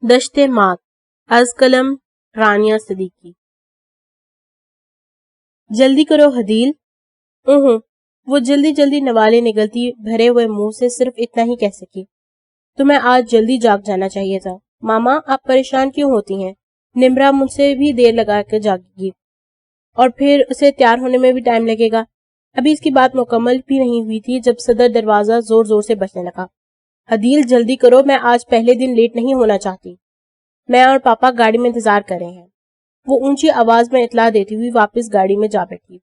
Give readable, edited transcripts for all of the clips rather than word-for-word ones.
دشت مات از قلم رانیہ صدیقی۔ جلدی کرو حدیل۔ وہ جلدی جلدی نوالے نگلتی بھرے ہوئے منہ سے صرف اتنا ہی کہہ سکی۔ تمہیں آج جلدی جاگ جانا چاہیے تھا۔ ماما آپ پریشان کیوں ہوتی ہیں؟ نمرا مجھ سے بھی دیر لگا کے جاگے گی اور پھر اسے تیار ہونے میں بھی ٹائم لگے گا۔ ابھی اس کی بات مکمل بھی نہیں ہوئی تھی جب صدر دروازہ زور زور سے بجنے لگا۔ حدیل جلدی کرو، میں آج پہلے دن لیٹ نہیں ہونا چاہتی۔ میں اور پاپا گاڑی میں انتظار کر رہے ہیں۔ وہ اونچی آواز میں اطلاع دیتی ہوئی واپس گاڑی میں جا بیٹھی۔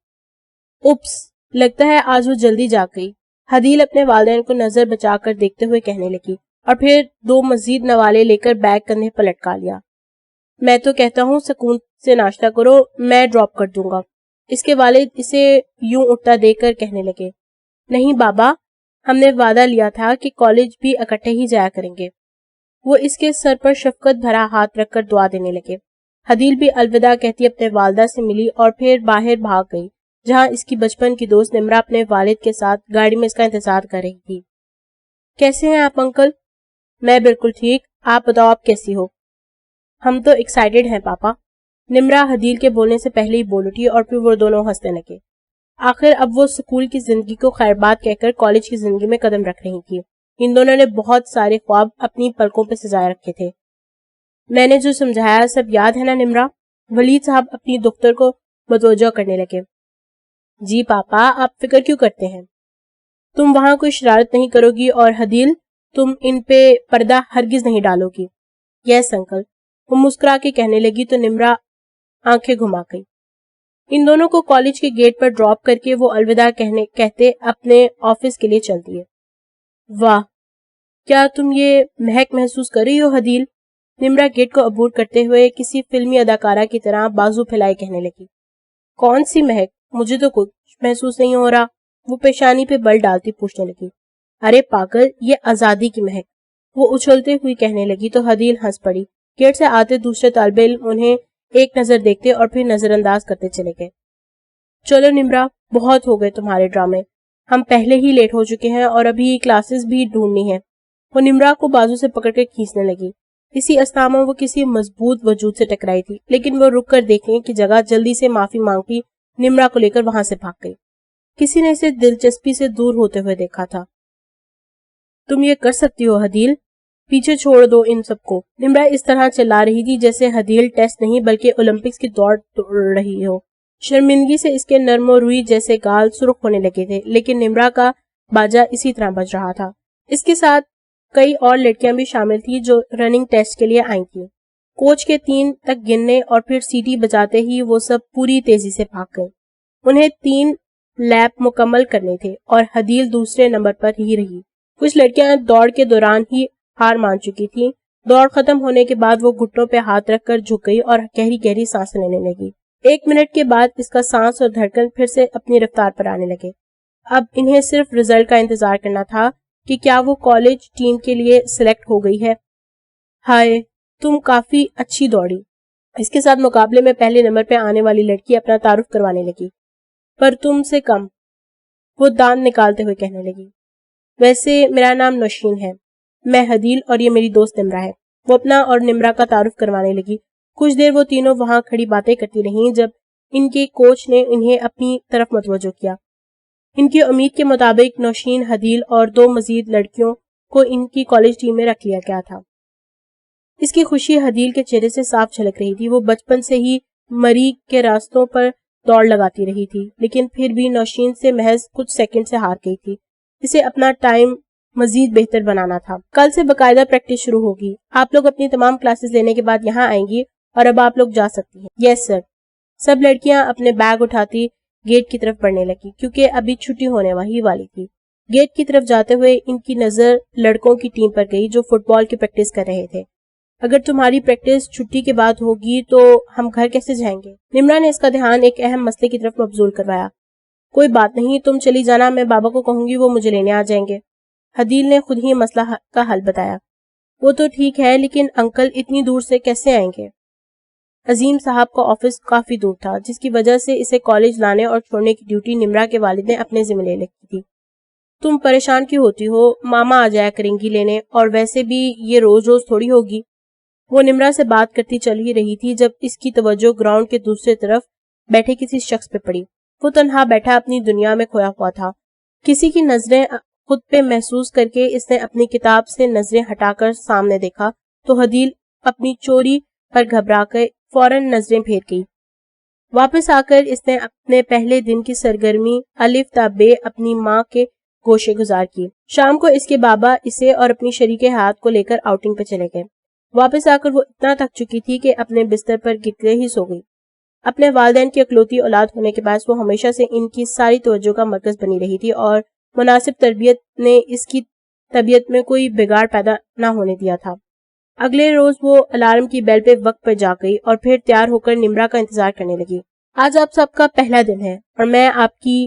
اوپس، لگتا ہے آج وہ جلدی جاگ گئی، حدیل اپنے والدین کو نظر بچا کر دیکھتے ہوئے کہنے لگی اور پھر 2 مزید نوالے لے کر بیگ کندھے پر لٹکا لیا۔ میں تو کہتا ہوں سکون سے ناشتہ کرو، میں ڈراپ کر دوں گا۔ اس کے والد اسے یوں اٹھتا دیکھ کر کہنے لگے، نہیں بابا، ہم نے وعدہ لیا تھا کہ کالج بھی اکٹھے ہی جایا کریں گے۔ وہ اس کے سر پر شفقت بھرا ہاتھ رکھ کر دعا دینے لگے۔ حدیل بھی الوداع کہتی اپنے والدہ سے ملی اور پھر باہر بھاگ گئی جہاں اس کی بچپن کی دوست نمرا اپنے والد کے ساتھ گاڑی میں اس کا انتظار کر رہی تھی۔ کیسے ہیں آپ انکل؟ میں بالکل ٹھیک، آپ بتاؤ آپ کیسی ہو؟ ہم تو ایکسائٹیڈ ہیں پاپا۔ نمرا حدیل کے بولنے سے پہلے ہی بول اٹھی اور پھر وہ دونوں ہنسنے لگے۔ آخر اب وہ اسکول کی زندگی کو خیر بات کہہ کر کالج کی زندگی میں قدم رکھ رہی تھی۔ ان دونوں نے بہت سارے خواب اپنی پلکوں پہ سجائے رکھے تھے۔ میں نے جو سمجھایا سب یاد ہے نا نمرا؟ ولید صاحب اپنی دختر کو متوجہ کرنے لگے۔ جی پاپا، آپ فکر کیوں کرتے ہیں؟ تم وہاں کوئی شرارت نہیں کرو گی اور حدیل تم ان پہ پردہ ہرگز نہیں ڈالو گی۔ یس انکل، وہ مسکرا کے کہنے لگی تو نمرا آنکھیں گھما گئی۔ ان دونوں کو کالج کے گیٹ پر ڈراپ کر کے وہ الوداع کہتے اپنے آفس کے لیے چل دیے۔ واہ، کیا تم یہ مہک محسوس کر رہی ہو حدیل؟ نمرا گیٹ کو عبور کرتے ہوئے کسی فلمی اداکارہ کی طرح بازو پھیلائے کہنے لگی۔ کون سی مہک؟ مجھے تو کچھ محسوس نہیں ہو رہا، وہ پیشانی پہ بل ڈالتی پوچھنے لگی۔ ارے پاگل، یہ آزادی کی مہک، وہ اچھلتے ہوئی کہنے لگی تو حدیل ہنس پڑی۔ گیٹ سے آتے دوسرے طالب علم انہیں ایک نظر دیکھتے اور پھر نظر انداز کرتے چلے گئے۔ چلو نمرا، بہت ہو گئے تمہارے ڈرامے، ہم پہلے ہی لیٹ ہو چکے ہیں اور ابھی کلاسز بھی ڈھونڈنی ہے۔ وہ نمرا کو بازو سے پکڑ کر کھینچنے لگی۔ اسی اسنا میں وہ کسی مضبوط وجود سے ٹکرائی تھی، لیکن وہ رک کر دیکھنے کی جگہ جلدی سے معافی مانگتی نمرا کو لے کر وہاں سے بھاگ گئی۔ کسی نے اسے دلچسپی سے دور ہوتے ہوئے دیکھا تھا۔ تم یہ کر سکتی ہو حدیل، پیچھے چھوڑ دو ان سب کو۔ نمرا اس طرح چلا رہی تھی جیسے حدیل ٹیسٹ نہیں بلکہ اولمپکس کی دوڑ رہی ہو۔ شرمندگی سے اس کے نرم و روئی جیسے گال سرخ ہونے لگے تھے، لیکن نمرا کا باجا اسی طرح بج رہا تھا۔ اس کے ساتھ کئی اور لڑکیاں بھی شامل تھی جو رننگ ٹیسٹ کے لیے آئی تھیں۔ کوچ کے 3 تک گننے اور پھر سیٹی بجاتے ہی وہ سب پوری تیزی سے بھاگ گئے۔ انہیں 3 لیپ مکمل کرنے تھے اور حدیل دوسرے نمبر پر ہی رہی۔ کچھ لڑکیاں دوڑ کے دوران ہی ہار مان چکی تھیں۔ دوڑ ختم ہونے کے بعد وہ گھٹنوں پہ ہاتھ رکھ کر جھک گئی اور گہری گہری سانس لینے لگی۔ 1 منٹ کے بعد اس کا سانس اور دھڑکن پھر سے اپنی رفتار پر آنے لگے۔ اب انہیں صرف رزلٹ کا انتظار کرنا تھا کہ کیا وہ کالج ٹیم کے لیے سلیکٹ ہو گئی ہے۔ ہائے، تم کافی اچھی دوڑی۔ اس کے ساتھ مقابلے میں پہلے نمبر پہ آنے والی لڑکی اپنا تعارف کروانے لگی۔ پر تم سے کم، وہ دانت نکالتے ہوئے کہنے لگی۔ ویسے میرا نام نوشین ہے، میں حدیل اور یہ میری دوست نمرا ہے۔ وہ اپنا اور نمرا کا تعارف کروانے لگی۔ کچھ دیر وہ تینوں وہاں کھڑی باتیں کرتی رہیں جب ان کے کوچ نے انہیں اپنی طرف متوجہ کیا۔ ان کی امید کے مطابق نوشین، حدیل اور 2 مزید لڑکیوں کو ان کی کالج ٹیم میں رکھ لیا گیا تھا۔ اس کی خوشی حدیل کے چہرے سے صاف جھلک رہی تھی۔ وہ بچپن سے ہی مری کے راستوں پر دوڑ لگاتی رہی تھی، لیکن پھر بھی نوشین سے محض کچھ سیکنڈ سے ہار گئی تھی۔ اسے اپنا ٹائم مزید بہتر بنانا تھا۔ کل سے باقاعدہ پریکٹس شروع ہوگی۔ آپ لوگ اپنی تمام کلاسز لینے کے بعد یہاں آئیں گی اور اب آپ لوگ جا سکتی ہیں۔ یس سر۔ سب لڑکیاں اپنے بیگ اٹھاتی گیٹ کی طرف بڑھنے لگی کیونکہ ابھی چھٹی ہونے والی تھی۔ گیٹ کی طرف جاتے ہوئے ان کی نظر لڑکوں کی ٹیم پر گئی جو فٹ بال کی پریکٹس کر رہے تھے۔ اگر تمہاری پریکٹس چھٹی کے بعد ہوگی تو ہم گھر کیسے جائیں گے؟ نمرا نے اس کا دھیان ایک اہم مسئلے کی طرف مبذول کروایا۔ کوئی بات نہیں، تم چلی جانا، میں بابا کو کہوں گی، وہ مجھے لینے آ جائیں گے۔ حدیل نے خود ہی مسئلہ کا حل بتایا۔ وہ تو ٹھیک ہے لیکن انکل اتنی دور سے کیسے آئیں گے؟ عظیم صاحب کا آفس کافی دور تھا جس کی وجہ سے اسے کالج لانے اور چھوڑنے کی ڈیوٹی نمرا کے والد نے اپنے ذمہ لے رکھی تھی۔ تم پریشان کیوں ہوتی ہو؟ ماما آ جایا کریں گی لینے، اور ویسے بھی یہ روز روز تھوڑی ہوگی۔ وہ نمرا سے بات کرتی چل ہی رہی تھی جب اس کی توجہ گراؤنڈ کے دوسری طرف بیٹھے کسی شخص پہ پڑی۔ وہ تنہا بیٹھا اپنی دنیا میں کھویا ہوا تھا۔ کسی کی نظریں خود پہ محسوس کر کے اس نے اپنی کتاب سے نظریں ہٹا کر سامنے دیکھا تو حدیل اپنی چوری پر گھبرا کر فوراً نظریں پھیر گئی۔ واپس آ کر اس نے اپنے پہلے دن کی سرگرمی الف تا بے اپنی ماں کے گوشے گزار کی۔ شام کو اس کے بابا اسے اور اپنی شریک حیات کو لے کر آؤٹنگ پہ چلے گئے۔ واپس آ کر وہ اتنا تھک چکی تھی کہ اپنے بستر پر گرتے ہی سو گئی۔ اپنے والدین کی اکلوتی اولاد ہونے کے باعث وہ ہمیشہ سے ان کی ساری توجہ کا مرکز بنی رہی تھی اور مناسب تربیت نے اس کی طبیعت میں کوئی بگاڑ پیدا نہ ہونے دیا تھا۔ اگلے روز وہ الارم کی بیل پہ وقت پر جاگ گئی اور پھر تیار ہو کر نمرا کا انتظار کرنے لگی۔ آج آپ سب کا پہلا دن ہے اور میں آپ کی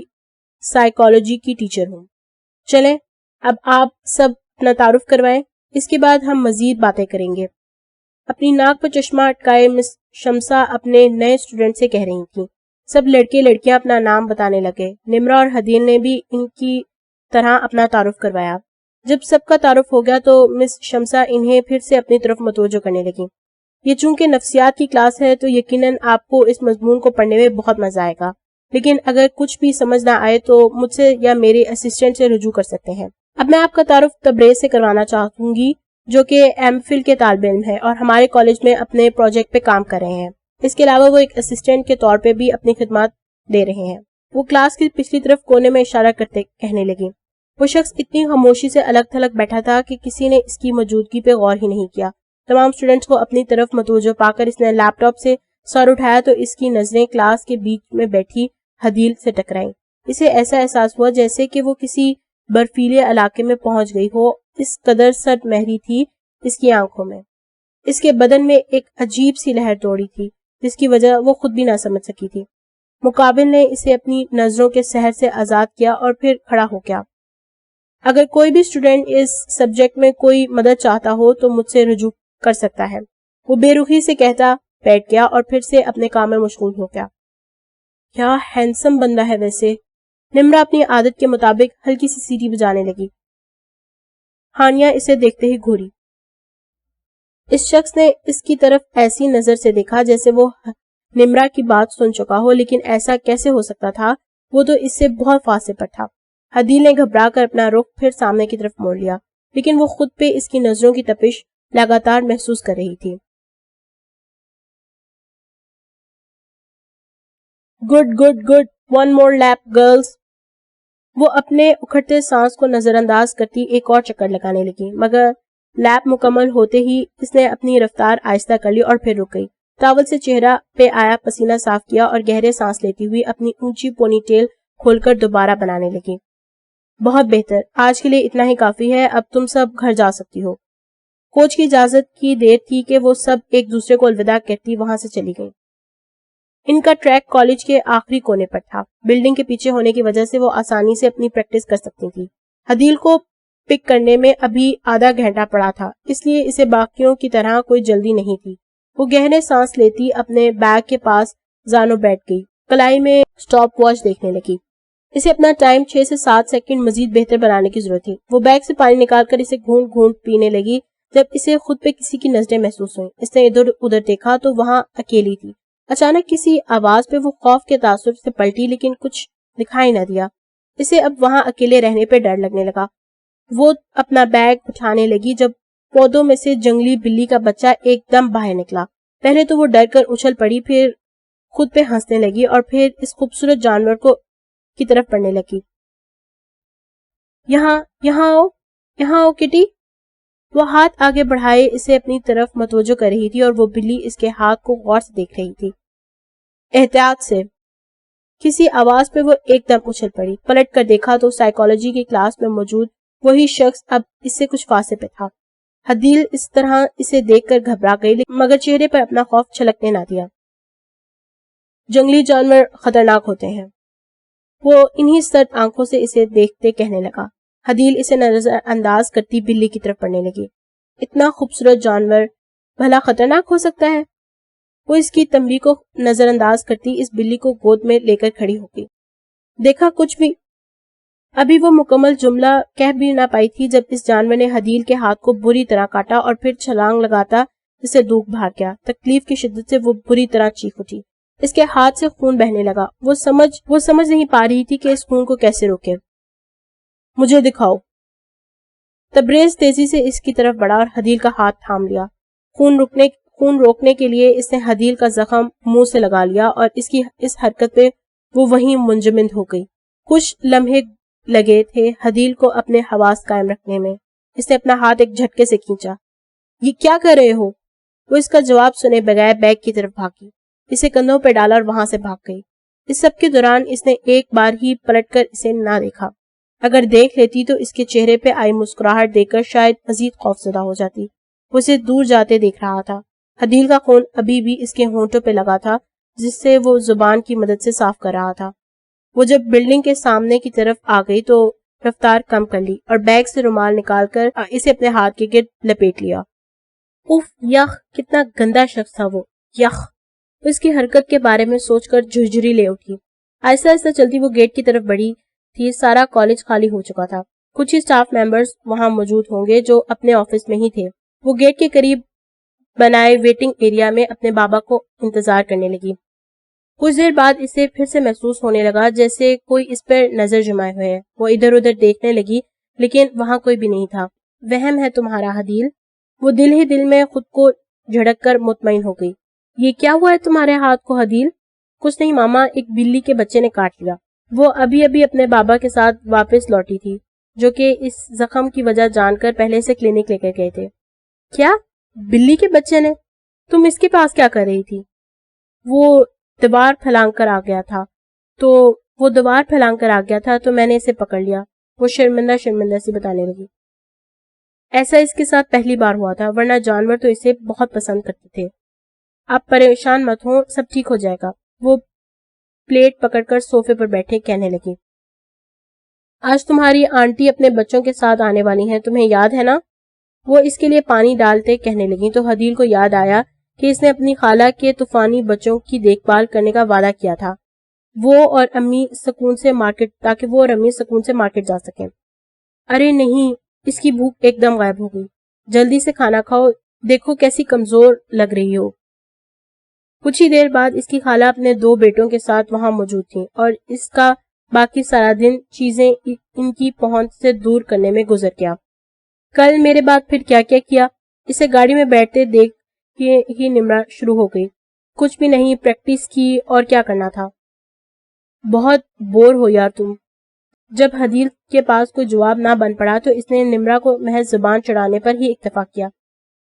سائیکالوجی کی ٹیچر ہوں۔ چلیں اب آپ سب اپنا تعارف کروائیں، اس کے بعد ہم مزید باتیں کریں گے۔ اپنی ناک پر چشمہ اٹکائے مس شمسا اپنے نئے اسٹوڈنٹ سے کہہ رہی تھیں۔ سب لڑکے لڑکیاں اپنا نام بتانے لگے۔ نمرا اور حدیل نے بھی ان کی طرح اپنا تعارف کروایا۔ جب سب کا تعارف ہو گیا تو مس شمسا انہیں پھر سے اپنی طرف متوجہ کرنے لگی۔ یہ چونکہ نفسیات کی کلاس ہے تو یقیناً آپ کو اس مضمون کو پڑھنے میں بہت مزہ آئے گا، لیکن اگر کچھ بھی سمجھ نہ آئے تو مجھ سے یا میرے اسسٹنٹ سے رجوع کر سکتے ہیں۔ اب میں آپ کا تعارف تبریز سے کروانا چاہوں گی جو کہ ایم فل کے طالب علم ہے اور ہمارے کالج میں اپنے پروجیکٹ پہ کام کر رہے ہیں۔ اس کے علاوہ وہ ایک اسسٹنٹ کے طور پہ بھی اپنی خدمات دے رہے ہیں۔ وہ کلاس کی پچھلی طرف کونے میں اشارہ کرتے کہنے لگی۔ وہ شخص اتنی خاموشی سے الگ تھلگ بیٹھا تھا کہ کسی نے اس کی موجودگی پہ غور ہی نہیں کیا۔ تمام اسٹوڈنٹس کو اپنی طرف متوجہ پا کر اس نے لیپ ٹاپ سے سر اٹھایا تو اس کی نظریں کلاس کے بیچ میں بیٹھی حدیل سے ٹکرائیں۔ اسے ایسا احساس ہوا جیسے کہ وہ کسی برفیلے علاقے میں پہنچ گئی ہو، اس قدر سرد مہری تھی اس کی آنکھوں میں۔ اس کے بدن میں ایک عجیب سی لہر دوڑی تھی جس کی وجہ وہ خود بھی نہ سمجھ سکی تھی۔ مقابل نے اسے اپنی نظروں کے سحر سے آزاد کیا اور پھر کھڑا ہو گیا۔ اگر کوئی بھی اسٹوڈنٹ اس سبجیکٹ میں کوئی مدد چاہتا ہو تو مجھ سے رجوع کر سکتا ہے، وہ بے رخی سے کہتا بیٹھ گیا اور پھر سے اپنے کام میں مشغول ہو گیا۔ کیا ہینڈسم بندہ ہے ویسے، نمرا اپنی عادت کے مطابق ہلکی سی سیٹی بجانے لگی۔ ہانیہ اسے دیکھتے ہی گھوری۔ اس شخص نے اس کی طرف ایسی نظر سے دیکھا جیسے وہ نمرا کی بات سن چکا ہو، لیکن ایسا کیسے ہو سکتا تھا، وہ تو اس سے بہت فاصلے پر تھا۔ حدیل نے گھبرا کر اپنا رخ پھر سامنے کی طرف موڑ لیا، لیکن وہ خود پہ اس کی نظروں کی تپش لگاتار محسوس کر رہی تھی۔ Good good good, one more lap girls. وہ اپنے اکھڑتے سانس کو نظر انداز کرتی ایک اور چکر لگانے لگی، مگر لیپ مکمل ہوتے ہی اس نے اپنی رفتار آہستہ کر لی اور پھر رک گئی۔ ٹاول سے چہرہ پہ آیا پسینہ صاف کیا اور گہرے سانس لیتی ہوئی اپنی اونچی پونی ٹیل کھول کر دوبارہ بنانے لگی۔ بہت بہتر، آج کے لیے اتنا ہی کافی ہے، اب تم سب گھر جا سکتی ہو۔ کوچ کی اجازت کی دیر تھی کہ وہ سب ایک دوسرے کو الوداع کہتی وہاں سے چلی گئی۔ ان کا ٹریک کالج کے آخری کونے پر تھا۔ بلڈنگ کے پیچھے ہونے کی وجہ سے وہ آسانی سے اپنی پریکٹس کر سکتی تھی۔ حدیل کو پک کرنے میں ابھی آدھا گھنٹہ پڑا تھا، اس لیے اسے باقیوں کی طرح کوئی جلدی نہیں تھی۔ وہ گہرے سانس لیتی اپنے بیگ کے پاس زانوں بیٹھ گئی، کلائی میں سٹاپ واچ دیکھنے لگی۔ اسے اپنا ٹائم 6 سے 7 سیکنڈ مزید بہتر بنانے کی ضرورت تھی۔ وہ بیگ سے پانی نکال کر اسے گھونٹ گھونٹ پینے لگی۔ جب اسے خود پہ کسی کی نظریں محسوس ہوئیں، اس نے ادھر ادھر دیکھا تو وہاں اکیلی تھی۔ اچانک کسی آواز پہ وہ خوف کے تاثر سے پلٹی، لیکن کچھ دکھائی نہ دیا۔ اسے اب وہاں اکیلے رہنے پہ ڈر لگنے لگا۔ وہ اپنا بیگ اٹھانے لگی جب پودوں میں سے جنگلی بلی کا بچہ ایک دم باہر نکلا۔ پہلے تو وہ ڈر کر اچھل پڑی، پھر خود پہ ہنسنے لگی اور پھر اس خوبصورت جانور کی طرف بڑھنے لگی۔ یہاں آؤ کٹی۔ وہ ہاتھ آگے بڑھائے اسے اپنی طرف متوجہ کر رہی تھی اور وہ بلی اس کے ہاتھ کو غور سے دیکھ رہی تھی۔ احتیاط سے۔ کسی آواز پہ وہ ایک دم اچھل پڑی، پلٹ کر دیکھا تو سائیکالوجی کی کلاس میں موجود وہی شخص اب اس سے کچھ فاصلے پہ تھا۔ حدیل اس طرح اسے دیکھ کر گھبرا گئی، مگر چہرے پر اپنا خوف چھلکنے نہ دیا۔ جنگلی جانور خطرناک ہوتے ہیں، وہ انہی سرد آنکھوں سے اسے دیکھتے کہنے لگا۔ حدیل اسے نظر انداز کرتی بلی کی طرف بڑھنے لگی۔ اتنا خوبصورت جانور بھلا خطرناک ہو سکتا ہے؟ وہ اس کی تنبیہ کو نظر انداز کرتی اس بلی کو گود میں لے کر کھڑی ہو گئی۔ دیکھا کچھ بھی؟ ابھی وہ مکمل جملہ کہہ بھی نہ پائی تھی جب اس جانور نے حدیل کے ہاتھ کو بری طرح کاٹا اور پھر چھلانگ لگاتا اسے دکھ بھاگ گیا. تکلیف کی شدت سے وہ بری طرح چیخ اٹھی. اس کے ہاتھ سے خون بہنے لگا. وہ سمجھ نہیں پا رہی تھی کہ اس خون کو کیسے روکے. مجھے دکھاؤ. تبریز تیزی سے اس کی طرف بڑھا اور حدیل کا ہاتھ تھام لیا. خون روکنے کے لیے اس نے حدیل کا زخم منہ سے لگا لیا اور اس کی اس حرکت پہ وہ وہیں منجمد ہو گئی. کچھ لمحے لگے تھے حدیل کو اپنے حواس قائم رکھنے میں. اس نے اپنا ہاتھ ایک جھٹکے سے کھینچا. یہ کیا کر رہے ہو؟ وہ اس کا جواب سنے بغیر بیگ کی طرف بھاگی. اسے کندھوں پہ ڈالا اور وہاں سے بھاگ گئی. اس سب کے دوران اس نے ایک بار ہی پلٹ کر اسے نہ دیکھا. اگر دیکھ لیتی تو اس کے چہرے پہ آئی مسکراہٹ دیکھ کر شاید مزید خوفزدہ ہو جاتی. وہ اسے دور جاتے دیکھ رہا تھا. حدیل کا خون ابھی بھی اس کے ہونٹوں پہ لگا تھا جس سے وہ زبان کی مدد سے صاف کر رہا تھا. وہ جب بلڈنگ کے سامنے کی طرف آ گئی تو رفتار کم کر لی اور بیگ سے رومال نکال کر اسے اپنے ہاتھ کے گرد لپیٹ لیا. اف یخ، کتنا گندا شخص تھا وہ. یخ. اس کی حرکت کے بارے میں سوچ کر جھرجھری لے اٹھی. آہستہ آہستہ چلتی وہ گیٹ کی طرف بڑھی تھی. سارا کالج خالی ہو چکا تھا. کچھ ہی سٹاف ممبرز وہاں موجود ہوں گے جو اپنے آفس میں ہی تھے. وہ گیٹ کے قریب بنائے ویٹنگ ایریا میں اپنے بابا کو انتظار کرنے لگی. کچھ دیر بعد اسے پھر سے محسوس ہونے لگا جیسے کوئی اس پر نظر جمائے ہوئے ہے. وہ ادھر ادھر دیکھنے لگی لیکن وہاں کوئی بھی نہیں تھا. وہم ہے تمہارا حدیل. وہ دل ہی دل میں خود کو جھڑک کر مطمئن ہو گئی. یہ کیا ہوا ہے تمہارے ہاتھ کو حدیل؟ کچھ نہیں ماما، ایک بلی کے بچے نے کاٹ لیا. وہ ابھی اپنے بابا کے ساتھ واپس لوٹی تھی جو کہ اس زخم کی وجہ جان کر پہلے سے کلینک لے کر گئے تھے. کیا؟ بلی کے بچے نے؟ تم اس کے پاس کیا کر رہی تھی؟ وہ دیوار پھلانگ کر آ گیا تھا تو میں نے اسے پکڑ لیا. وہ شرمندہ سی بتانے لگی. ایسا اس کے ساتھ پہلی بار ہوا تھا، ورنہ جانور تو اسے بہت پسند کرتے تھے. آپ پریشان مت ہوں، سب ٹھیک ہو جائے گا. وہ پلیٹ پکڑ کر صوفے پر بیٹھے کہنے لگی. آج تمہاری آنٹی اپنے بچوں کے ساتھ آنے والی ہیں، تمہیں یاد ہے نا؟ وہ اس کے لیے پانی ڈالتے کہنے لگی تو حدیل کو یاد آیا کہ اس نے اپنی خالہ کے طوفانی بچوں کی دیکھ بھال کرنے کا وعدہ کیا تھا. وہ اور امی سکون سے مارکیٹ جا سکیں. ارے نہیں، اس کی بھوک ایک دم غائب ہو گئی. جلدی سے کھانا کھاؤ، دیکھو کیسی کمزور لگ رہی ہو. کچھ ہی دیر بعد اس کی خالہ اپنے 2 بیٹوں کے ساتھ وہاں موجود تھیں اور اس کا باقی سارا دن چیزیں ان کی پہنچ سے دور کرنے میں گزر گیا. کل میرے بعد پھر کیا کیا؟ اسے گاڑی میں بیٹھتے دیکھ ہی نمرا شروع ہو گئی. کچھ بھی نہیں، پریکٹس کی اور کیا کرنا تھا. بہت بور ہو یار تم. جب حدیل کے پاس کوئی جواب نہ بن پڑا تو اس نے نمرا کو محض زبان چڑھانے پر ہی اکتفا کیا.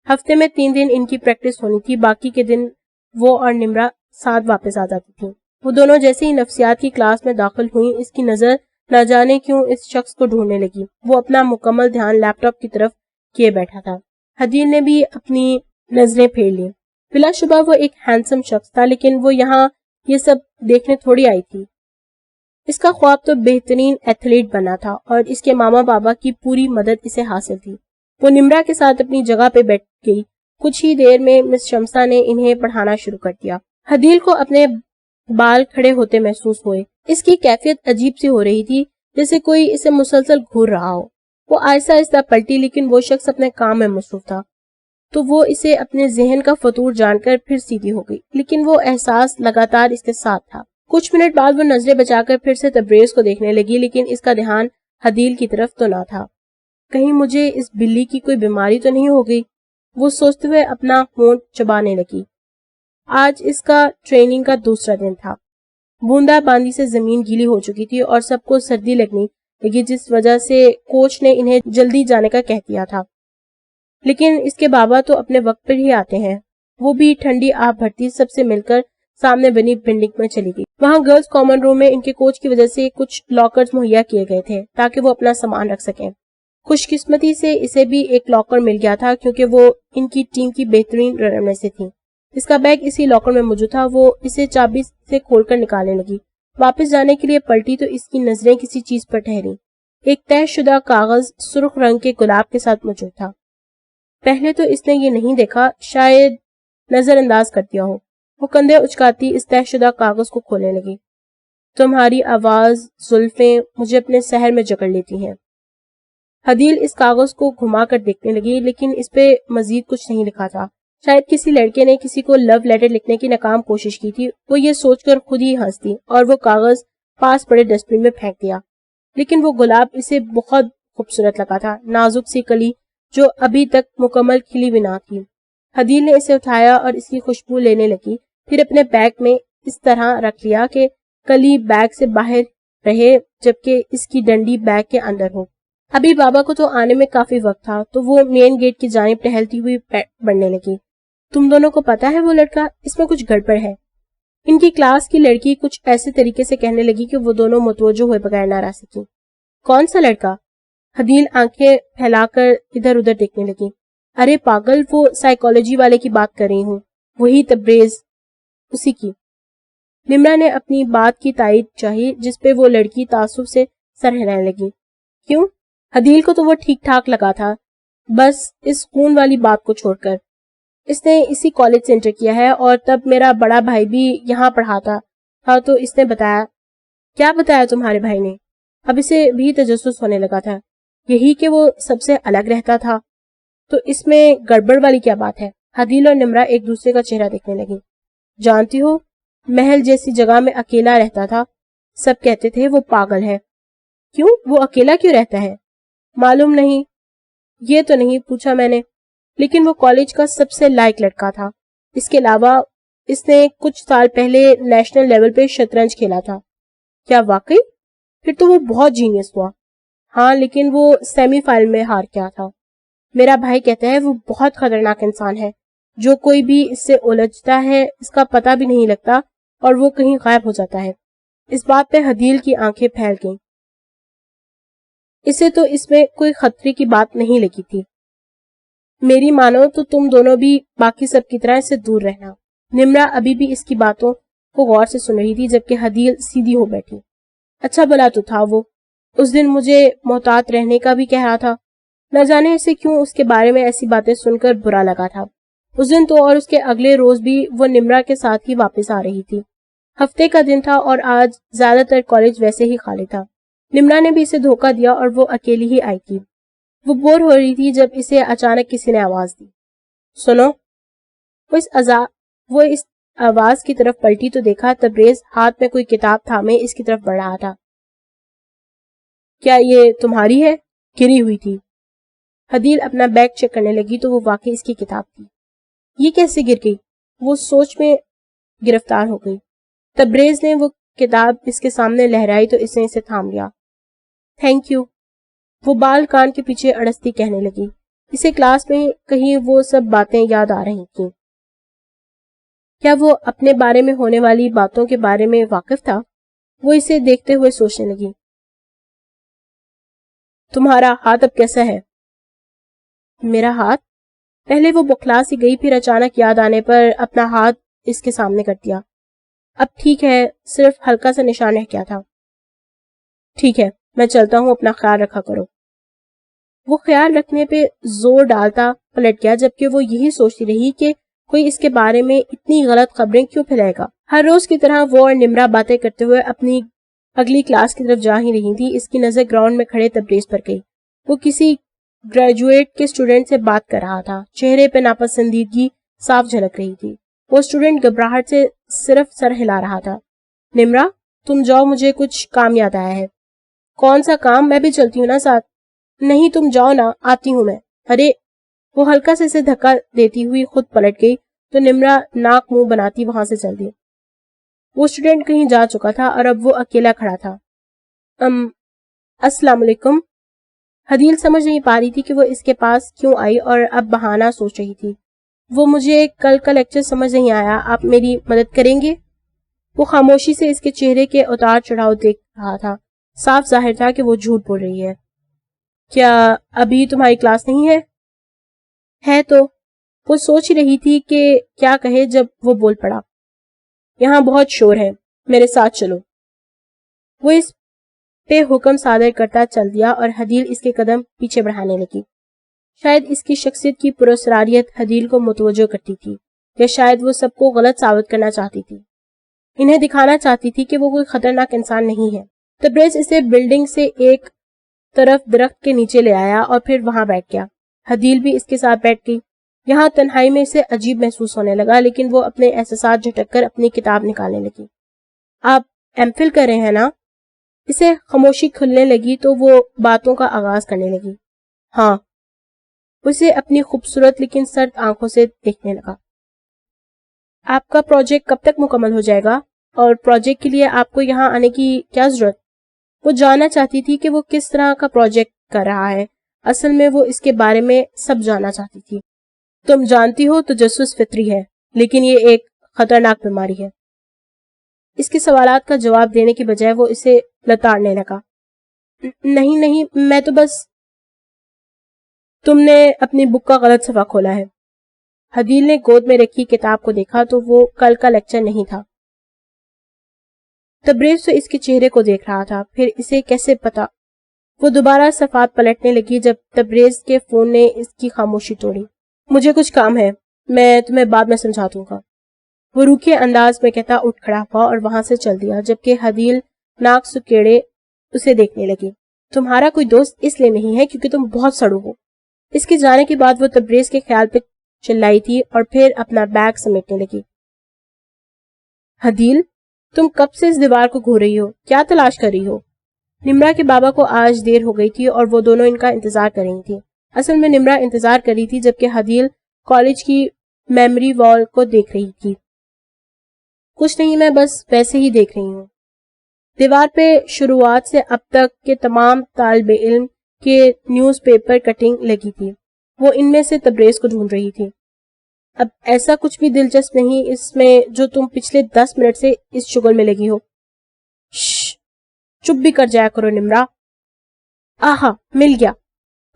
ہفتے میں 3 دن ان کی پریکٹس ہونی تھی، باقی کے دن وہ اور نمرا ساتھ واپس آ جاتی تھی. وہ دونوں جیسے ہی نفسیات کی کلاس میں داخل ہوئیں اس کی نظر نہ جانے کیوں اس شخص کو ڈھونڈنے لگی. وہ اپنا مکمل دھیان لیپ ٹاپ کی طرف کیے بیٹھا تھا. حدیل نے بھی اپنی نظریں پھیر لی. بلا شبہ وہ ایک ہینڈسم شخص تھا لیکن وہ یہاں یہ سب دیکھنے تھوڑی آئی تھی. اس کا خواب تو بہترین ایتھلیٹ بنا تھا اور اس کے ماما بابا کی پوری مدد اسے حاصل تھی. وہ نمرا کے ساتھ اپنی جگہ پہ بیٹھ گئی. کچھ ہی دیر میں مس شمسا نے انہیں پڑھانا شروع کر دیا. حدیل کو اپنے بال کھڑے ہوتے محسوس ہوئے. اس کی کیفیت عجیب سی ہو رہی تھی جیسے کوئی اسے مسلسل گھور رہا ہو. وہ آہستہ آہستہ پلٹی لیکن وہ شخص اپنے کام میں مصروف تھا تو وہ اسے اپنے ذہن کا فطور جان کر پھر سیدھی ہو گئی. لیکن وہ احساس لگاتار اس کے ساتھ تھا. کچھ منٹ بعد وہ نظریں بچا کر پھر سے تبریز کو دیکھنے لگی لیکن اس کا دھیان حدیل کی طرف تو نہ تھا. کہیں مجھے اس بلی کی کوئی بیماری تو نہیں ہو گئی، وہ سوچتے ہوئے اپنا ہونٹ چبانے لگی. آج اس کا ٹریننگ کا دوسرا دن تھا. بوندا باندی سے زمین گیلی ہو چکی تھی اور سب کو سردی لگنے لگی جس وجہ سے کوچ نے انہیں جلدی جانے کا کہہ دیا تھا. لیکن اس کے بابا تو اپنے وقت پر ہی آتے ہیں. وہ بھی ٹھنڈی آب بھرتی سب سے مل کر سامنے بنی بلڈنگ میں چلی گئی. وہاں گرلز کامن روم میں ان کے کوچ کی وجہ سے کچھ لاکرز مہیا کیے گئے تھے تاکہ وہ اپنا سامان رکھ سکیں. خوش قسمتی سے اسے بھی ایک لاکر مل گیا تھا کیونکہ وہ ان کی ٹیم کی بہترین رنر میں سے تھی. اس کا بیگ اسی لاکر میں موجود تھا. وہ اسے چابی سے کھول کر نکالنے لگی. واپس جانے کے لیے پلٹی تو اس کی نظریں کسی چیز پر ٹھہری. ایک طے شدہ کاغذ سرخ رنگ کے گلاب کے ساتھ موجود تھا. پہلے تو اس نے یہ نہیں دیکھا، شاید نظر انداز کر دیا ہو. وہ کندھے اچکاتی اس طے شدہ کاغذ کو کھولنے لگی. تمہاری آواز، زلفیں مجھے اپنے سحر میں جکڑ لیتی ہیں. حدیل اس کاغذ کو گھما کر دیکھنے لگی لیکن اس پہ مزید کچھ نہیں لکھا تھا. شاید کسی لڑکے نے کسی کو لو لیٹر لکھنے کی ناکام کوشش کی تھی. وہ یہ سوچ کر خود ہی ہنس دی اور وہ کاغذ پاس پڑے ڈسٹ بن میں پھینک دیا. لیکن وہ گلاب اسے بہت خوبصورت لگا تھا، نازک سی کلی جو ابھی تک مکمل کھلی بھی نہ تھی. حدیل نے اسے اٹھایا اور اس کی خوشبو لینے لگی، پھر اپنے بیگ میں اس طرح رکھ لیا کہ کلی بیگ سے باہر رہے جبکہ اس کی ڈنڈی بیگ کے اندر ہو. ابھی بابا کو تو آنے میں کافی وقت تھا تو وہ مین گیٹ کی جانب ٹہلتی ہوئی بڑھنے لگی. تم دونوں کو پتا ہے وہ لڑکا، اس میں کچھ گڑبڑ ہے. ان کی کلاس کی لڑکی کچھ ایسے طریقے سے کہنے لگی کہ وہ دونوں متوجہ ہوئے بغیر نہ رہ سکی. کون سا لڑکا؟ حدیل آنکھیں پھیلا کر ادھر ادھر دیکھنے لگی. ارے پاگل، وہ سائیکالوجی والے کی بات کر رہی ہوں، وہی تبریز، اسی کی. نمرا نے اپنی بات کی تائید چاہی جس پہ وہ لڑکی تعصب سے سر ہلانے لگی. کیوں؟ حدیل کو تو وہ ٹھیک ٹھاک لگا تھا، بس اس خون والی بات کو چھوڑ کر. اس نے اسی کالج سے انٹر کیا ہے اور تب میرا بڑا بھائی بھی یہاں پڑھاتا تھا تو اس نے بتایا. کیا بتایا تمہارے بھائی نے؟ اب اسے بھی تجسس ہونے لگا تھا. یہی کہ وہ سب سے الگ رہتا تھا. تو اس میں گڑبڑ والی کیا بات ہے؟ حدیل اور نمرا ایک دوسرے کا چہرہ دیکھنے لگی. جانتی ہو، محل جیسی جگہ میں اکیلا رہتا تھا، سب کہتے تھے وہ پاگل ہے. کیوں؟ وہ اکیلا کیوں رہتا ہے؟ معلوم نہیں، یہ تو نہیں پوچھا میں نے، لیکن وہ کالج کا سب سے لائق لڑکا تھا. اس کے علاوہ اس نے کچھ سال پہلے نیشنل لیول پہ شطرنج کھیلا تھا. کیا واقعی؟ پھر تو وہ بہت جینیس ہوا. ہاں، لیکن وہ سیمی فائنل میں ہار گیا تھا. میرا بھائی کہتا ہے وہ بہت خطرناک انسان ہے، جو کوئی بھی اس سے الجھتا ہے اس کا پتہ بھی نہیں لگتا اور وہ کہیں غائب ہو جاتا ہے. اس بات پہ حدیل کی آنکھیں پھیل گئیں. اسے تو اس میں کوئی خطرے کی بات نہیں لگی تھی. میری مانو تو تم دونوں بھی باقی سب کی طرح اس سے دور رہنا. نمرا ابھی بھی اس کی باتوں کو غور سے سن رہی تھی جبکہ حدیل سیدھی ہو بیٹھی. اچھا بلا تو تھا وہ، اس دن مجھے محتاط رہنے کا بھی کہہ رہا تھا. نہ جانے اسے کیوں اس کے بارے میں ایسی باتیں سن کر برا لگا تھا. اس دن تو اور اس کے اگلے روز بھی وہ نمرا کے ساتھ ہی واپس آ رہی تھی. ہفتے کا دن تھا اور آج زیادہ تر کالج ویسے ہی خالی تھا. نمرا نے بھی اسے دھوکہ دیا اور وہ اکیلی ہی آئی تھی. وہ بور ہو رہی تھی جب اسے اچانک کسی نے آواز دی. سنو. وہ اس آواز کی طرف پلٹی تو دیکھا تبریز ہاتھ میں کوئی کتاب تھامے اس کی طرف بڑھ رہا تھا. کیا یہ تمہاری ہے؟ گری ہوئی تھی. حدیل اپنا بیگ چیک کرنے لگی تو وہ واقعی اس کی کتاب تھی. یہ کیسے گر گئی؟ وہ سوچ میں گرفتار ہو گئی. تبریز نے وہ کتاب اس کے سامنے لہرائی تو اس نے اسے تھام لیا. Thank you. وہ بال کان کے پیچھے اڑستی کہنے لگی. اسے کلاس میں کہیں وہ سب باتیں یاد آ رہی تھیں. کیا وہ اپنے بارے میں ہونے والی باتوں کے بارے میں واقف تھا؟ وہ اسے دیکھتے ہوئے سوچنے لگی. تمہارا ہاتھ اب کیسا ہے؟ میرا ہاتھ؟ پہلے وہ بخلا سی گئی، پھر اچانک یاد آنے پر اپنا ہاتھ اس کے سامنے کر دیا. اب ٹھیک ہے، صرف ہلکا سا نشان رہ گیا تھا. ٹھیک ہے، میں چلتا ہوں، اپنا خیال رکھا کرو. وہ خیال رکھنے پہ زور ڈالتا پلٹ گیا جبکہ وہ یہی سوچتی رہی کہ کوئی اس کے بارے میں اتنی غلط خبریں کیوں پھیلائے گا. ہر روز کی طرح وہ اور نمرا باتیں کرتے ہوئے اپنی اگلی کلاس کی طرف جا ہی رہی تھی. اس کی نظر گراؤنڈ میں کھڑے تبریز پر گئی. وہ کسی گریجویٹ کے اسٹوڈنٹ سے بات کر رہا تھا. چہرے پہ ناپسندیدگی صاف جھلک رہی تھی. وہ اسٹوڈنٹ گھبراہٹ سے صرف سر ہلا رہا تھا. نمرا، تم جاؤ، مجھے کچھ کام یاد آیا ہے. کون سا کام؟ میں بھی چلتی ہوں نا ساتھ. نہیں، تم جاؤ نا، آتی ہوں میں. ارے! وہ ہلکا سے اسے دھکا دیتی ہوئی خود پلٹ گئی تو نمرا ناک منہ بناتی وہاں سے چل دی. وہ اسٹوڈنٹ کہیں جا چکا تھا اور اب وہ اکیلا کھڑا تھا. السلام علیکم. حدیل سمجھ نہیں پا رہی تھی کہ وہ اس کے پاس کیوں آئی اور اب بہانہ سوچ رہی تھی. وہ مجھے کل کا لیکچر سمجھ نہیں آیا، آپ میری مدد کریں گے؟ وہ خاموشی سے اس کے چہرے کے اتار چڑھاؤ دیکھ رہا تھا. صاف ظاہر تھا کہ وہ جھوٹ بول رہی ہے. کیا ابھی تمہاری کلاس نہیں ہے؟ ہے تو. وہ سوچ رہی تھی کہ کیا کہے جب وہ بول پڑا. یہاں بہت شور ہے، میرے ساتھ چلو. وہ اس پہ حکم صادر کرتا چل دیا اور حدیل اس کے قدم پیچھے بڑھانے لگی. شاید اس کی شخصیت کی پراسراریت حدیل کو متوجہ کرتی تھی، یا شاید وہ سب کو غلط ثابت کرنا چاہتی تھی. انہیں دکھانا چاہتی تھی کہ وہ کوئی خطرناک انسان نہیں ہے. تبریز اسے بلڈنگ سے ایک طرف درخت کے نیچے لے آیا اور پھر وہاں بیٹھ گیا. حدیل بھی اس کے ساتھ بیٹھ گئی. یہاں تنہائی میں اسے عجیب محسوس ہونے لگا، لیکن وہ اپنے احساسات جھٹک کر اپنی کتاب نکالنے لگی۔ آپ ایم فل کر رہے ہیں نا؟ اسے خاموشی کھلنے لگی تو وہ باتوں کا آغاز کرنے لگی۔ ہاں۔ اسے اپنی خوبصورت لیکن سرد آنکھوں سے دیکھنے لگا۔ آپ کا پروجیکٹ کب تک مکمل ہو جائے گا؟ اور پروجیکٹ کے لیے آپ کو یہاں آنے کی کیا ضرورت؟ وہ جاننا چاہتی تھی کہ وہ کس طرح کا پروجیکٹ کر رہا ہے۔ اصل میں وہ اس کے بارے میں سب جاننا چاہتی تھی۔ تم جانتی ہو تجسس فطری ہے، لیکن یہ ایک خطرناک بیماری ہے۔ اس کے سوالات کا جواب دینے کی بجائے وہ اسے لتاڑنے لگا۔ نہیں، میں تو بس… تم نے اپنی بک کا غلط صفحہ کھولا ہے۔ حدیل نے گود میں رکھی کتاب کو دیکھا تو وہ کل کا لیکچر نہیں تھا۔ تبریز تو اس کے چہرے کو دیکھ رہا تھا، پھر اسے کیسے پتا؟ وہ دوبارہ صفحات پلٹنے لگی جب تبریز کے فون نے اس کی خاموشی توڑی۔ مجھے کچھ کام ہے، میں تمہیں بعد میں سمجھا دوں گا، وہ روکھے انداز میں کہتا اٹھ کھڑا ہوا اور وہاں سے چل دیا، جبکہ حدیل ناک سکیڑے اسے دیکھنے لگی۔ تمہارا کوئی دوست اس لیے نہیں ہے کیونکہ تم بہت سڑو ہو۔ اس کے جانے کے بعد وہ تبریز کے خیال پہ چلائی تھی اور پھر اپنا بیگ سمیٹنے لگی۔ حدیل، تم کب سے اس دیوار کو گھو رہی ہو؟ کیا تلاش کر رہی ہو؟ نمرا کے بابا کو آج دیر ہو گئی تھی اور وہ دونوں ان کا انتظار کر رہی تھی۔ اصل میں نمرا انتظار کر رہی تھی جبکہ حدیل کالج کی میموری وال کو دیکھ رہی تھی۔ کچھ نہیں، میں بس ویسے ہی دیکھ رہی ہوں۔ دیوار پہ شروعات سے اب تک کے تمام طالب علم کے نیوز پیپر کٹنگ لگی تھی۔ وہ ان میں سے تبریز کو ڈھونڈ رہی تھی۔ اب ایسا کچھ بھی دلچسپ نہیں اس میں جو تم پچھلے 10 منٹ سے اس شغل میں لگی ہو۔ چپ بھی کر جایا کرو نمرا۔ آہا، مل گیا۔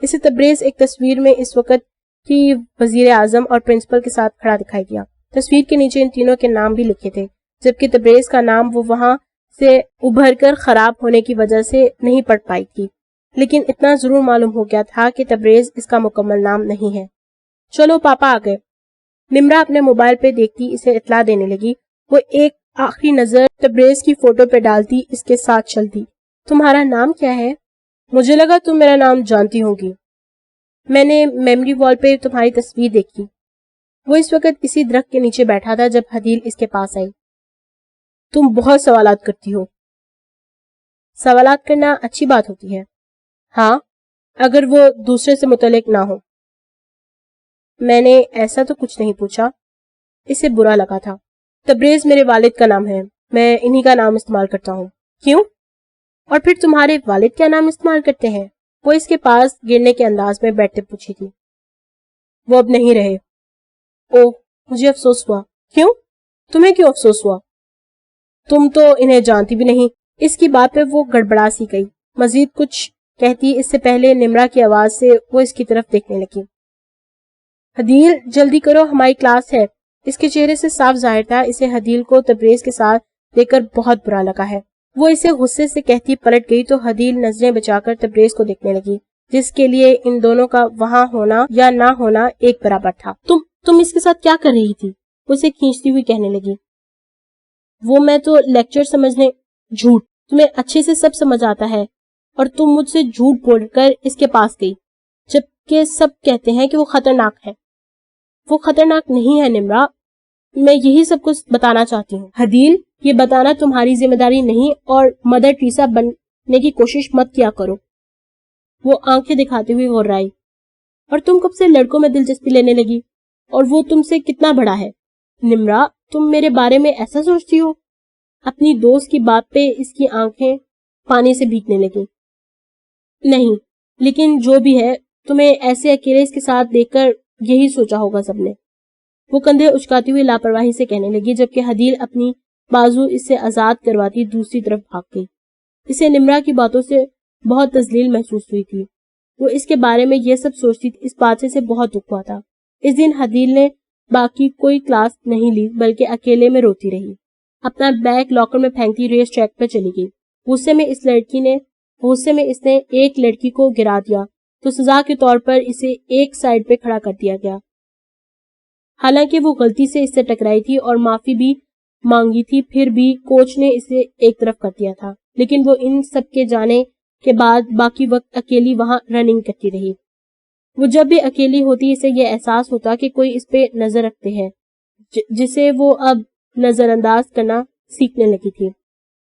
اسے تبریز ایک تصویر میں اس وقت کی وزیر اعظم اور پرنسپل کے ساتھ کھڑا دکھائی دیا۔ تصویر کے نیچے ان تینوں کے نام بھی لکھے تھے، جبکہ تبریز کا نام وہ وہاں سے ابھر کر خراب ہونے کی وجہ سے نہیں پڑھ پائی تھی، لیکن اتنا ضرور معلوم ہو گیا تھا کہ تبریز اس کا مکمل نام نہیں ہے۔ چلو پاپا آ گئے۔ نمرا اپنے موبائل پہ دیکھتی اسے اطلاع دینے لگی۔ وہ ایک آخری نظر تبریز کی فوٹو پہ ڈالتی اس کے ساتھ چلتی۔ تمہارا نام کیا ہے؟ مجھے لگا تم میرا نام جانتی ہوگی، میں نے میموری وال پہ تمہاری تصویر دیکھی۔ وہ اس وقت اسی درخت کے نیچے بیٹھا تھا جب حدیل اس کے پاس آئی۔ تم بہت سوالات کرتی ہو۔ سوالات کرنا اچھی بات ہوتی ہے۔ ہاں، اگر وہ دوسرے سے متعلق نہ ہو۔ میں نے ایسا تو کچھ نہیں پوچھا۔ اسے برا لگا تھا۔ تبریز میرے والد کا نام ہے، میں انہی کا نام استعمال کرتا ہوں۔ کیوں؟ اور پھر تمہارے والد کیا نام استعمال کرتے ہیں؟ وہ اس کے پاس گرنے کے انداز میں بیٹھتے پوچھی تھی۔ وہ اب نہیں رہے۔ اوہ، مجھے افسوس ہوا۔ کیوں؟ تمہیں کیوں افسوس ہوا؟ تم تو انہیں جانتی بھی نہیں۔ اس کی بات پہ وہ گڑبڑا سی گئی۔ مزید کچھ کہتی اس سے پہلے نمرا کی آواز سے وہ اس کی طرف دیکھنے لگی۔ حدیل، جلدی کرو، ہماری کلاس ہے۔ اس کے چہرے سے صاف ظاہر تھا اسے حدیل کو تبریز کے ساتھ دیکھ کر بہت برا لگا ہے۔ وہ اسے غصے سے کہتی پلٹ گئی تو حدیل نظریں بچا کر تبریز کو دیکھنے لگی، جس کے لیے ان دونوں کا وہاں ہونا یا نہ ہونا ایک برابر تھا۔ تم اس کے ساتھ کیا کر رہی تھی؟ اسے کھینچتی ہوئی کہنے لگی۔ وہ میں تو لیکچر سمجھنے… جھوٹ، تمہیں اچھے سے سب سمجھ آتا ہے اور تم مجھ سے جھوٹ بول کر اس کے پاس گئی، جبکہ سب کہتے ہیں کہ وہ خطرناک ہے۔ وہ خطرناک نہیں ہے نمرا، میں یہی سب کچھ بتانا چاہتی ہوں۔ حدیل، یہ بتانا تمہاری ذمہ داری نہیں اور مدر ٹریسا بننے کی کوشش مت کیا کرو۔ وہ آنکھیں دکھاتے ہوئے غرائی۔ اور تم کب سے لڑکوں میں دلچسپی لینے لگی؟ اور وہ تم سے کتنا بڑا ہے؟ نمرا، تم میرے بارے میں ایسا سوچتی ہو؟ اپنی دوست کی بات پہ اس کی آنکھیں پانی سے بھیگنے لگیں۔ نہیں، لیکن جو بھی ہے، تمہیں ایسے اکیلے اس کے ساتھ دیکھ کر یہی سوچا ہوگا سب نے۔ وہ کندھے اچکاتی ہوئی لاپرواہی سے کہنے لگی، جبکہ حدیل اپنی بازو اس سے آزاد کرواتی دوسری طرف بھاگ گئی۔ اسے نمرا کی باتوں سے بہت تذلیل محسوس ہوئی تھی۔ وہ اس کے بارے میں یہ سب سوچتی اس بات سے بہت دکھ ہوا تھا۔ اس دن حدیل نے باقی کوئی کلاس نہیں لی بلکہ اکیلے میں روتی رہی۔ اپنا بیگ لاکر میں پھینکتی ریس ٹریک پر چلی گئی۔ غصے میں اس نے ایک لڑکی کو گرا دیا تو سزا کے طور پر اسے ایک سائیڈ پہ کھڑا کر دیا گیا۔ حالانکہ وہ غلطی سے اس سے ٹکرائی تھی اور معافی بھی مانگی تھی، پھر بھی کوچ نے اسے ایک طرف کر دیا تھا، لیکن وہ ان سب کے جانے کے بعد باقی وقت اکیلی وہاں رننگ کرتی رہی۔ وہ جب بھی اکیلی ہوتی اسے یہ احساس ہوتا کہ کوئی اس پہ نظر رکھتے ہیں، جسے وہ اب نظر انداز کرنا سیکھنے لگی تھی۔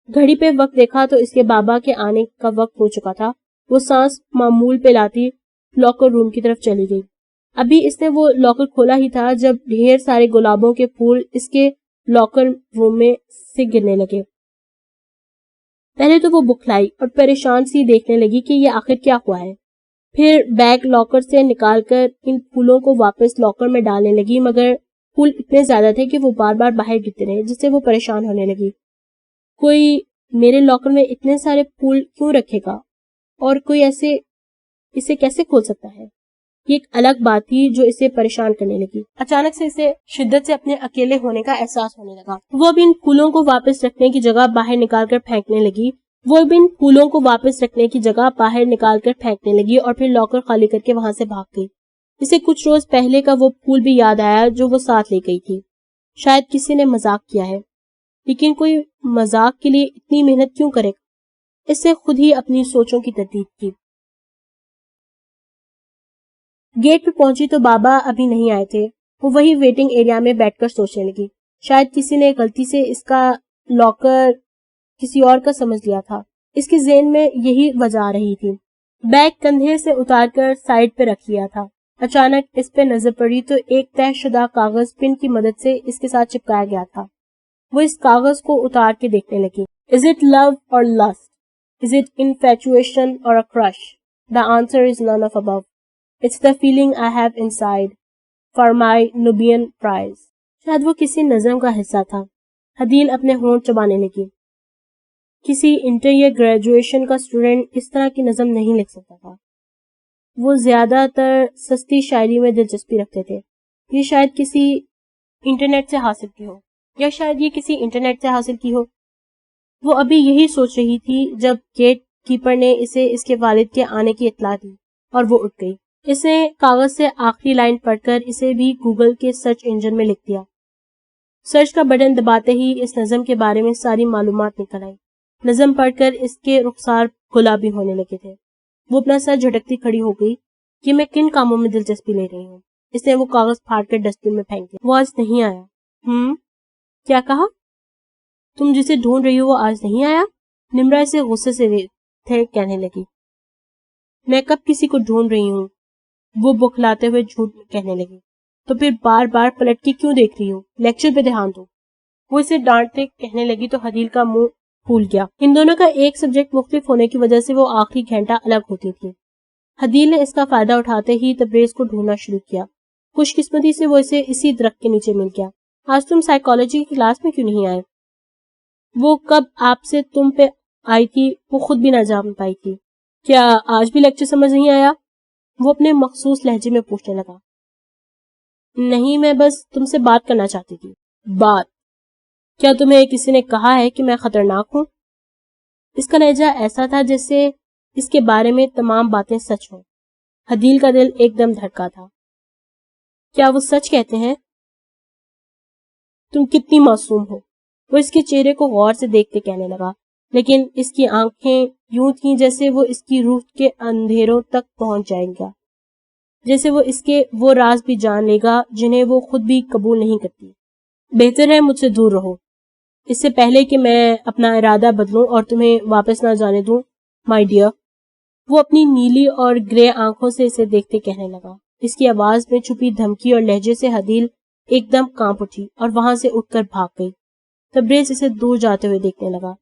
گھڑی پہ وقت دیکھا تو اس کے بابا کے آنے کا وقت ہو چکا تھا۔ وہ سانس معمول پہ لاتی لاکر روم کی طرف چلی گئی۔ ابھی اس نے وہ لاکر کھولا ہی تھا جب ڈھیر سارے گلابوں کے پھول اس کے لاکر روم میں سے گرنے لگے۔ پہلے تو وہ بکھلائی اور پریشان سی دیکھنے لگی کہ یہ آخر کیا ہوا ہے۔ پھر بیگ لاکر سے نکال کر ان پھولوں کو واپس لاکر میں ڈالنے لگی، مگر پھول اتنے زیادہ تھے کہ وہ بار بار باہر گرتے رہے، جس سے وہ پریشان ہونے لگی۔ کوئی میرے لاکر میں اتنے سارے پھول کیوں رکھے گا، اور کوئی اسے کیسے کھول سکتا ہے؟ یہ ایک الگ بات تھی جو اسے پریشان کرنے لگی۔ اچانک سے اسے شدت سے اپنے اکیلے ہونے کا احساس ہونے لگا۔ وہ اب ان پھولوں کو واپس رکھنے کی جگہ باہر نکال کر پھینکنے لگی اور پھر لاکر خالی کر کے وہاں سے بھاگ گئی۔ اسے کچھ روز پہلے کا وہ پھول بھی یاد آیا جو وہ ساتھ لے گئی تھی۔ شاید کسی نے مذاق کیا ہے، لیکن کوئی مذاق کے لیے اتنی محنت کیوں کرے گا؟ اس سے خود ہی اپنی سوچوں کی تردید کی۔ گیٹ پہ پہنچی تو بابا ابھی نہیں آئے تھے۔ وہ وہی ویٹنگ ایریا میں بیٹھ کر سوچنے لگی۔ شاید کسی نے غلطی سے اس کا لاکر کسی اور کا سمجھ لیا تھا۔ اس کے ذہن میں یہی وجہ آ رہی تھی۔ بیگ کندھے سے اتار کر سائڈ پہ رکھ لیا تھا۔ اچانک اس پہ نظر پڑی تو ایک طے شدہ کاغذ پن کی مدد سے اس کے ساتھ چپکایا گیا تھا۔ وہ اس کاغذ کو اتار کے دیکھنے لگی۔ Is it love or lust? Is it infatuation or a crush? The answer is none of above. It's the feeling I have inside for my Nubian prize. شاید وہ کسی نظم کا حصہ تھا۔ حدیل اپنے ہونٹ چبانے لگی۔ کسی انٹر یا گریجویشن کا اسٹوڈنٹ اس طرح کی نظم نہیں لکھ سکتا تھا۔ وہ زیادہ تر سستی شاعری میں دلچسپی رکھتے تھے۔ یہ شاید کسی انٹرنیٹ سے حاصل کی ہو۔ وہ ابھی یہی سوچ رہی تھی جب گیٹ کیپر نے اسے اس کے والد کے آنے کی اطلاع دی اور وہ اٹھ گئی۔ اس نے کاغذ سے آخری لائن پڑھ کر اسے بھی گوگل کے سرچ انجن میں لکھ دیا۔ سرچ کا بٹن دباتے ہی اس نظم کے بارے میں ساری معلومات نکل آئی۔ نظم پڑھ کر اس کے رخسار گلابی ہونے لگے تھے۔ وہ اپنا سر جھٹکتی کھڑی ہو گئی کہ میں کن کاموں میں دلچسپی لے رہی ہوں۔ اس نے وہ کاغذ پھاڑ کر ڈسٹ بن میں پھینک دیا۔ وہ آج نہیں آیا۔ کیا کہا؟ تم جسے ڈھونڈ رہی ہو وہ آج نہیں آیا؟ نمرا اسے غصے سے کہنے لگی۔ میں کب کسی کو ڈھونڈ رہی ہوں؟ وہ بکھلاتے ہوئے جھوٹ کہنے لگی۔ تو پھر بار بار پلٹ کے کیوں دیکھ رہی ہو؟ لیکچر پہ دھیان دو۔ وہ اسے ڈانٹتے کہنے لگی تو حدیل کا منہ پھول گیا۔ ان دونوں کا ایک سبجیکٹ مختلف ہونے کی وجہ سے وہ آخری گھنٹہ الگ ہوتی تھی۔ حدیل نے اس کا فائدہ اٹھاتے ہی تبریز کو ڈھونڈنا شروع کیا۔ خوش قسمتی سے وہ اسے اسی درخت کے نیچے مل گیا۔ آج تم سائیکالوجی کی کلاس میں کیوں نہیں آئے؟ وہ کب آپ سے تم پہ آئی تھی وہ خود بھی نہ جان پائی تھی۔ کیا آج بھی لیکچر سمجھ نہیں آیا؟ وہ اپنے مخصوص لہجے میں پوچھنے لگا۔ نہیں، میں بس تم سے بات کرنا چاہتی تھی۔ بات؟ کیا تمہیں کسی نے کہا ہے کہ میں خطرناک ہوں؟ اس کا لہجہ ایسا تھا جیسے اس کے بارے میں تمام باتیں سچ ہوں۔ حدیل کا دل ایک دم دھڑکا تھا۔ کیا وہ سچ کہتے ہیں؟ تم کتنی معصوم ہو، وہ اس کے چہرے کو غور سے دیکھ کے کہنے لگا، لیکن اس کی آنکھیں یوں تھیں جیسے وہ اس کی روح کے اندھیروں تک پہنچ جائے گا، جیسے وہ اس کے وہ راز بھی جان لے گا جنہیں وہ خود بھی قبول نہیں کرتی۔ بہتر ہے مجھ سے دور رہو، اس سے پہلے کہ میں اپنا ارادہ بدلوں اور تمہیں واپس نہ جانے دوں مائی ڈیئر۔ وہ اپنی نیلی اور گرے آنکھوں سے اسے دیکھتے کہنے لگا۔ اس کی آواز میں چھپی دھمکی اور لہجے سے حدیل ایک دم کانپ اٹھی اور وہاں سے اٹھ کر بھاگ گئی۔ تبریز اسے دور جاتے ہوئے دیکھنے لگا۔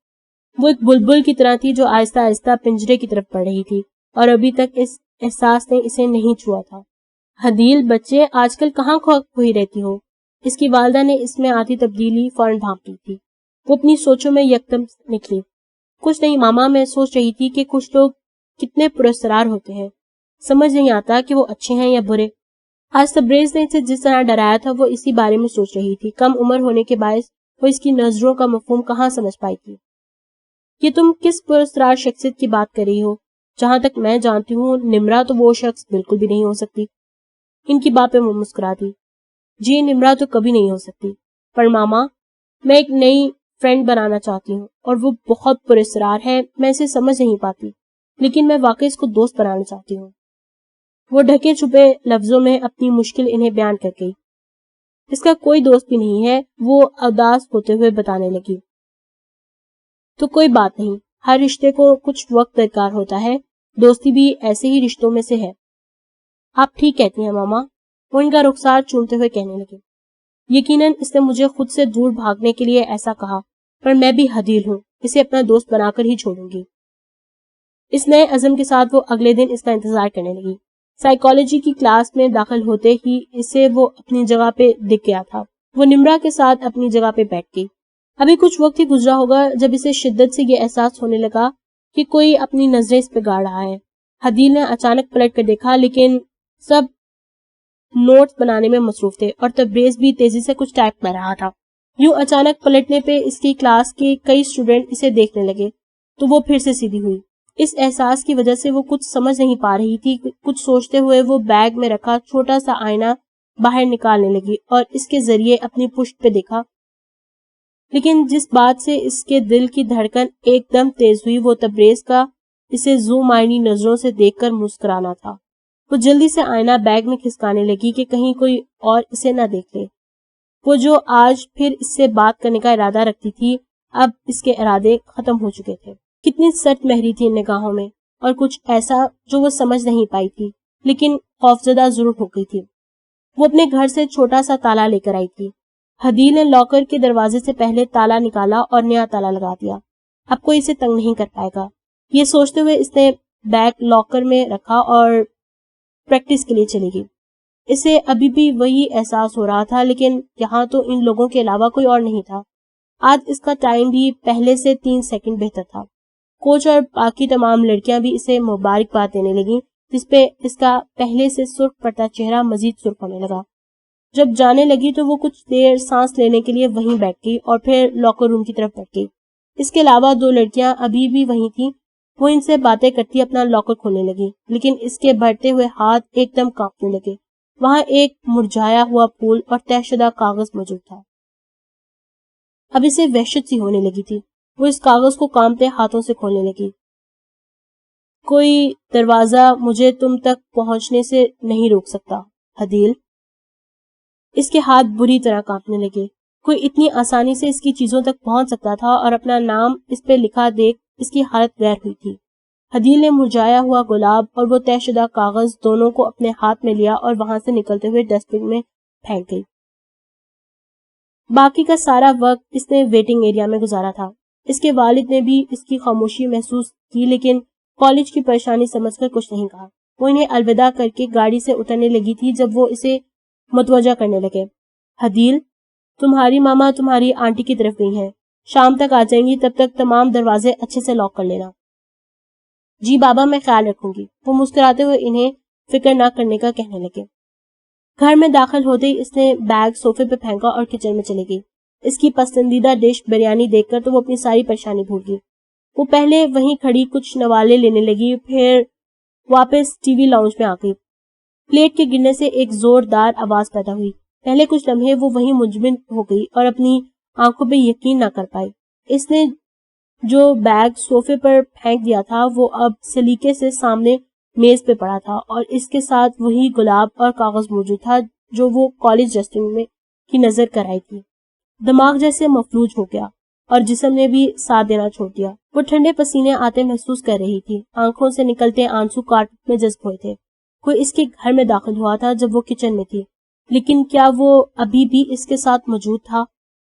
وہ ایک بلبل کی طرح تھی جو آہستہ آہستہ پنجرے کی طرف بڑھ رہی تھی اور ابھی تک اس احساس نے اسے نہیں چھوا تھا۔ حدیل بچے آج کل کہاں کھوئی رہتی ہو؟ اس کی والدہ نے اس میں آتی تبدیلی فوراً بھانپ لی تھی۔ وہ اپنی سوچوں میں یکدم نکلی۔ کچھ نہیں ماما، میں سوچ رہی تھی کہ کچھ لوگ کتنے پراسرار ہوتے ہیں، سمجھ نہیں آتا کہ وہ اچھے ہیں یا برے۔ آج تبریز نے اسے جس طرح ڈرایا تھا وہ اسی بارے میں سوچ رہی تھی۔ کم عمر ہونے کے باعث وہ اس کی نظروں کا مفہوم کہاں سمجھ پائی تھی۔ یہ تم کس پراسرار شخصیت کی بات کر رہی ہو؟ جہاں تک میں جانتی ہوں نمرا تو وہ شخص بالکل بھی نہیں ہو سکتی۔ ان کی بات پہ وہ مسکرا دی۔ جی نمرا تو کبھی نہیں ہو سکتی، پر ماما میں ایک نئی فرینڈ بنانا چاہتی ہوں اور وہ بہت پراسرار ہے، میں اسے سمجھ نہیں پاتی، لیکن میں واقعی اس کو دوست بنانا چاہتی ہوں۔ وہ ڈھکے چھپے لفظوں میں اپنی مشکل انہیں بیان کر گئی. اس کا کوئی دوست بھی نہیں ہے، وہ اداس ہوتے ہوئے بتانے لگی. تو کوئی بات نہیں، ہر رشتے کو کچھ وقت درکار ہوتا ہے، دوستی بھی ایسے ہی رشتوں میں سے ہے. آپ ٹھیک کہتی ہیں ماما، وہ ان کا رخسار چومتے ہوئے کہنے لگے. یقیناً اس نے مجھے خود سے دور بھاگنے کے لیے ایسا کہا، پر میں بھی حدیل ہوں، اسے اپنا دوست بنا کر ہی چھوڑوں گی. اس نئے عزم کے ساتھ وہ اگلے دن اس کا انتظار کرنے لگی. سائیکالوجی کی کلاس میں داخل ہوتے ہی اسے وہ اپنی جگہ پہ دکھ گیا تھا. وہ نمرا کے ساتھ اپنی جگہ پہ بیٹھ گئی. ابھی کچھ وقت ہی گزرا ہوگا جب اسے شدت سے یہ احساس ہونے لگا کہ کوئی اپنی نظریں اس پہ گاڑ رہا ہے. حدیل نے اچانک پلٹ کر دیکھا، لیکن سب نوٹس بنانے میں مصروف تھے اور تبریز بھی تیزی سے کچھ ٹائپ کر رہا تھا. یوں اچانک پلٹنے پہ اس کی کلاس کے کئی اسٹوڈنٹ اسے دیکھنے لگے تو وہ پھر سے سیدھی ہوئی. اس احساس کی وجہ سے وہ کچھ سمجھ نہیں پا رہی تھی. کچھ سوچتے ہوئے وہ بیگ میں رکھا چھوٹا سا آئینہ باہر نکالنے لگی اور اس کے ذریعے اپنی پشت پہ دیکھا. لیکن جس بات سے اس کے دل کی دھڑکن ایک دم تیز ہوئی وہ تبریز کا اسے زو معنی نظروں سے دیکھ کر مسکرانا تھا. وہ جلدی سے آئینہ بیگ میں کھسکانے لگی کہ کہیں کوئی اور اسے نہ دیکھ لے. وہ جو آج پھر اس سے بات کرنے کا ارادہ رکھتی تھی، اب اس کے ارادے ختم ہو چکے تھے. کتنی سخت مہری تھی ان نگاہوں میں، اور کچھ ایسا جو وہ سمجھ نہیں پائی تھی، لیکن خوفزدہ ضرور ہو گئی تھی. وہ اپنے گھر سے چھوٹا سا تالا لے کر آئی تھی. حدیل نے لاکر کے دروازے سے پہلے تالا نکالا اور نیا تالا لگا دیا. اب کوئی اسے تنگ نہیں کر پائے گا، یہ سوچتے ہوئے اس نے بیگ لاکر میں رکھا اور پریکٹس کے لیے چلی گئی. اسے ابھی بھی وہی احساس ہو رہا تھا، لیکن یہاں تو ان لوگوں کے علاوہ کوئی اور نہیں تھا. آج اس کا ٹائم بھی پہلے سے 3 سیکنڈ بہتر تھا. کوچ اور باقی تمام لڑکیاں بھی اسے مبارکباد دینے لگیں، جس پہ اس کا پہلے سے سرخ پڑتا چہرہ مزید سرخ ہونے لگا. جب جانے لگی تو وہ کچھ دیر سانس لینے کے لیے وہیں بیٹھ گئی اور پھر لاکر روم کی طرف بڑھ گئی. اس کے علاوہ 2 لڑکیاں ابھی بھی وہیں تھیں. وہ ان سے باتیں کرتی اپنا لاکر کھولنے لگی، لیکن اس کے بڑھتے ہوئے ہاتھ ایک دم کانپنے لگے. وہاں ایک مرجھایا ہوا پھول اور طے شدہ کاغذ موجود تھا. اب اسے وحشت سی ہونے لگی تھی. وہ اس کاغذ کو کانپتے ہاتھوں سے کھولنے لگی. کوئی دروازہ مجھے تم تک پہنچنے سے نہیں روک سکتا حدیل. اس کے ہاتھ بری طرح کانپنے لگے. کوئی اتنی آسانی سے اس کی چیزوں تک پہنچ سکتا تھا اور اپنا نام اس پہ لکھا دیکھ اس کی حالت غیر ہوئی تھی. حدیل نے مرجھایا ہوا گلاب اور وہ طے شدہ کاغذ دونوں کو اپنے ہاتھ میں لیا اور وہاں سے نکلتے ہوئے ڈسٹ بن میں پھینک گئی. باقی کا سارا وقت اس نے ویٹنگ ایریا میں گزارا تھا. اس کے والد نے بھی اس کی خاموشی محسوس کی، لیکن کالج کی پریشانی سمجھ کر کچھ نہیں کہا. وہ انہیں الوداع کر کے گاڑی سے اترنے لگی تھی جب وہ اسے متوجہ کرنے لگے. حدیل، تمہاری ماما تمہاری آنٹی کی طرف گئی ہیں، شام تک آ جائیں گی، تب تک تمام دروازے اچھے سے لاک کر لینا. جی بابا، میں خیال رکھوں گی، وہ مسکراتے ہوئے انہیں فکر نہ کرنے کا کہنے لگے. گھر میں داخل ہوتے ہی اس نے بیگ صوفے پہ پھینکا اور کچن میں چلی گئی. اس کی پسندیدہ ڈش بریانی دیکھ کر تو وہ اپنی ساری پریشانی بھول گئی. وہ پہلے وہیں کھڑی کچھ نوالے لینے لگی، پھر واپس ٹی وی لاؤنج میں آ گئی. پلیٹ کے گرنے سے ایک زوردار آواز پیدا ہوئی. پہلے کچھ لمحے وہ وہیں منجمد ہو گئی اور اپنی آنکھوں پہ یقین نہ کر پائی. اس نے جو بیگ صوفے پر پھینک دیا تھا وہ اب سلیقے سے سامنے میز پہ پڑا تھا، اور اس کے ساتھ وہی گلاب اور کاغذ موجود تھا جو وہ کالج ڈسٹ بن میں کی نظر کر آئی تھی. دماغ جیسے مفلوج ہو گیا اور جسم نے بھی ساتھ دینا چھوڑ دیا. وہ ٹھنڈے پسینے آتے محسوس کر رہی تھی. آنکھوں سے نکلتے آنسو کارپٹ میں جذب ہوئے تھے. کوئی اس کے گھر میں داخل ہوا تھا جب وہ کچن میں تھی، لیکن کیا وہ ابھی بھی اس کے ساتھ موجود تھا؟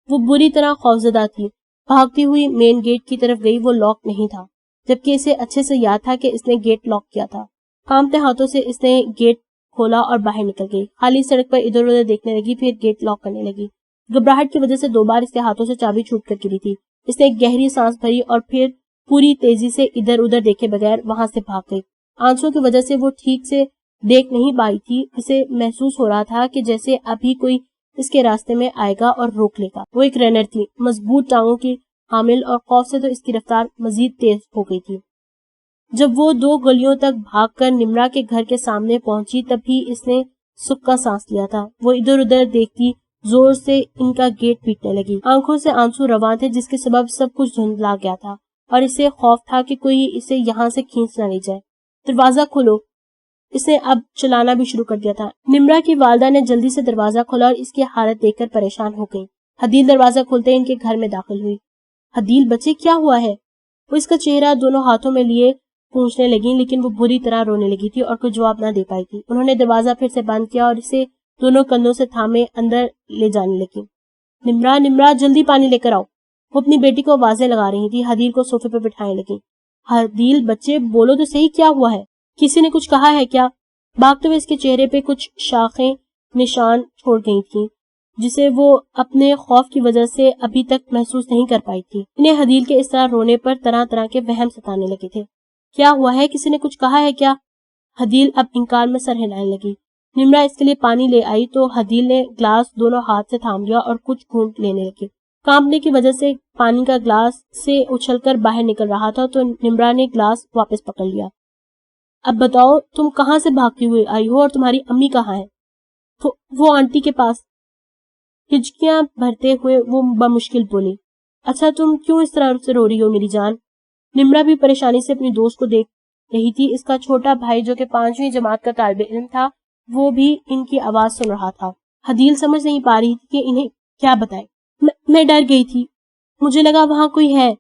وہ بری طرح خوفزدہ تھی. بھاگتی ہوئی مین گیٹ کی طرف گئی. وہ لاک نہیں تھا، جبکہ اسے اچھے سے یاد تھا کہ اس نے گیٹ لاک کیا تھا. کانپتے ہاتھوں سے اس نے گیٹ کھولا اور باہر نکل گئی. خالی سڑک پر ادھر ادھر دیکھنے لگی، پھر گیٹ لاک کرنے لگی. گھبراہٹ کی وجہ سے 2 بار اس کے ہاتھوں سے چابی چھوٹ کر گری تھی. اس نے ایک گہری سانس بھری اور پھر پوری تیزی سے ادھر ادھر دیکھے بغیر وہاں سے بھاگ گئی. آنسوں کی وجہ سے وہ ٹھیک سے دیکھ نہیں پائی تھی. اسے محسوس ہو رہا تھا کہ جیسے ابھی کوئی اس کے راستے میں آئے گا اور روک لے گا. وہ ایک رنر تھی، مضبوط ٹانگوں کی حامل، اور خوف سے تو اس کی رفتار مزید تیز ہو گئی تھی. جب وہ 2 گلیوں تک بھاگ کر نمرا کے گھر کے سامنے پہنچی تب ہی اس نے سکھ کا سانس لیا تھا. وہ ادھر ادھر دیکھتی زور سے ان کا گیٹ پیٹنے لگی. آنکھوں سے آنسو رواں تھے جس کے سبب سب کچھ دھندلا گیا تھا، اور اسے خوف تھا کہ کوئی اسے یہاں سے کھینچ نہ لے جائے. دروازہ کھولو، اس نے اب چلانا بھی شروع کر دیا تھا۔ نمرا کی والدہ نے جلدی سے دروازہ کھولا اور اس کی حالت دیکھ کر پریشان ہو گئی۔ حدیل دروازہ کھولتے ان کے گھر میں داخل ہوئی۔ حدیل بچے کیا ہوا ہے؟ وہ اس کا چہرہ دونوں ہاتھوں میں لیے پوچھنے لگی، لیکن وہ بری طرح رونے لگی تھی اور کوئی جواب نہ دے پائی تھی۔ انہوں نے دروازہ پھر سے بند کیا اور اسے دونوں کندھوں سے تھامے اندر لے جانے لگی۔ نمرا نمرا جلدی پانی لے کر آؤ۔ وہ اپنی بیٹی کو آوازیں لگا رہی تھی۔ حدیل کو صوفے پر بٹھانے لگی۔ حدیل بچے بولو تو صحیح، کیا ہوا ہے؟ کسی نے کچھ کہا ہے کیا؟ بھاگتے ہوئے اس کے چہرے پہ کچھ شاخیں نشان چھوڑ گئی تھیں جسے وہ اپنے خوف کی وجہ سے ابھی تک محسوس نہیں کر پائی تھی۔ انہیں حدیل کے اس طرح رونے پر طرح طرح کے وہم ستانے لگے تھے۔ کیا ہوا ہے؟ کسی نے کچھ کہا ہے کیا؟ حدیل اب انکار میں سر ہلانے لگی۔ نمرا اس کے لیے پانی لے آئی تو حدیل نے گلاس دونوں ہاتھ سے تھام لیا اور کچھ گھونٹ لینے لگی۔ کانپنے کی وجہ سے پانی کا گلاس سے اچھل کر باہر نکل رہا تھا تو نمرا نے گلاس واپس پکڑ لیا۔ اب بتاؤ تم کہاں سے بھاگتی ہوئی آئی ہو اور تمہاری امی کہاں ہے؟ وہ آنٹی کے پاس، ہچکیاں بھرتے ہوئے وہ بمشکل بولی۔ اچھا تم کیوں اس طرح سے رو رہی ہو میری جان؟ نمرا بھی پریشانی سے اپنی دوست کو دیکھ رہی تھی۔ اس کا چھوٹا بھائی جو کہ 5ویں جماعت کا طالب علم تھا وہ بھی ان کی آواز سن رہا تھا۔ حدیل سمجھ نہیں پا رہی تھی کہ انہیں کیا بتائے۔ میں ڈر گئی تھی، مجھے لگا وہاں کوئی ہے۔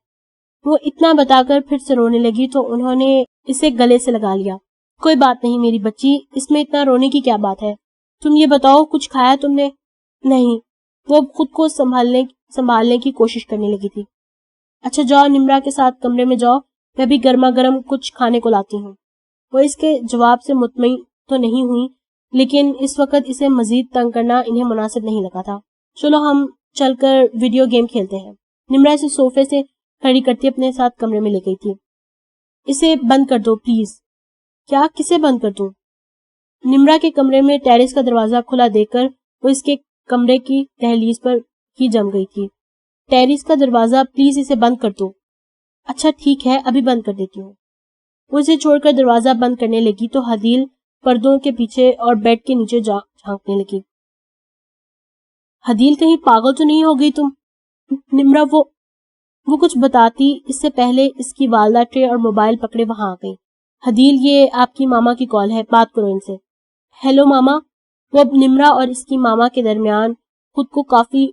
وہ اتنا بتا کر پھر سے رونے لگی تو انہوں نے اسے گلے سے لگا لیا۔ کوئی بات نہیں میری بچی، اس میں اتنا رونے کی کیا بات ہے؟ تم یہ بتاؤ کچھ کھایا تم نے؟ نہیں۔ وہ خود کو سنبھالنے کی کوشش کرنے لگی تھی۔ اچھا جاؤ نمرا کے ساتھ کمرے میں جاؤ، میں بھی گرما گرم کچھ کھانے کو لاتی ہوں۔ وہ اس کے جواب سے مطمئن تو نہیں ہوئی، لیکن اس وقت اسے مزید تنگ کرنا انہیں مناسب نہیں لگا تھا۔ چلو ہم چل کر ویڈیو گیم کھیلتے ہیں۔ نمرا اسے صوفے سے کھڑی کرتی اپنے ساتھ کمرے میں لے گئی تھی۔ اسے بند کر دو پلیز۔ کیا؟ کسے بند کر دوں؟ نمرا کے کمرے میں ٹیرس کا دروازہ کھلا دیکھ کر وہ اس کے کمرے کی دہلیز پر ہی جم گئی تھی۔ ٹیرس کا دروازہ، پلیز اسے بند کر دو۔ اچھا ٹھیک ہے، ابھی بند کر دیتی ہوں۔ وہ اسے چھوڑ کر دروازہ بند کرنے لگی تو حدیل پردوں کے پیچھے اور بیڈ کے نیچے جھانکنے لگی۔ حدیل کہیں پاگل تو نہیں ہو گئی تم؟ نمرا وہ کچھ بتاتی اس سے پہلے اس کی والدہ ٹرے اور موبائل پکڑے وہاں آ گئی۔ حدیل یہ آپ کی ماما کی کال ہے، بات کرو ان سے۔ ہیلو ماما۔ وہ اب نمرا اور اس کی ماما کے درمیان خود کو کافی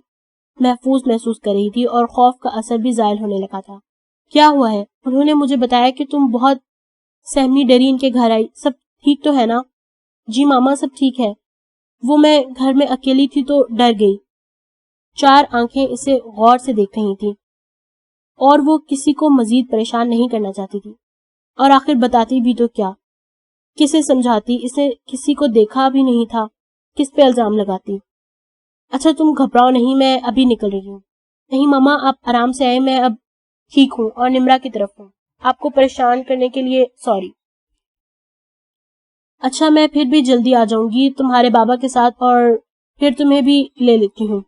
محفوظ محسوس کر رہی تھی اور خوف کا اثر بھی زائل ہونے لگا تھا۔ کیا ہوا ہے؟ انہوں نے مجھے بتایا کہ تم بہت سہمی ڈری ان کے گھر آئی، سب ٹھیک تو ہے نا؟ جی ماما سب ٹھیک ہے، وہ میں گھر میں اکیلی تھی تو ڈر گئی۔ 4 آنکھیں اسے غور سے دیکھ رہی تھی اور وہ کسی کو مزید پریشان نہیں کرنا چاہتی تھی۔ اور آخر بتاتی بھی تو کیا؟ کسے سمجھاتی؟ اسے کسی کو دیکھا بھی نہیں تھا، کس پہ الزام لگاتی؟ اچھا تم گھبراؤ نہیں، میں ابھی نکل رہی ہوں۔ نہیں ماما آپ آرام سے آئے، میں اب ٹھیک ہوں اور نمرا کی طرف ہوں، آپ کو پریشان کرنے کے لیے سوری۔ اچھا میں پھر بھی جلدی آ جاؤں گی تمہارے بابا کے ساتھ اور پھر تمہیں بھی لے لیتی ہوں۔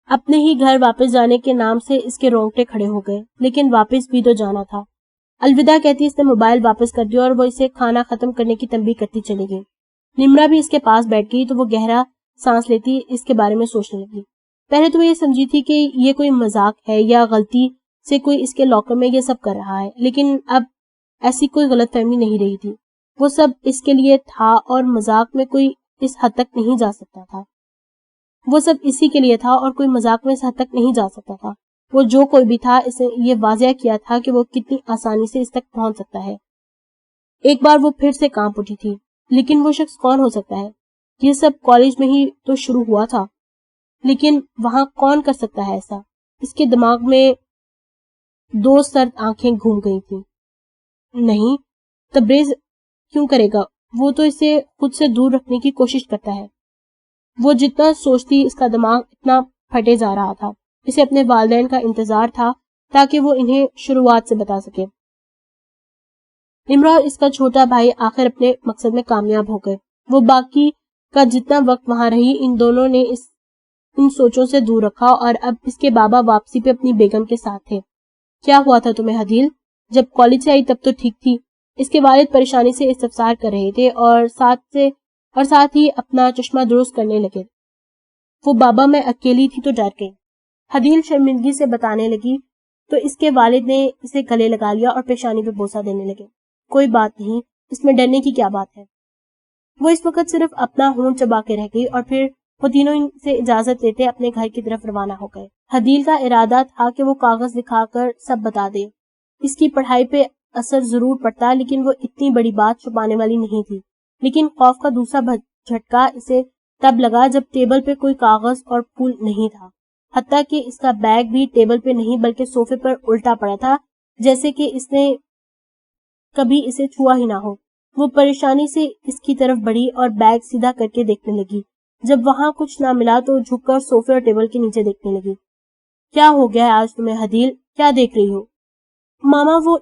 اپنے ہی گھر واپس جانے کے نام سے اس کے رونگٹے کھڑے ہو گئے، لیکن واپس بھی تو جانا تھا۔ الوداع کہتی اس نے موبائل واپس کر دیا اور وہ اسے کھانا ختم کرنے کی تنبیہ کرتی چلی گئی۔ نمرا بھی اس کے پاس بیٹھ گئی تو وہ گہرا سانس لیتی اس کے بارے میں سوچنے لگی۔ پہلے تو وہ یہ سمجھی تھی کہ یہ کوئی مذاق ہے یا غلطی سے کوئی اس کے لاکر میں یہ سب کر رہا ہے، لیکن اب ایسی کوئی غلط فہمی نہیں رہی تھی۔ وہ سب اس کے لیے تھا اور مذاق میں کوئی اس حد تک نہیں جا سکتا تھا۔ وہ سب اسی کے لیے تھا اور کوئی مذاق میں اس حد تک نہیں جا سکتا تھا۔ وہ جو کوئی بھی تھا اسے یہ واضح کیا تھا کہ وہ کتنی آسانی سے اس تک پہنچ سکتا ہے۔ ایک بار وہ پھر سے کانپ اٹھی تھی، لیکن وہ شخص کون ہو سکتا ہے؟ یہ سب کالج میں ہی تو شروع ہوا تھا، لیکن وہاں کون کر سکتا ہے ایسا؟ اس کے دماغ میں 2 سرد آنکھیں گھوم گئی تھیں۔ نہیں، تبریز کیوں کرے گا؟ وہ تو اسے خود سے دور رکھنے کی کوشش کرتا ہے۔ وہ جتنا سوچتی اس کا دماغ اتنا پھٹے جا رہا تھا۔ اسے اپنے والدین کا انتظار تھا تاکہ وہ انہیں شروعات سے بتا سکے۔ نمرا اور اس کا چھوٹا بھائی آخر اپنے مقصد میں کامیاب ہو گئے۔ وہ باقی کا جتنا وقت وہاں رہی ان دونوں نے ان سوچوں سے دور رکھا اور اب اس کے بابا واپسی پہ اپنی بیگم کے ساتھ تھے۔ کیا ہوا تھا تمہیں حدیل؟ جب کالج سے آئی تب تو ٹھیک تھی۔ اس کے والد پریشانی سے استفسار کر رہے تھے اور ساتھ ہی اپنا چشمہ درست کرنے لگے۔ وہ بابا میں اکیلی تھی تو ڈر گئی، حدیل شرمندگی سے بتانے لگی تو اس کے والد نے اسے گلے لگا لیا اور پیشانی پہ بوسہ دینے لگے۔ کوئی بات نہیں، اس میں ڈرنے کی کیا بات ہے؟ وہ اس وقت صرف اپنا ہونٹ چبا کے رہ گئی اور پھر وہ تینوں سے اجازت لیتے اپنے گھر کی طرف روانہ ہو گئے۔ حدیل کا ارادہ تھا کہ وہ کاغذ دکھا کر سب بتا دے، اس کی پڑھائی پہ اثر ضرور پڑتا، لیکن وہ اتنی بڑی بات چھپانے والی نہیں تھی۔ لیکن خوف کا دوسرا جھٹکا اسے تب لگا جب ٹیبل پہ کوئی کاغذ اور پھول نہیں تھا، حتیٰ کہ اس کا بیگ بھی ٹیبل پہ نہیں بلکہ صوفے پر الٹا پڑا تھا، جیسے کہ اس نے کبھی اسے چھوا ہی نہ ہو۔ وہ پریشانی سے اس کی طرف بڑھی اور بیگ سیدھا کر کے دیکھنے لگی۔ جب وہاں کچھ نہ ملا تو جھک کر صوفے اور ٹیبل کے نیچے دیکھنے لگی۔ کیا ہو گیا ہے آج تمہیں حدیل؟ کیا دیکھ رہی ہو؟ ماما وہ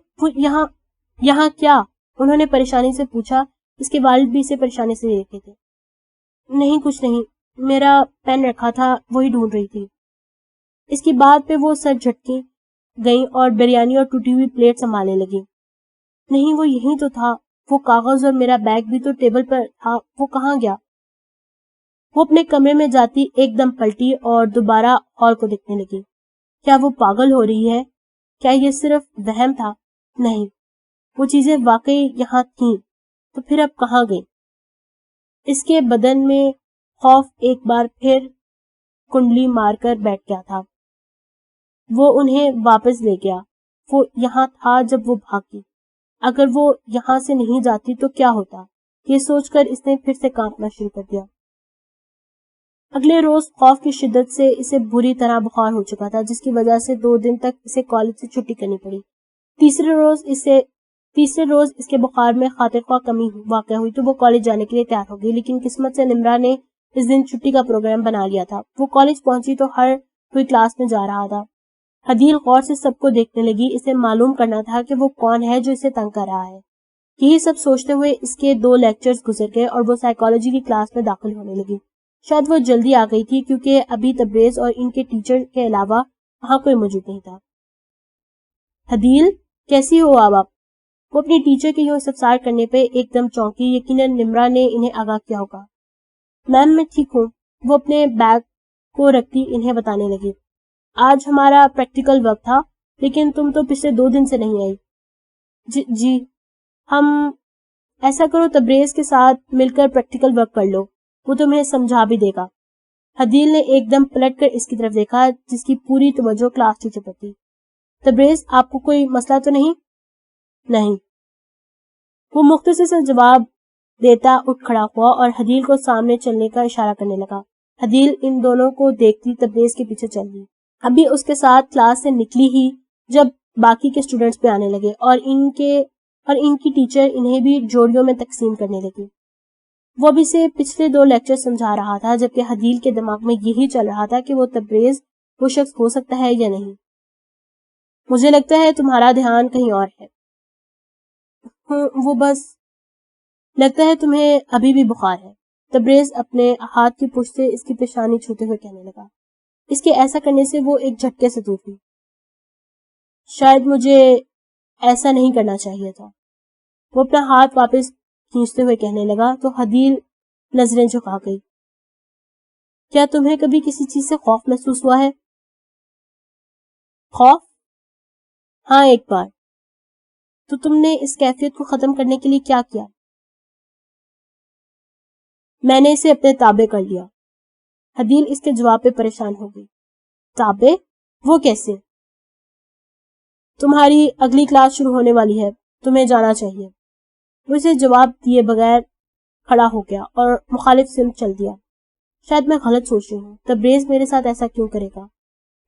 یہاں کیا؟ انہوں نے پریشانی سے پوچھا۔ اس کے والد بھی اسے پریشانی سے دیکھے تھے۔ نہیں کچھ نہیں، میرا پین رکھا تھا وہی ڈھونڈ رہی تھی۔ اس کی بات پہ وہ سر جھٹکی گئی اور بریانی اور ٹوٹی ہوئی پلیٹ سنبھالنے لگی۔ نہیں وہ یہی تو تھا، وہ کاغذ اور میرا بیگ بھی تو ٹیبل پر تھا، وہ کہاں گیا؟ وہ اپنے کمرے میں جاتی ایک دم پلٹی اور دوبارہ ہال کو دیکھنے لگی۔ کیا وہ پاگل ہو رہی ہے؟ کیا یہ صرف وہم تھا؟ نہیں، وہ چیزیں واقعی یہاں تھیں، تو پھر اب کہاں گئی؟ اس کے بدن میں خوف ایک بار پھر کنڈلی مار کر بیٹھ گیا تھا۔ وہ انہیں واپس لے گیا۔ وہ یہاں تھا جب وہ بھاگی۔ اگر وہ یہاں سے نہیں جاتی تو کیا ہوتا؟ یہ سوچ کر اس نے پھر سے کانپنا شروع کر دیا۔ اگلے روز خوف کی شدت سے اسے بری طرح بخار ہو چکا تھا، جس کی وجہ سے 2 دن تک اسے کالج سے چھٹی کرنی پڑی۔ تیسرے روز اس کے بخار میں خاطر خواہ کمی واقع ہوئی تو وہ کالج جانے کے لیے تیار ہو گئی، لیکن قسمت سے نمرا نے اس دن چھٹی کا پروگرام بنا لیا تھا۔ وہ کالج پہنچی تو ہر کوئی کلاس میں جا رہا تھا۔ حدیل غور سے سب کو دیکھنے لگی۔ اسے معلوم کرنا تھا کہ وہ کون ہے جو اسے تنگ کر رہا ہے۔ یہی سب سوچتے ہوئے اس کے 2 لیکچرز گزر گئے اور وہ سائیکالوجی کی کلاس میں داخل ہونے لگی۔ شاید وہ جلدی آ گئی تھی کیونکہ ابھی تبریز اور ان کے ٹیچر کے علاوہ وہاں کوئی موجود نہیں تھا۔ حدیل کیسی ہو آپ؟ وہ اپنی ٹیچر کے یوں استفسار کرنے پہ ایک دم چونکی۔ یقیناً نمرا نے انہیں آگاہ کیا ہوگا۔ میم میں ٹھیک ہوں، وہ اپنے بیگ کو رکھتی انہیں بتانے لگی۔ آج ہمارا پریکٹیکل ورک تھا، لیکن تم تو پچھلے 2 دن سے نہیں آئی۔ جی ہم ایسا کرو تبریز کے ساتھ مل کر پریکٹیکل ورک کر لو، وہ تمہیں سمجھا بھی دے گا۔ حدیل نے ایک دم پلٹ کر اس کی طرف دیکھا جس کی پوری توجہ کلاس ٹیچر پر تھی۔ تبریز آپ کو کوئی مسئلہ تو نہیں؟ نہیں، وہ مختصر سے جواب دیتا اٹھ کھڑا ہوا اور حدیل کو سامنے چلنے کا اشارہ کرنے لگا۔ حدیل ان دونوں کو دیکھتی تبریز کے پیچھے چل گئی۔ ابھی اس کے ساتھ کلاس سے نکلی ہی جب باقی کے اسٹوڈنٹس بھی آنے لگے اور ان کی ٹیچر انہیں بھی جوڑیوں میں تقسیم کرنے لگی۔ وہ ابھی سے پچھلے 2 لیکچر سمجھا رہا تھا، جبکہ حدیل کے دماغ میں یہی چل رہا تھا کہ وہ تبریز وہ شخص ہو سکتا ہے یا نہیں۔ مجھے لگتا ہے تمہارا دھیان کہیں اور ہے۔ وہ بس لگتا ہے تمہیں ابھی بھی بخار ہے، تبریز اپنے ہاتھ کی پشت سے اس کی پیشانی چھوتے ہوئے کہنے لگا۔ اس کے ایسا کرنے سے وہ ایک جھٹکے سے دور ہوئی۔ شاید مجھے ایسا نہیں کرنا چاہیے تھا، وہ اپنا ہاتھ واپس کھینچتے ہوئے کہنے لگا تو حدیل نظریں جھکا گئی۔ کیا تمہیں کبھی کسی چیز سے خوف محسوس ہوا ہے؟ خوف؟ ہاں ایک بار۔ تو تم نے اس کیفیت کو ختم کرنے کے لیے کیا کیا؟ میں نے اسے اپنے تابع کر لیا۔ حدیل اس کے جواب پہ پریشان ہو گئی۔ تابع؟ وہ کیسے؟ تمہاری اگلی کلاس شروع ہونے والی ہے، تمہیں جانا چاہیے۔ وہ اسے جواب دیے بغیر کھڑا ہو گیا اور مخالف سمت چل دیا۔ شاید میں غلط سوچ رہی ہوں، تبریز میرے ساتھ ایسا کیوں کرے گا؟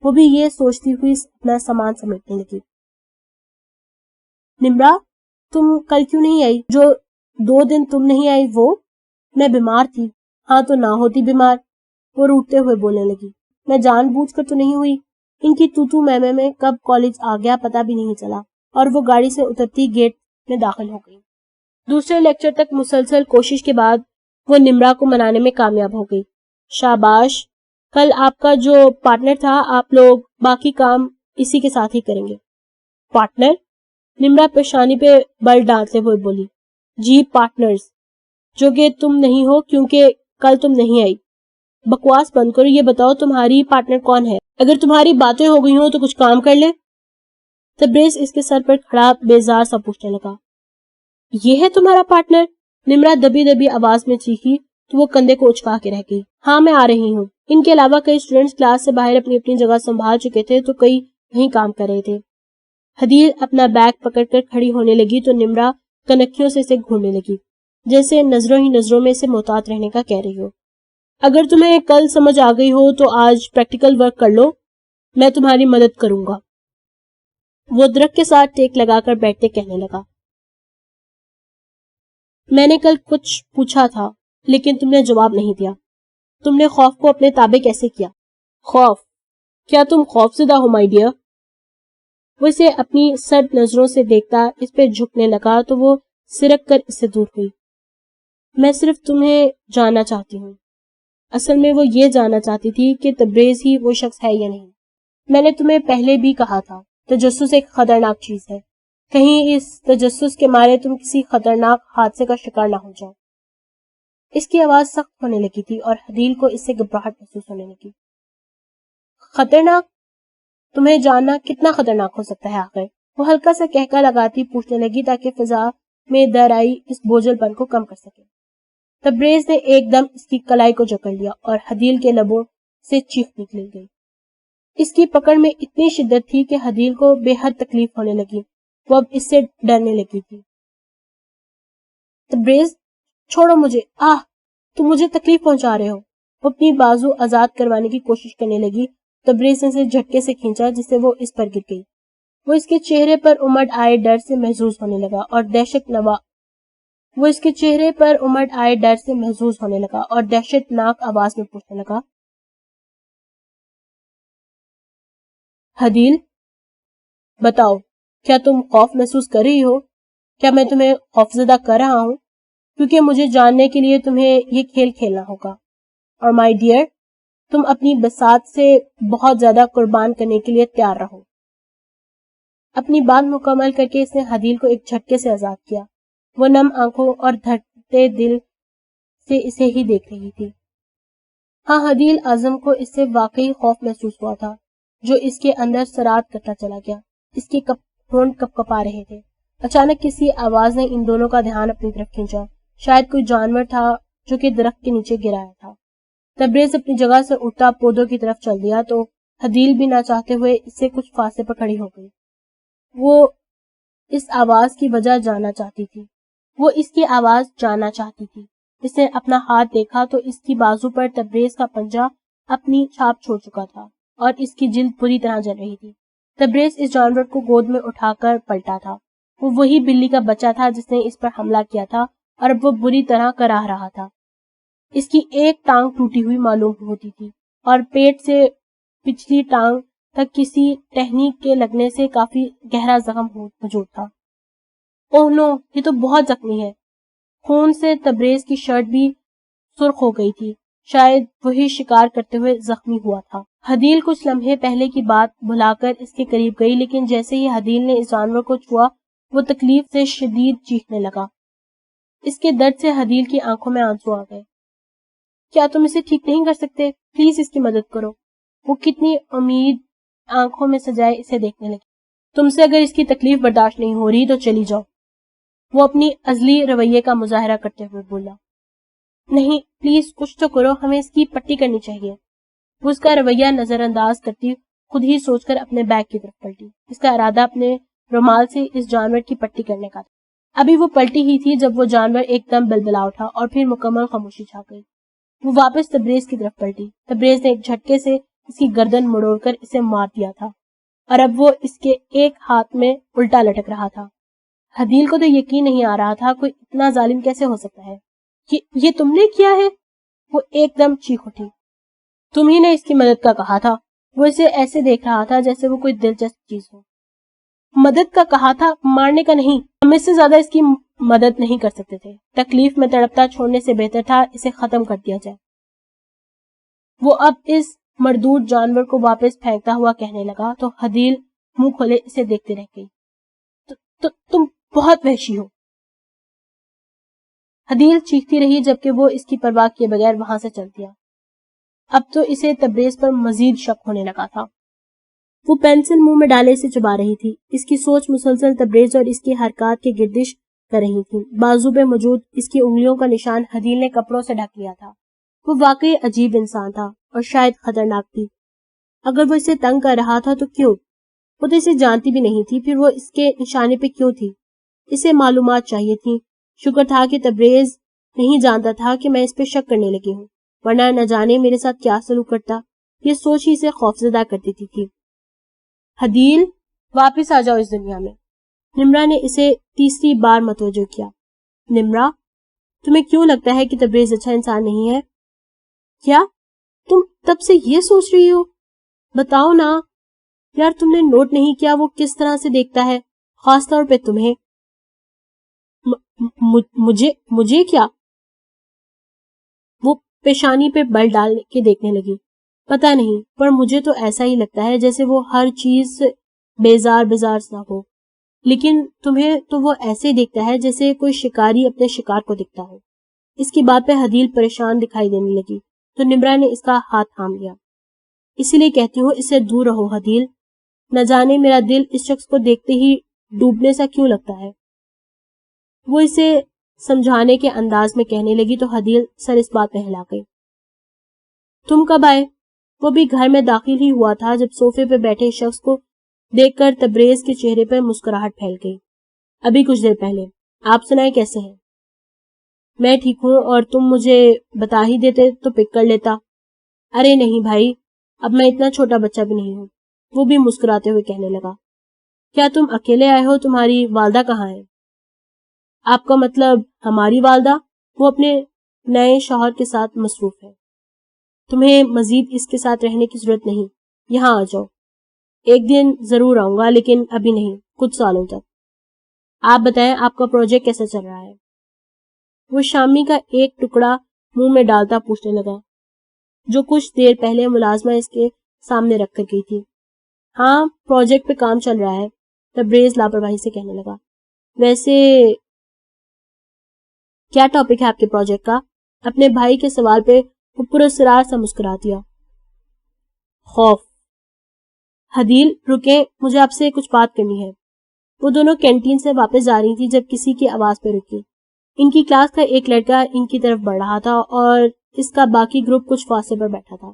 وہ بھی یہ سوچتی ہوئی اپنا سامان سمیٹنے لگی۔ نمرا تم کل کیوں نہیں آئی؟ جو 2 دن تم نہیں آئی وہ؟ میں بیمار تھی۔ ہاں تو نہ ہوتی بیمار، وہ روٹتے ہوئے بولنے لگی۔ میں جان بوجھ کر تو نہیں ہوئی۔ ان کی تو میں کب کالج آ گیا پتہ بھی نہیں چلا، اور وہ گاڑی سے اترتی گیٹ میں داخل ہو گئی۔ دوسرے لیکچر تک مسلسل کوشش کے بعد وہ نمرا کو منانے میں کامیاب ہو گئی۔ شاباش، کل آپ کا جو پارٹنر تھا، آپ لوگ باقی کام اسی کے ساتھ ہی کریں گے۔ پارٹنر؟ نمرا پیشانی پہ بل ڈالتے ہوئے بولی۔ جی پارٹنرز، جو کہ تم نہیں ہو کیونکہ کل تم نہیں آئی۔ بکواس بند کرو، یہ بتاؤ تمہاری پارٹنر کون ہے؟ اگر تمہاری باتیں ہو گئی ہوں تو کچھ کام کر لے۔ تبریز اس کے سر پر کھڑا بیزار سا پوچھنے لگا۔ یہ ہے تمہارا پارٹنر؟ نمرا دبی دبی آواز میں چیخی تو وہ کندھے کو اچکا کے رہ گئی۔ ہاں میں آ رہی ہوں۔ ان کے علاوہ کئی اسٹوڈنٹس کلاس سے باہر اپنی اپنی جگہ سنبھال چکے تھے تو کئی وہیں کام کر رہے تھے۔ حدیل اپنا بیگ پکڑ کر کھڑی ہونے لگی تو نمرا کنکھیوں سے اسے گھورنے لگی، جیسے نظروں ہی نظروں میں اسے محتاط رہنے کا کہہ رہی ہو۔ اگر تمہیں کل سمجھ آ گئی ہو تو آج پریکٹیکل ورک کر لو، میں تمہاری مدد کروں گا۔ وہ درخت کے ساتھ ٹیک لگا کر بیٹھتے کہنے لگا، میں نے کل کچھ پوچھا تھا لیکن تم نے جواب نہیں دیا۔ تم نے خوف کو اپنے تابع کیسے کیا؟ خوف؟ کیا تم خوف زدہ ہو مائی ڈیئر؟ وہ اسے اپنی سرد نظروں سے دیکھتا اس پہ جھکنے لگا تو وہ سرک کر اس سے دور ہوئی۔ میں صرف تمہیں جاننا چاہتی ہوں۔ اصل میں وہ یہ جاننا چاہتی تھی کہ تبریز ہی وہ شخص ہے یا نہیں۔ میں نے تمہیں پہلے بھی کہا تھا، تجسس ایک خطرناک چیز ہے، کہیں اس تجسس کے مارے تم کسی خطرناک حادثے کا شکار نہ ہو جاؤ۔ اس کی آواز سخت ہونے لگی تھی اور حدیل کو اس سے گھبراہٹ محسوس ہونے لگی۔ خطرناک؟ تمہیں جاننا کتنا خطرناک ہو سکتا ہے آخر؟ وہ ہلکا سا کہکا لگاتی پوچھنے لگی تاکہ فضا میں درائی اس بوجھل پن کو کم کر سکے۔ تبریز نے ایک دم اس کی کلائی کو جکڑ لیا اور حدیل کے لبوں سے چیخ نکل گئی۔ اس کی پکڑ میں اتنی شدت تھی کہ حدیل کو بے حد تکلیف ہونے لگی۔ وہ اب اس سے ڈرنے لگی تھی۔ تبریز چھوڑو مجھے، تم مجھے تکلیف پہنچا رہے ہو۔ وہ اپنی بازو آزاد کروانے کی کوشش کرنے لگی۔ تبریز نے اسے جھٹکے سے کھینچا جس سے وہ اس پر گر گئی۔ وہ اس کے چہرے پر امڑ آئے ڈر سے محظوظ ہونے لگا اور دہشت ناک آواز میں پوچھنے لگا، حدیل بتاؤ، کیا تم خوف محسوس کر رہی ہو؟ کیا میں تمہیں خوفزدہ کر رہا ہوں؟ کیونکہ مجھے جاننے کے لیے تمہیں یہ کھیل کھیلنا ہوگا، اور مائی ڈیئر تم اپنی بساط سے بہت زیادہ قربان کرنے کے لیے تیار رہو۔ اپنی بات مکمل کر کے اس نے حدیل کو ایک جھٹکے سے آزاد کیا۔ وہ نم آنکھوں اور دھڑکتے دل سے اسے ہی دیکھ رہی تھی۔ ہاں، حدیل اعظم کو اس سے واقعی خوف محسوس ہوا تھا جو اس کے اندر سرات کرتا چلا گیا۔ اس کے ہونٹ کپ کپا رہے تھے۔ اچانک کسی آواز نے ان دونوں کا دھیان اپنی طرف کھینچا۔ شاید کوئی جانور تھا جو کہ درخت کے نیچے گرایا تھا۔ تبریز اپنی جگہ سے اٹھتا پودوں کی طرف چل دیا تو حدیل بھی نہ چاہتے ہوئے اس سے کچھ فاصلے پر کھڑی ہو گئی۔ وہ اس آواز کی وجہ جاننا چاہتی تھی۔ اس نے اپنا ہاتھ دیکھا تو اس کی بازو پر تبریز کا پنجہ اپنی چھاپ چھوڑ چکا تھا اور اس کی جلد بری طرح جل رہی تھی۔ تبریز اس جانور کو گود میں اٹھا کر پلٹا تھا۔ وہ وہی بلی کا بچہ تھا جس نے اس پر حملہ کیا تھا اور اب وہ بری طرح کراہ رہا تھا۔ اس کی ایک ٹانگ ٹوٹی ہوئی معلوم ہوتی تھی اور پیٹ سے پچھلی ٹانگ تک کسی ٹہنی کے لگنے سے کافی گہرا زخم موجود تھا۔ اوہ نو، یہ تو بہت زخمی ہے۔ خون سے تبریز کی شرٹ بھی سرخ ہو گئی تھی، شاید وہی شکار کرتے ہوئے زخمی ہوا تھا۔ حدیل کچھ لمحے پہلے کی بات بھلا کر اس کے قریب گئی، لیکن جیسے ہی حدیل نے اس جانور کو چھوا وہ تکلیف سے شدید چیخنے لگا۔ اس کے درد سے حدیل کی آنکھوں میں آنسو آ گئے۔ کیا تم اسے ٹھیک نہیں کر سکتے؟ پلیز اس کی مدد کرو۔ وہ کتنی امید آنکھوں میں سجائے اسے دیکھنے لگی۔ تم سے اگر اس کی تکلیف برداشت نہیں ہو رہی تو چلی جاؤ، وہ اپنی ازلی رویے کا مظاہرہ کرتے ہوئے بولا۔ نہیں، پلیز کچھ تو کرو، ہمیں اس کی پٹی کرنی چاہیے۔ وہ اس کا رویہ نظر انداز کرتی خود ہی سوچ کر اپنے بیگ کی طرف پلٹی۔ اس کا ارادہ اپنے رومال سے اس جانور کی پٹی کرنے کا تھا۔ ابھی وہ پلٹی ہی تھی جب وہ جانور ایک دم بلبلا اٹھا اور پھر مکمل خاموشی چھا گئی۔ وہ واپس تبریز کی طرف پلٹی۔ تبریز نے ایک جھٹکے سے اس کی گردن مڑوڑ کر اسے مار دیا تھا اور اب وہ اس کے ایک ہاتھ میں الٹا لٹک رہا تھا۔ حدیل کو تو یقین نہیں آ رہا تھا، کوئی اتنا ظالم کیسے ہو سکتا ہے؟ یہ تم نے کیا ہے؟ وہ ایک دم چیخ اٹھی۔ تم ہی نے اس کی مدد کا کہا تھا۔ وہ اسے ایسے دیکھ رہا تھا جیسے وہ کوئی دلچسپ چیز ہو۔ مدد کا کہا تھا، مارنے کا نہیں۔ ہم اس سے زیادہ اس کی مدد نہیں کر سکتے تھے۔ تکلیف میں تڑپتا چھوڑنے سے بہتر تھا اسے ختم کر دیا جائے۔ وہ اب اس مردود جانور کو واپس پھینکتا ہوا کہنے لگا تو حدیل منہ کھولے اسے دیکھتے رہ گئی۔ تم بہت وحشی ہو۔ حدیل چیختی رہی جبکہ وہ اس کی پرواہ کیے بغیر وہاں سے چل دیا۔ اب تو اسے تبریز پر مزید شک ہونے لگا تھا۔ وہ پینسل منہ میں ڈالے سے چبا رہی تھی۔ اس کی سوچ مسلسل تبریز اور اس کی حرکات کے گردش کر رہی تھی. بازو پہ موجود اس کی انگلیوں کا نشان حدیل نے کپڑوں سے ڈھک لیا تھا. وہ واقعی عجیب انسان تھا اور شاید خطرناک تھی. اگر وہ اسے تنگ کر رہا تھا تو کیوں؟ وہ تو اسے جانتی بھی نہیں تھی، پھر وہ اس کے نشانے پہ کیوں تھی؟ اسے معلومات چاہیے تھی. شکر تھا کہ تبریز نہیں جانتا تھا کہ میں اس پہ شک کرنے لگی ہوں، ورنہ نہ جانے میرے ساتھ کیا سلوک کرتا. یہ سوچ ہی اسے خوفزدہ کر دیتی تھی. حدیل، واپس آ جاؤ اس دنیا میں. نمرا نے اسے تیسری بار متوجہ کیا. نمرا، تمہیں کیوں لگتا ہے کہ تبریز اچھا انسان نہیں ہے؟ کیا تم تب سے یہ سوچ رہی ہو؟ بتاؤ نا یار، تم نے نوٹ نہیں کیا وہ کس طرح سے دیکھتا ہے، خاص طور پہ تمہیں. مجھے کیا؟ وہ پیشانی پہ بل ڈال کے دیکھنے لگی. پتہ نہیں، پر مجھے تو ایسا ہی لگتا ہے جیسے وہ ہر چیز بیزار سا ہو، لیکن تمہیں تو وہ ایسے دیکھتا ہے جیسے کوئی شکاری اپنے شکار کو دکھتا ہو. اس کی بات پہ حدیل پریشان دکھائی دینے لگی تو نمرا نے اس کا ہاتھ تھام لیا. اسی لیے کہتی ہوں اس سے دور رہو حدیل. نہ جانے میرا دل اس شخص کو دیکھتے ہی ڈوبنے سا کیوں لگتا ہے. وہ اسے سمجھانے کے انداز میں کہنے لگی تو حدیل سر اس بات پہ ہلا گئی. تم کب آئے؟ وہ بھی گھر میں داخل ہی ہوا تھا جب صوفے پہ بیٹھے شخص کو دیکھ کر تبریز کے چہرے پر مسکراہٹ پھیل گئی. ابھی کچھ دیر پہلے. آپ سنائیں کیسے ہیں؟ میں ٹھیک ہوں، اور تم مجھے بتا ہی دیتے تو پک کر لیتا. ارے نہیں بھائی، اب میں اتنا چھوٹا بچہ بھی نہیں ہوں. وہ بھی مسکراتے ہوئے کہنے لگا. کیا تم اکیلے آئے ہو؟ تمہاری والدہ کہاں ہے؟ آپ کا مطلب ہماری والدہ؟ وہ اپنے نئے شوہر کے ساتھ مصروف ہے. تمہیں مزید اس کے ساتھ رہنے کی ضرورت نہیں. یہاں آ جاؤ. ایک دن ضرور آؤں گا، لیکن ابھی نہیں، کچھ سالوں تک. آپ بتائیں آپ کا پروجیکٹ کیسا چل رہا ہے؟ وہ شامی کا ایک ٹکڑا منہ میں ڈالتا پوچھنے لگا، جو کچھ دیر پہلے ملازمہ اس کے سامنے رکھ کر گئی تھی. ہاں، پروجیکٹ پہ کام چل رہا ہے، تبریز لاپرواہی سے کہنے لگا. ویسے کیا ٹاپک ہے آپ کے پروجیکٹ کا؟ اپنے بھائی کے سوال پہ وہ پراسرار سا مسکرا دیا. خوف. حدیل رکیں، مجھے آپ سے کچھ بات کرنی ہے. وہ دونوں کینٹین سے واپس جا رہی تھی جب کسی کی آواز پہ رکی. ان کی کلاس کا ایک لڑکا ان کی طرف بڑھ رہا تھا اور اس کا باقی گروپ کچھ فاصلے پر بیٹھا تھا.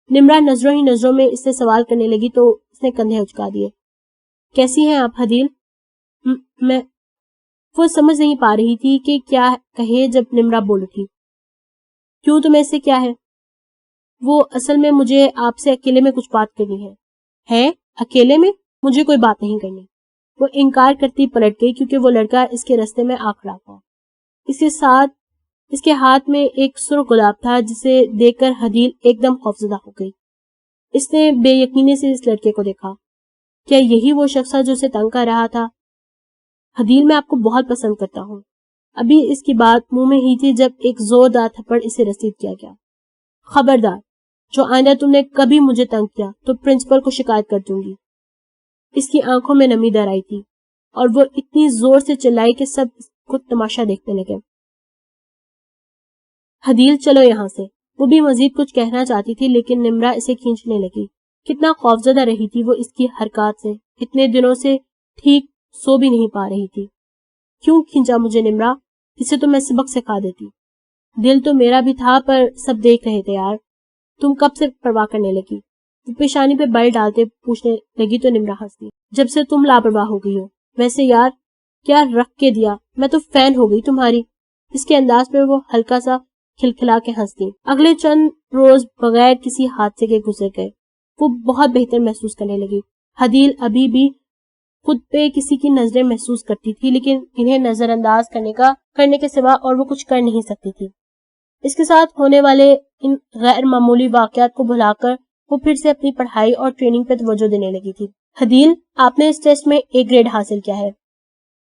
نمرا نظروں ہی نظروں میں اس سے سوال کرنے لگی تو اس نے کندھے اچکا دیے. کیسی ہیں آپ حدیل؟ میں وہ سمجھ نہیں پا رہی تھی کہ کیا کہے جب نمرا بول اٹھی. کیوں، تمہیں اس سے کیا ہے؟ وہ اصل میں مجھے آپ سے اکیلے میں کچھ بات کرنی ہے. اکیلے میں؟ مجھے کوئی بات نہیں کرنی. وہ انکار کرتی پلٹ گئی کیونکہ وہ لڑکا اس کے راستے میں آ کھڑا تھا. اس کے ہاتھ میں ایک سرخ گلاب تھا جسے دیکھ کر حدیل ایک دم خوفزدہ ہو گئی. اس نے بے یقینی سے اس لڑکے کو دیکھا. کیا یہی وہ شخص تھا جو اسے تنگ کر رہا تھا؟ حدیل، میں آپ کو بہت پسند کرتا ہوں. ابھی اس کی بات منہ میں ہی تھی جب ایک زوردار تھپڑ اسے رسید کیا گیا. خبردار، جو آئندہ تم نے کبھی مجھے تنگ کیا تو پرنسپل کو شکایت کر دوں گی. اس کی آنکھوں میں نمی در آئی تھی اور وہ اتنی زور سے چلائی کہ سب کو تماشا دیکھنے لگے. حدیل، چلو یہاں سے. وہ بھی مزید کچھ کہنا چاہتی تھی لیکن نمرا اسے کھینچنے لگی. کتنا خوفزدہ رہی تھی وہ اس کی حرکات سے. اتنے دنوں سے ٹھیک سو بھی نہیں پا رہی تھی. کیوں کھینچا مجھے نمرا؟ اسے تو میں سبق سکھا دیتی. دل تو میرا بھی تھا پر سب دیکھ رہے تھے یار. تم کب سے پرواہ کرنے لگی؟ وہ پیشانی پہ بل ڈالتے پوچھنے لگی تو نمرا ہنسی. جب سے تم لاپرواہ ہو گئی ہو. ویسے یار کیا رکھ کے دیا، میں تو فین ہو گئی تمہاری. اس کے انداز پہ وہ ہلکا سا کھلکھلا کے ہنستی. اگلے چند روز بغیر کسی حادثے کے گزر گئے. وہ بہت بہتر محسوس کرنے لگی. حدیل ابھی بھی خود پہ کسی کی نظریں محسوس کرتی تھی لیکن انہیں نظر انداز کرنے کے سوا اور وہ کچھ کر نہیں سکتی تھی. اس کے ساتھ ہونے والے ان غیر معمولی واقعات کو بھلا کر وہ پھر سے اپنی پڑھائی اور ٹریننگ پہ توجہ دینے لگی تھی. حدیل، آپ نے اس ٹیسٹ میں A گریڈ حاصل کیا ہے.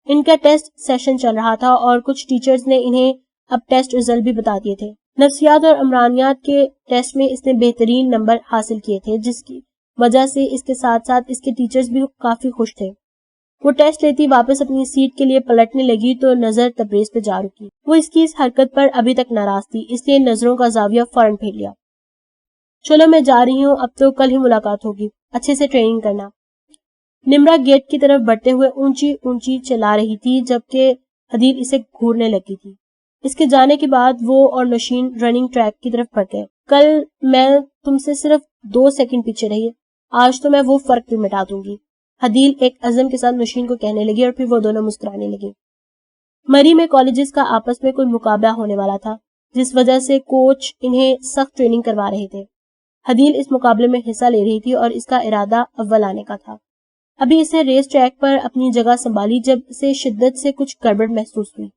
ان کا ٹیسٹ سیشن چل رہا تھا اور کچھ ٹیچرز نے انہیں اب ٹیسٹ ریزلٹ بھی بتا دیے تھے. نفسیات اور عمرانیات کے ٹیسٹ میں اس نے بہترین نمبر حاصل کیے تھے جس کی وجہ سے اس کے ساتھ ساتھ اس کے ٹیچرز بھی کافی خوش تھے. وہ ٹیسٹ لیتی واپس اپنی سیٹ کے لیے پلٹنے لگی تو نظر تبریز پہ جا رکی. وہ اس کی اس حرکت پر ابھی تک ناراض تھی، اس لیے نظروں کا زاویہ فوراً پھیر لیا. چلو میں جا رہی ہوں، اب تو کل ہی ملاقات ہوگی. اچھے سے ٹریننگ کرنا. نمرا گیٹ کی طرف بڑھتے ہوئے اونچی اونچی چلا رہی تھی جبکہ حدیل اسے گھورنے لگی تھی۔ اس کے جانے کے بعد وہ اور نوشین رننگ ٹریک کی طرف بڑھ گئے۔ کل میں تم سے صرف 2 سیکنڈ پیچھے رہی، آج تو میں وہ فرق بھی مٹا دوں گی، حدیل ایک عزم کے ساتھ نوشین کو کہنے لگی، اور پھر وہ دونوں مسکرانے لگی۔ مری میں کالجز کا آپس میں کوئی مقابلہ ہونے والا تھا، جس وجہ سے کوچ انہیں سخت ٹریننگ کروا رہے تھے۔ حدیل اس مقابلے میں حصہ لے رہی تھی اور اس کا ارادہ اول آنے کا تھا۔ ابھی اسے ریس ٹریک پر اپنی جگہ سنبھالی جب اسے شدت سے کچھ گڑبڑ محسوس ہوئی۔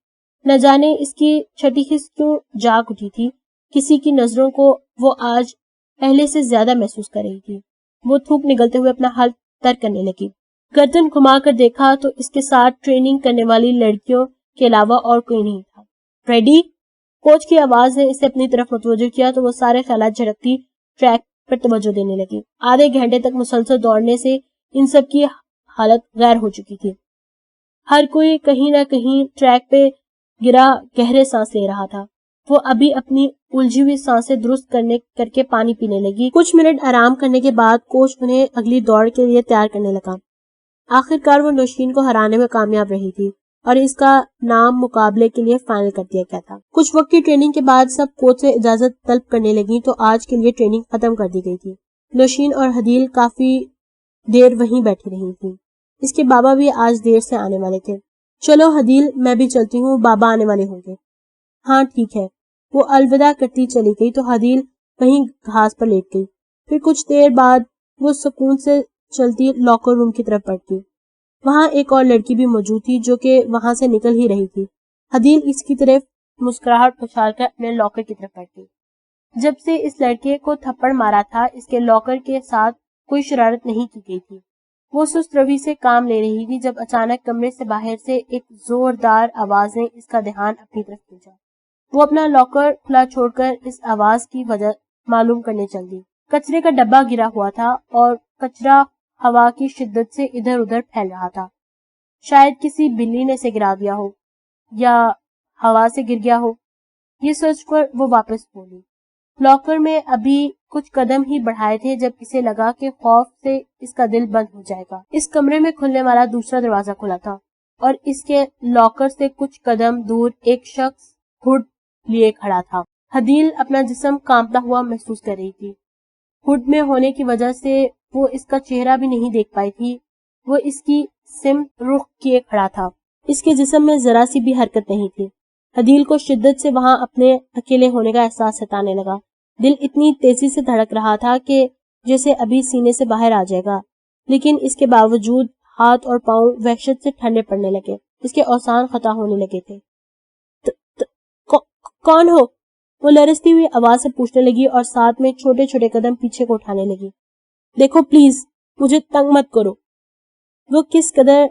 نہ جانے اس کی چھٹی حس کیوں جاگ اٹھی تھی، کسی کی نظروں کو وہ آج پہلے سے زیادہ محسوس کر رہی تھی۔ وہ تھوک نگلتے ہوئے اپنا حال ترک کرنے لگی۔ گردن گھما کر دیکھا تو اس کے ساتھ ٹریننگ کرنے والی لڑکیوں کے علاوہ اور کوئی نہیں تھا۔ ریڈی؟ کوچ کی آواز نے اسے اپنی طرف متوجہ کیا تو وہ سارے خیالات جھڑکتی ٹریک پر توجہ دینے لگی۔ آدھے گھنٹے تک مسلسل دوڑنے سے ان سب کی حالت غیر ہو چکی تھی۔ ہر کوئی کہیں نہ کہیں ٹریک پہ گرا گہرے سانس لے رہا تھا۔ وہ ابھی اپنی الجھی ہوئی سانسیں درست کر کے پانی پینے لگی۔ کچھ منٹ آرام کرنے کے بعد کوچ انہیں اگلی دوڑ کے لیے تیار کرنے لگا۔ آخر کار وہ نوشین کو ہرانے میں کامیاب رہی تھی اور اس کا نام مقابلے کے لیے فائنل کر دیا گیا تھا۔ کچھ وقت کی ٹریننگ کے بعد سب کوچ سے اجازت طلب کرنے لگی تو آج کے لیے ٹریننگ ختم کر دی گئی تھی۔ نوشین اور حدیل کافی دیر وہیں بیٹھی رہی تھی۔ اس کے بابا بھی آج دیر سے آنے والے تھے۔ چلو حدیل، میں بھی چلتی ہوں، بابا آنے والے ہوں گے۔ ہاں ٹھیک ہے۔ وہ الوداع کرتی چلی گئی تو حدیل وہیں گھاس پر لیٹ گئی۔ پھر کچھ دیر بعد وہ سکون سے چلتی لاکر روم کی طرف بڑھ گئی۔ وہاں ایک اور لڑکی بھی موجود تھی جو کہ وہاں سے نکل ہی رہی تھی۔ حدیل اس کی طرف مسکراہٹ اچھال کر اپنے لاکر کی طرف بڑھ گئی۔ جب سے اس لڑکے کو تھپڑ مارا تھا اس کے لاکر کے ساتھ کوئی شرارت نہیں کی گئی تھی۔ وہ سست روی سے کام لے رہی تھی جب اچانک کمرے سے باہر سے ایک زوردار آواز نے اس کا دھیان اپنی طرف کھینچا۔ وہ اپنا لاکر کھلا چھوڑ کر اس آواز کی وجہ معلوم کرنے چل دی۔ کچرے کا ڈبہ گرا ہوا تھا اور کچرا ہوا کی شدت سے ادھر ادھر پھیل رہا تھا۔ شاید کسی بلی نے اسے گرا دیا ہو یا ہوا سے گر گیا ہو، یہ سوچ کر وہ واپس بولی۔ لاکر میں ابھی کچھ قدم ہی بڑھائے تھے جب اسے لگا کہ خوف سے اس کا دل بند ہو جائے گا۔ اس کمرے میں کھلنے والا دوسرا دروازہ کھلا تھا اور اس کے لاکر سے کچھ قدم دور ایک شخص ہڈ لیے کھڑا تھا۔ حدیل اپنا جسم کانپتا ہوا محسوس کر رہی تھی۔ ہڈ میں ہونے کی وجہ سے وہ اس کا چہرہ بھی نہیں دیکھ پائی تھی۔ وہ اس کی سمت رخ کیے کھڑا تھا۔ اس کے جسم میں ذرا سی بھی حرکت نہیں تھی۔ حدیل کو شدت سے وہاں اپنے اکیلے ہونے کا احساس ستانے لگا۔ دل اتنی تیزی سے دھڑک رہا تھا کہ جیسے ابھی سینے سے باہر آ جائے گا، لیکن اس کے باوجود ہاتھ اور پاؤں وحشت سے ٹھنڈے پڑنے لگے۔ اس کے اوزان خطا ہونے لگے تھے۔ کون ہو؟ وہ لرزتی ہوئی آواز سے پوچھنے لگی اور ساتھ میں چھوٹے چھوٹے قدم پیچھے کو اٹھانے لگی۔ دیکھو پلیز، مجھے تنگ مت کرو۔ وہ کس قدر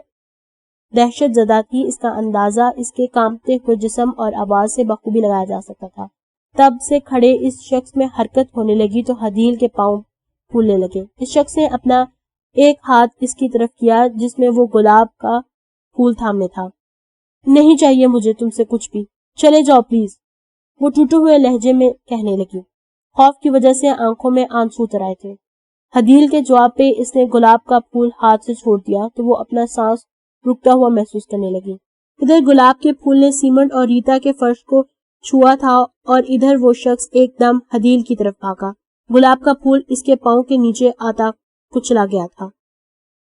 دہشت زدہ تھی اس کا اندازہ اس کے کانپتے ہوئے جسم اور آواز سے بخوبی لگایا جا سکتا تھا۔ تب سے کھڑے اس شخص میں حرکت ہونے لگی تو حدیل کے پاؤں پھولنے لگے۔ اس شخص نے اپنا ایک ہاتھ اس کی طرف کیا جس میں وہ گلاب کا پھول تھامے تھا۔ نہیں چاہیے مجھے تم سے کچھ بھی، چلے جاؤ پلیز، وہ ٹوٹے ہوئے لہجے میں کہنے لگی۔ خوف کی وجہ سے آنکھوں میں آنسو اتر آئے تھے۔ حدیل کے جواب پہ اس نے گلاب کا پھول ہاتھ سے چھوڑ دیا تو وہ اپنا سانس رکتا ہوا محسوس کرنے لگی۔ ادھر گلاب کے پھول نے سیمنٹ اور ریتا کے فرش کو چھوا تھا اور ادھر وہ شخص ایک دم حدیل کی طرف بھاگا۔ گلاب کا پھول اس کے پاؤں کے نیچے آتا کچلا گیا تھا۔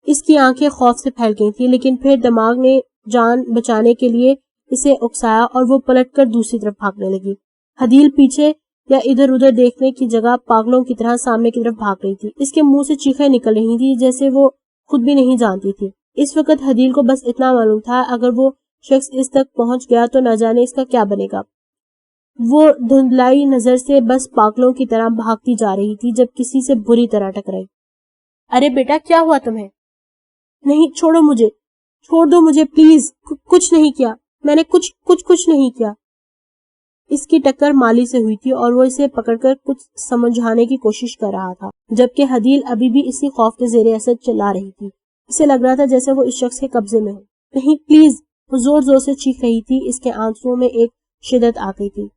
اس کی آنکھیں خوف سے پھیل گئی تھی، لیکن پھر دماغ نے جان بچانے کے لیے اسے اکسایا اور وہ پلٹ کر دوسری طرف بھاگنے لگی۔ حدیل پیچھے یا ادھر ادھر دیکھنے کی جگہ پاگلوں کی طرح سامنے کی طرف بھاگ رہی تھی۔ اس کے منہ سے چیخیں نکل رہی تھی جیسے وہ خود بھی نہیں جانتی تھی۔ اس وقت حدیل کو بس اتنا معلوم تھا اگر وہ شخص اس تک پہنچ گیا تو نہ جانے اس کا کیا بنے گا۔ وہ دھندلائی نظر سے بس پاگلوں کی طرح بھاگتی جا رہی تھی جب کسی سے بری طرح ٹکرائی۔ ارے بیٹا، کیا ہوا تمہیں؟ نہیں، چھوڑو مجھے، چھوڑ دو مجھے پلیز، کچھ نہیں کیا میں نے، کچھ نہیں کیا۔ اس کی ٹکر مالی سے ہوئی تھی اور وہ اسے پکڑ کر کچھ سمجھانے کی کوشش کر رہا تھا، جبکہ حدیل ابھی بھی اسی خوف کے زیر اثر چلا رہی تھی۔ اسے لگ رہا تھا جیسے وہ اس شخص کے قبضے میں ہو۔ نہیں پلیز، وہ زور زور سے چیخ رہی تھی۔ اس کے آنسوؤں میں ایک شدت آ گئی تھی۔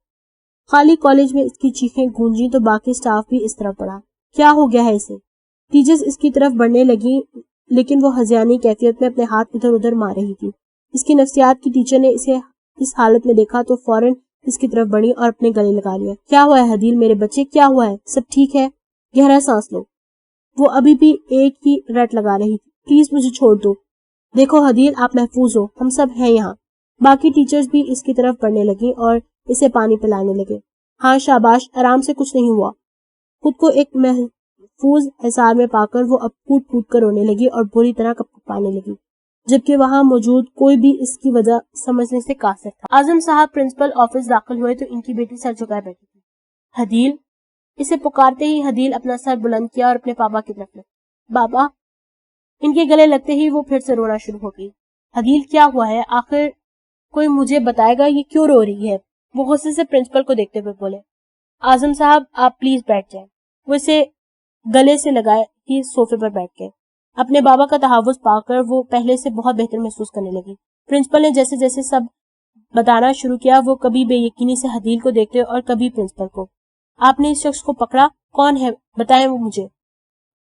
خالی کالج میں اس کی چیخیں گونجی تو باقی سٹاف بھی اس طرف پڑا۔ کیا ہو گیا ہے اسے؟ ٹیچرز اس کی طرف بڑھنے لگی لیکن وہ ہذیانی کیفیت میں اپنے ہاتھ ادھر ادھر مار رہی تھی۔ اس کی نفسیات کی ٹیچر نے اسے اس حالت میں دیکھا تو فوراً اس کی طرف بڑھی اور اپنے گلے لگا لیا. کیا ہوا ہے حدیل میرے بچے, کیا ہوا ہے؟ سب ٹھیک ہے؟ گہرا سانس لو. وہ ابھی بھی ایک ہی رٹ لگا رہی تھی. پلیز مجھے چھوڑ دو. دیکھو حدیل, آپ محفوظ ہو, ہم سب ہیں یہاں. باقی ٹیچرز بھی اس کی طرف بڑھنے لگی اور اسے پانی پلانے لگے. ہاں شاباش, آرام سے, کچھ نہیں ہوا. خود کو ایک محفوظ حصار میں پا کر وہ اب پھوٹ پھوٹ کر رونے لگی اور بری طرح کپکپانے لگی, جبکہ وہاں موجود کوئی بھی اس کی وجہ سمجھنے سے قاصر تھا. اعظم صاحب پرنسپل آفس داخل ہوئے تو ان کی بیٹی سر جھکائے بیٹھی تھی. حدیل. اسے پکارتے ہی حدیل اپنا سر بلند کیا اور اپنے پاپا کی طرف لگی. بابا. ان کے گلے لگتے ہی وہ پھر سے رونا شروع ہو گئی. حدیل کیا ہوا ہے آخر, کوئی مجھے بتائے گا یہ کیوں رو رہی ہے؟ وہ غصے سے پرنسپل کو دیکھتے ہوئے بولے. اعظم صاحب آپ پلیز بیٹھ جائیں. وہ اسے گلے سے لگائے ہی صوفے پر بیٹھ گئے. اپنے بابا کا تحفظ پا کر وہ پہلے سے بہت بہتر محسوس کرنے لگی. پرنسپل نے جیسے جیسے سب بتانا شروع کیا وہ کبھی بے یقینی سے حدیل کو دیکھتے اور کبھی پرنسپل کو. آپ نے اس شخص کو پکڑا, کون ہے بتائیں وہ مجھے.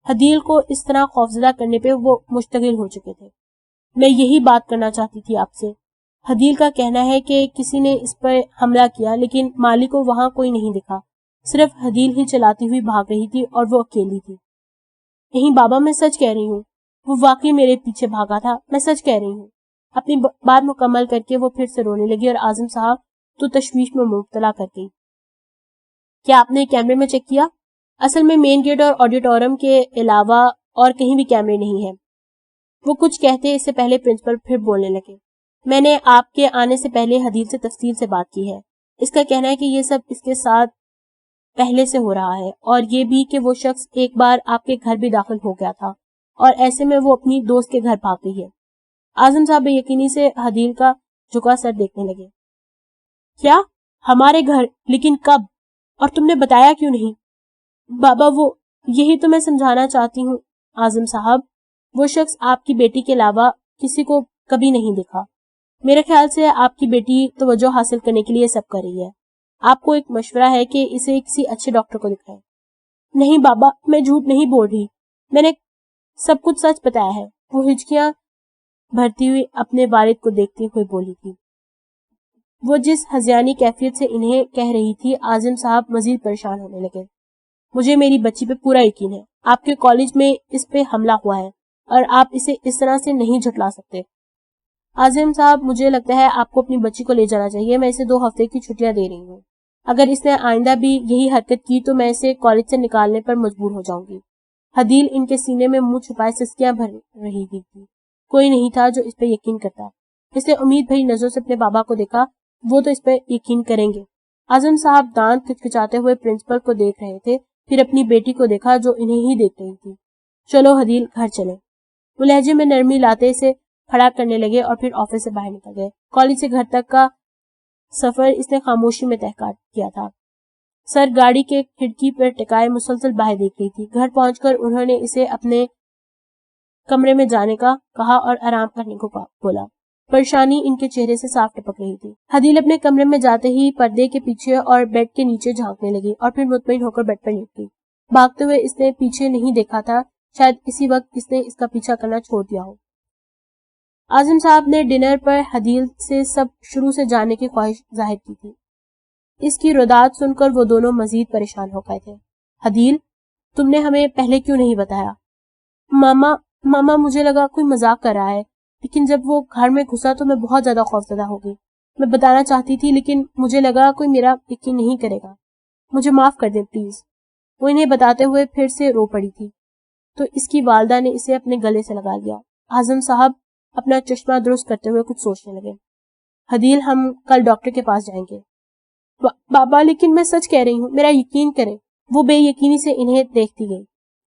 حدیل کو اس طرح خوفزدہ کرنے پہ وہ مشتعل ہو چکے تھے. میں یہی بات کرنا چاہتی تھی آپ سے. حدیل کا کہنا ہے کہ کسی نے اس پر حملہ کیا لیکن مالک کو وہاں کوئی نہیں دکھا, صرف حدیل ہی چلاتی ہوئی بھاگ رہی تھی اور وہ اکیلی تھی. نہیں بابا, میں سچ کہہ رہی ہوں, وہ واقعی میرے پیچھے بھاگا تھا, میں سچ کہہ رہی ہوں. اپنی بات مکمل کر کے وہ پھر سے رونے لگی اور اعظم صاحب تو تشویش میں مبتلا کر گئی. کیا آپ نے کیمرے میں چیک کیا؟ اصل میں مین گیٹ اور آڈیٹوریم کے علاوہ اور کہیں بھی کیمرے نہیں ہیں. وہ کچھ کہتے اس سے پہلے پرنسپل پھر بولنے لگے. میں نے آپ کے آنے سے پہلے حدیل سے تفصیل سے بات کی ہے. اس کا کہنا ہے کہ یہ سب اس کے ساتھ پہلے سے ہو رہا ہے, اور یہ بھی کہ وہ شخص ایک بار آپ کے گھر بھی داخل ہو گیا تھا اور ایسے میں وہ اپنی دوست کے گھر بھاگ گئی ہے. اعظم صاحب بے یقینی سے حدیل کا جھکا سر دیکھنے لگے. کیا ہمارے گھر؟ لیکن کب؟ اور تم نے بتایا کیوں نہیں؟ بابا وہ یہی تو میں سمجھانا چاہتی ہوں اعظم صاحب, وہ شخص آپ کی بیٹی کے علاوہ کسی کو کبھی نہیں دیکھا. میرے خیال سے آپ کی بیٹی توجہ حاصل کرنے کے لیے سب کر رہی ہے. آپ کو ایک مشورہ ہے کہ اسے کسی اچھے ڈاکٹر کو دکھائیں. نہیں بابا, میں جھوٹ نہیں بول رہی, میں نے سب کچھ سچ بتایا ہے. وہ ہچکیاں بھرتی ہوئی اپنے والد کو دیکھتے ہوئے بولی تھی. وہ جس ہذیانی کیفیت سے انہیں کہہ رہی تھی اعظم صاحب مزید پریشان ہونے لگے. مجھے میری بچی پہ پورا یقین ہے. آپ کے کالج میں اس پہ حملہ ہوا ہے اور آپ اسے اس طرح سے نہیں جھٹلا سکتے. اعظم صاحب مجھے لگتا ہے آپ کو اپنی بچی کو لے جانا چاہیے. میں اسے 2 ہفتے کی چھٹیاں دے رہی ہوں. اگر اس نے آئندہ بھی یہی حرکت کی تو میں اسے کالج سے نکالنے پر مجبور ہو جاؤں گی. حدیل ان کے سینے میں منہ چھپائے سسکیاں بھر رہی تھی. کوئی نہیں تھا جو اس پہ یقین کرتا. اس نے امید بھری نظروں سے اپنے بابا کو دیکھا, وہ تو اس پہ یقین کریں گے. اعظم صاحب دانت کھچکھچاتے ہوئے پرنسپل کو دیکھ رہے تھے, پھر اپنی بیٹی کو دیکھا جو انہیں ہی دیکھ رہی تھی. چلو حدیل گھر چلیں. وہ لہجے میں نرمی لاتے اسے کھڑا کرنے لگے اور پھر آفس سے باہر نکل گئے. کالج سے گھر تک کا سفر اس نے خاموشی میں طے کیا تھا. سر گاڑی کے کھڑکی پر ٹکائے مسلسل باہر دیکھ رہی تھی. گھر پہنچ کر انہوں نے اسے اپنے کمرے میں جانے کا کہا اور آرام کرنے کو بولا. پریشانی ان کے چہرے سے صاف ٹپک رہی تھی. حدیل اپنے کمرے میں جاتے ہی پردے کے پیچھے اور بیڈ کے نیچے جھانکنے لگی اور پھر مطمئن ہو کر بیڈ پر لیٹ گئی. بھاگتے ہوئے اس نے پیچھے نہیں دیکھا تھا, شاید اسی وقت اس نے اس کا پیچھا کرنا چھوڑ دیا ہو. اعظم صاحب نے ڈنر پر حدیل سے سب شروع سے جاننے کی خواہش ظاہر کی تھی. اس کی رداد سن کر وہ دونوں مزید پریشان ہو گئے تھے. حدیل, تم نے ہمیں پہلے کیوں نہیں بتایا؟ ماما مجھے لگا کوئی مذاق کر رہا ہے, لیکن جب وہ گھر میں گھسا تو میں بہت زیادہ خوفزدہ ہو گئی. میں بتانا چاہتی تھی لیکن مجھے لگا کوئی میرا یقین نہیں کرے گا. مجھے معاف کر دیں پلیز. وہ انہیں بتاتے ہوئے پھر سے رو پڑی تھی تو اس کی والدہ نے اسے اپنے گلے سے لگا لیا. اعظم صاحب اپنا چشمہ درست کرتے ہوئے کچھ سوچنے لگے. حدیل, ہم کل ڈاکٹر کے پاس جائیں گے. بابا لیکن میں سچ کہہ رہی ہوں, میرا یقین کریں. وہ بے یقینی سے انہیں دیکھتی گئی.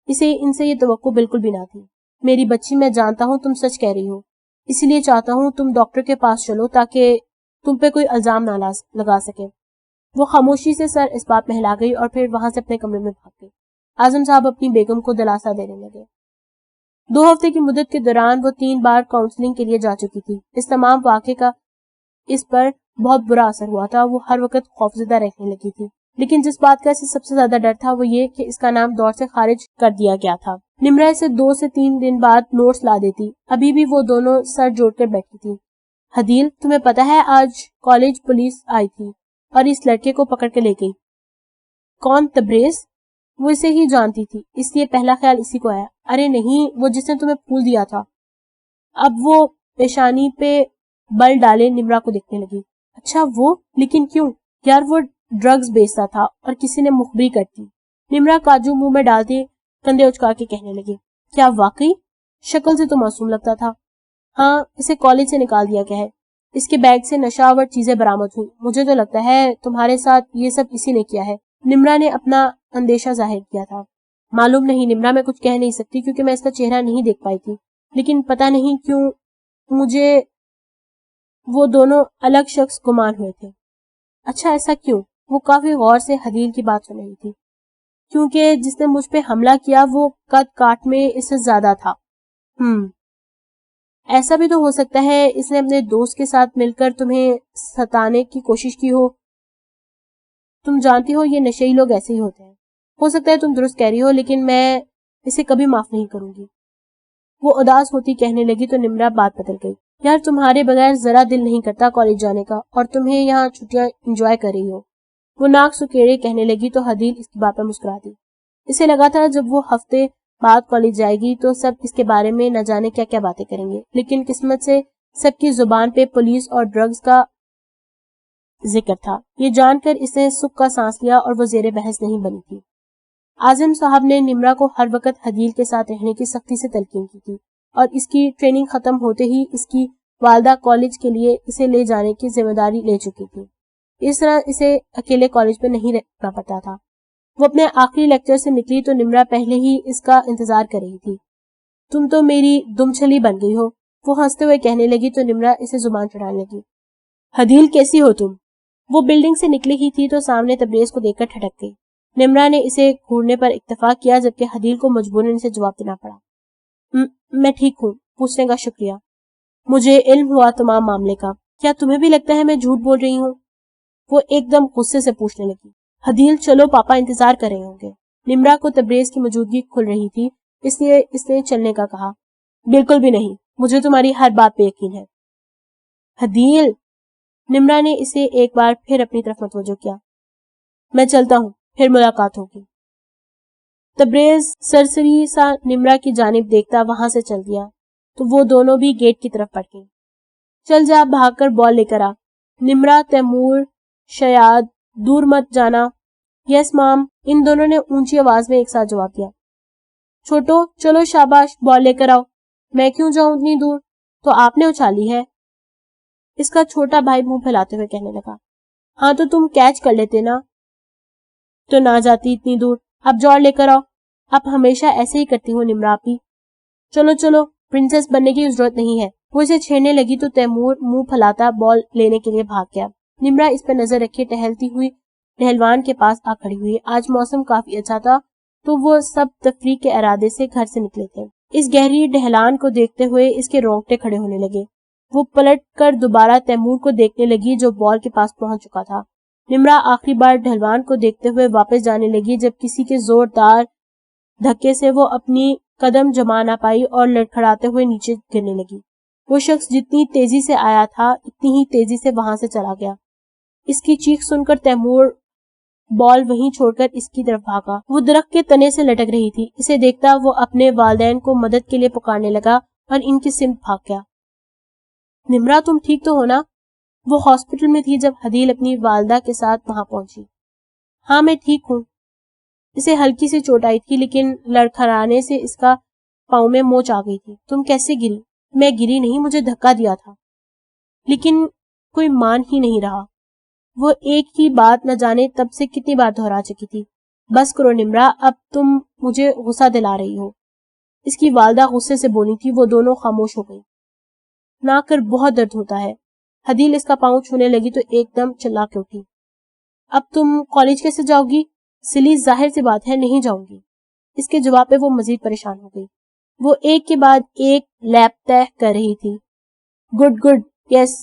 اسے ان سے یہ توقع بالکل بھی نہ تھی. میری بچی, میں جانتا ہوں تم سچ کہہ رہی ہو, اسی لیے چاہتا ہوں تم ڈاکٹر کے پاس چلو تاکہ تم پہ کوئی الزام نہ لگا سکے. وہ خاموشی سے سر اس بات میں ہلا گئی اور پھر وہاں سے اپنے کمرے میں بھاگ گئی. اعظم صاحب اپنی بیگم کو دلاسا دینے لگے. 2 ہفتے کی مدت کے دوران وہ 3 بار کاؤنسلنگ کے لیے جا چکی تھی. اس تمام واقعے کا اس پر بہت برا اثر ہوا تھا. وہ ہر وقت خوفزدہ رہنے لگی تھی, لیکن جس بات کا اسے سب سے زیادہ ڈر تھا وہ یہ کہ اس کا نام دور سے خارج کر دیا گیا تھا. نمرہ سے 2 سے 3 دن بعد نوٹس لا دیتی. ابھی بھی وہ دونوں سر جوڑ کر بیٹھی تھی. حدیل تمہیں پتا ہے آج کالج پولیس آئی تھی اور اس لڑکے کو پکڑ کے لے گئی. کون؟ تبریز؟ وہ اسے ہی جانتی تھی اس لیے پہلا خیال اسی کو آیا. ارے نہیں، وہ جس نے تمہیں پھول دیا تھا. اب وہ پیشانی پہ بل ڈالے نمرا کو دیکھنے لگی. اچھا وہ؟ لیکن کیوں؟ یار وہ ڈرگز بیچتا تھا اور کسی نے مخبری کرتی. نمرا کاجو منہ میں ڈالتے کندھے اچکا کے کہنے لگی. کیا واقعی؟ شکل سے تو معصوم لگتا تھا. ہاں، اسے کالج سے نکال دیا گیا ہے. اس کے بیگ سے نشہ آور چیزیں برآمد ہوئی. مجھے تو لگتا ہے تمہارے ساتھ یہ سب اسی نے کیا ہے. نمرا نے اپنا اندیشہ ظاہر کیا تھا. معلوم نہیں نمرا، میں کچھ کہہ نہیں سکتی کیونکہ میں اس کا چہرہ نہیں دیکھ پائی تھی، لیکن پتہ نہیں کیوں مجھے وہ دونوں الگ شخص گمان ہوئے تھے. اچھا ایسا کیوں؟ وہ کافی غور سے حدیل کی بات سن رہی تھی. کیونکہ جس نے مجھ پہ حملہ کیا وہ قد کاٹ میں اس سے زیادہ تھا. ایسا بھی تو ہو سکتا ہے اس نے اپنے دوست کے ساتھ مل کر تمہیں ستانے کی کوشش کی ہو. تم جانتی ہو یہ نشئی لوگ ایسے ہی ہوتے ہیں. ہو سکتا ہے تم درست کہہ رہی ہو، لیکن میں اسے کبھی معاف نہیں کروں گی. وہ اداس ہوتی کہنے لگی تو نمرا بات بدل گئی. یار تمہارے بغیر ذرا دل نہیں کرتا کالج جانے کا، اور تمہیں یہاں چھٹیاں انجوائے کر رہی ہو. وہ ناک سکیڑے کہنے لگی تو حدیل اس کی بات پر مسکرا دی. اسے لگا تھا جب وہ ہفتے بعد کالج جائے گی تو سب اس کے بارے میں نہ جانے کیا کیا باتیں کریں گے، لیکن قسمت سے سب کی زبان پہ پولیس اور ڈرگز کا ذکر تھا. یہ جان کر اس نے سکھ کا سانس لیا اور وہ زیر بحث نہیں بنی تھی. اعظم صاحب نے نمرا کو ہر وقت حدیل کے ساتھ رہنے کی سختی سے تلقین کی تھی اور اس کی ٹریننگ ختم ہوتے ہی اس کی والدہ کالج کے لیے اسے لے جانے کی ذمہ داری لے چکی تھی. اس طرح اسے اکیلے کالج میں نہیں رہنا پڑتا تھا. وہ اپنے آخری لیکچر سے نکلی تو نمرا پہلے ہی اس کا انتظار کر رہی تھی. تم تو میری دم چھلی بن گئی ہو، وہ ہنستے ہوئے کہنے لگی تو نمرا اسے زبان چڑھانے لگی. حدیل کیسی ہو تم؟ وہ بلڈنگ سے نکلی ہی تھی تو سامنے تبریز کو دیکھ کر ٹھٹک گئی. نمرا نے اسے گھورنے پر اکتفا کیا جبکہ حدیل کو مجبوراً اسے جواب دینا پڑا. میں ٹھیک ہوں. پوچھنے کا شکریہ. مجھے علم ہوا تمام معاملے کا. کیا تمہیں بھی لگتا ہے میں جھوٹ بول رہی ہوں؟ وہ ایک دم غصے سے پوچھنے لگی. حدیل چلو پاپا انتظار کر رہے ہوں گے. نمرا کو تبریز کی موجودگی کھل رہی تھی اس لیے اس نے چلنے کا کہا. بالکل بھی نہیں، مجھے تمہاری ہر بات پہ یقین ہے. حدیل، نمرا نے اسے ایک بار پھر اپنی طرف متوجہ کیا. میں چلتا ہوں، پھر ملاقات ہوگی. تبریز سرسری سا نمرا کی جانب دیکھتا وہاں سے چل دیا تو وہ دونوں بھی گیٹ کی طرف بڑھ گئیں. چل جا، بھاگ کر بال لے کر آ. نمرا، تیمور، شیاد، دور مت جانا. یس مام. ان دونوں نے اونچی آواز میں ایک ساتھ جواب دیا. چھوٹو چلو شاباش، بال لے کر آؤ. میں کیوں جاؤں اتنی دور؟ تو آپ نے اچھالی ہے. اس کا چھوٹا بھائی منہ پھیلاتے ہوئے کہنے لگا. ہاں تو تم کیچ کر لیتے نا تو نہ جاتی اتنی دور. اب جوڑ لے کر آؤ. اب ہمیشہ ایسے ہی کرتی ہوں نمرا آپی. چلو چلو، پرنسس بننے کی ضرورت نہیں ہے. وہ اسے چھیڑنے لگی تو تیمور منہ پھیلاتا بال لینے کے لیے بھاگ گیا. نمرا اس پر نظر رکھے ٹہلتی ہوئی ٹہلوان کے پاس آ کھڑی ہوئی. آج موسم کافی اچھا تھا تو وہ سب تفریح کے ارادے سے گھر سے نکلے تھے. اس گہری ڈھلان کو دیکھتے ہوئے اس کے رونگٹے کھڑے ہونے لگے. وہ پلٹ کر دوبارہ تیمور کو دیکھنے لگی جو بال کے پاس پہنچ چکا تھا. نمرا آخری بار ڈھلوان کو دیکھتے ہوئے واپس جانے لگی جب کسی کے زوردار دھکے سے وہ اپنی قدم جما نہ پائی اور لڑکھڑاتے ہوئے نیچے گرنے لگی. وہ شخص جتنی تیزی سے آیا تھا اتنی ہی تیزی سے وہاں سے چلا گیا. اس کی چیخ سن کر تیمور بال وہیں چھوڑ کر اس کی طرف بھاگا. وہ درخت کے تنے سے لٹک رہی تھی. اسے دیکھتا وہ اپنے والدین کو مدد کے لیے پکارنے لگا اور ان کی سمت بھاگ گیا. نمرا تم ٹھیک تو ہو نا؟ وہ ہاسپٹل میں تھی جب حدیل اپنی والدہ کے ساتھ وہاں پہنچی. ہاں میں ٹھیک ہوں. اسے ہلکی سی چوٹ آئی تھی لیکن لڑکھڑانے سے اس کا پاؤں میں موچ آ گئی تھی. تم کیسے گری؟ میں گری نہیں، مجھے دھکا دیا تھا. لیکن کوئی مان ہی نہیں رہا. وہ ایک ہی بات نہ جانے تب سے کتنی بار دہرا چکی تھی. بس کرو نمرا، اب تم مجھے غصہ دلا رہی ہو. اس کی والدہ غصے سے بولی تھی. وہ دونوں خاموش ہو گئی. نہ کر بہت درد ہوتا ہے. حدیل اس کا پاؤں چھونے لگی تو ایک دم چلا کے اٹھی. اب تم کالج کیسے جاؤ گی؟ سلی، ظاہر سی بات ہے نہیں جاؤں گی. اس کے جواب پہ وہ مزید پریشان ہو گئی. وہ ایک کے بعد ایک لیپ طے کر رہی تھی. گڈ گڈ، یس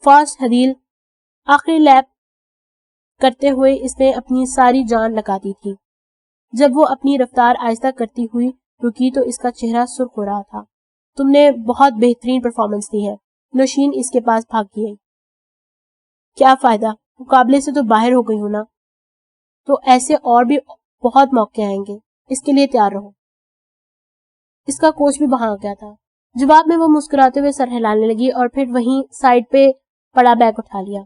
فاسٹ حدیل. آخری لیپ کرتے ہوئے اس نے اپنی ساری جان لگا دی تھی. جب وہ اپنی رفتار آہستہ کرتی ہوئی رکی تو اس کا چہرہ سرخ ہو رہا تھا. تم نے بہت بہترین پرفارمنس دی ہے. نوشین اس کے پاس بھاگی آئی. کیا فائدہ, مقابلے سے تو باہر ہو گئی ہوں نا. تو ایسے اور بھی بہت موقع آئیں گے, اس کے لیے تیار رہو. اس کا کوچ بھی وہاں آ گیا تھا. جواب میں وہ مسکراتے ہوئے سر ہلانے لگی اور پھر وہیں سائڈ پہ پڑا بیگ اٹھا لیا.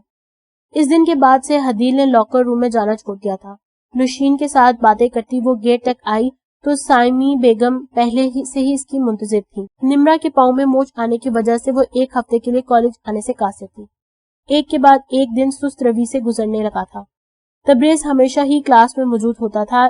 اس دن کے بعد سے حدیل نے لاکر روم میں جانا چھوڑ دیا تھا. نوشین کے ساتھ باتیں کرتی وہ گیٹ تک آئی تو سائمی بیگم پہلے سے ہی اس کی منتظر تھی. نمرا کے پاؤں میں موچ آنے کی وجہ سے وہ ایک ہفتے کے لیے کالج آنے سے قاصر تھی. ایک کے بعد ایک دن سست روی سے گزرنے لگا تھا. تبریز ہمیشہ ہی کلاس میں موجود ہوتا تھا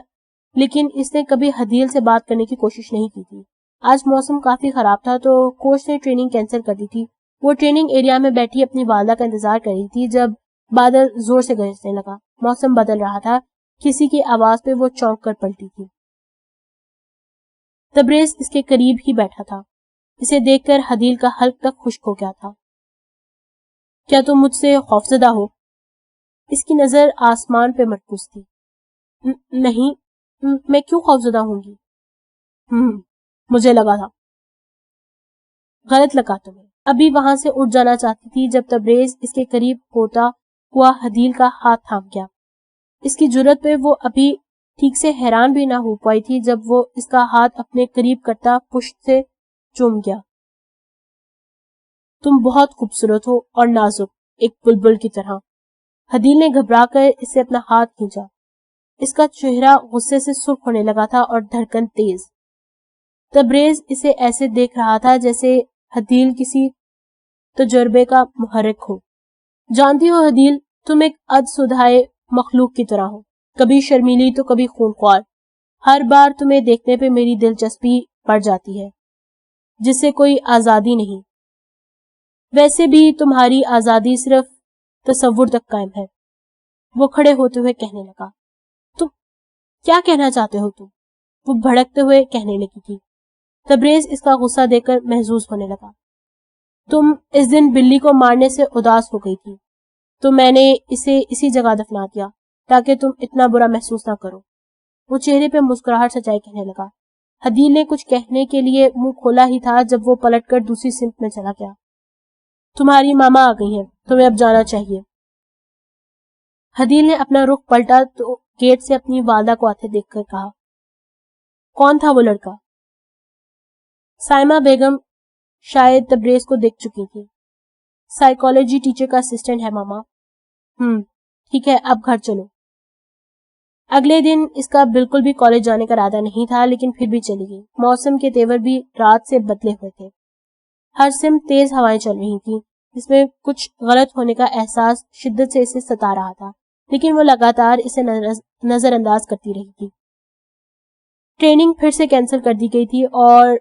لیکن اس نے کبھی حدیل سے بات کرنے کی کوشش نہیں کی تھی. آج موسم کافی خراب تھا تو کوچ نے ٹریننگ کینسل کر دی تھی. وہ ٹریننگ ایریا میں بیٹھی اپنی والدہ کا انتظار کر رہی تھی جب بادل زور سے گرجنے لگا. موسم بدل رہا تھا. کسی کی آواز پہ وہ چونک کر پلٹی تھی. تبریز اس کے قریب ہی بیٹھا تھا. اسے دیکھ کر حدیل کا حلق تک خشک ہو گیا تھا. کیا تم مجھ سے خوفزدہ ہو؟ اس کی نظر آسمان پہ مرکوز تھی. نہیں, میں کیوں خوفزدہ ہوں گی؟ مجھے لگا تھا. غلط لگا تمہیں. ابھی وہاں سے اٹھ جانا چاہتی تھی جب تبریز اس کے قریب ہوتا ہوا حدیل کا ہاتھ تھام گیا. اس کی جرت پہ وہ ابھی ٹھیک سے حیران بھی نہ ہو پائی تھی جب وہ اس کا ہاتھ اپنے قریب کرتا پشت سے چوم گیا. تم بہت خوبصورت ہو اور نازک, ایک بلبل کی طرح. حدیل نے گھبرا کر اسے اپنا ہاتھ کھینچا. اس کا چہرہ غصے سے سرخ ہونے لگا تھا اور دھڑکن تیز. تبریز اسے ایسے دیکھ رہا تھا جیسے حدیل کسی تجربے کا محرک ہو. جانتی ہو حدیل, تم ایک ادسدھائے مخلوق کی طرح ہو, کبھی شرمیلی تو کبھی خونخوار. ہر بار تمہیں دیکھنے پہ میری دلچسپی بڑھ جاتی ہے, جس سے کوئی آزادی نہیں. ویسے بھی تمہاری آزادی صرف تصور تک قائم ہے. وہ کھڑے ہوتے ہوئے کہنے لگا. تم کیا کہنا چاہتے ہو تم؟ وہ بھڑکتے ہوئے کہنے لگی تھی. تبریز اس کا غصہ دیکھ کر محظوظ ہونے لگا. تم اس دن بلی کو مارنے سے اداس ہو گئی تھی تو میں نے اسے اسی جگہ دفنا دیا تاکہ تم اتنا برا محسوس نہ کرو. وہ چہرے پہ مسکراہٹ سجائے کہنے لگا. حدیل نے کچھ کہنے کے لیے منہ کھولا ہی تھا جب وہ پلٹ کر دوسری سمت میں چلا گیا. تمہاری ماما آ گئی ہیں, تمہیں اب جانا چاہیے. حدیل نے اپنا رخ پلٹا تو گیٹ سے اپنی والدہ کو آتے دیکھ کر کہا. کون تھا وہ لڑکا؟ سائمہ بیگم شاید تبریز کو دیکھ چکی تھی. سائیکالوجی ٹیچر کا اسسٹنٹ ہے ماما. ٹھیک ہے, اب گھر چلو. اگلے دن اس کا بالکل بھی کالج جانے کا ارادہ نہیں تھا لیکن پھر بھی چلی گئی. موسم کے تیور بھی رات سے بدلے ہوئے تھے. ہر سمت تیز ہوائیں چل رہی تھیں جس میں کچھ غلط ہونے کا احساس شدت سے اسے ستا رہا تھا لیکن وہ لگاتار اسے نظر انداز کرتی رہی تھی. ٹریننگ پھر سے کینسل کر دی گئی تھی اور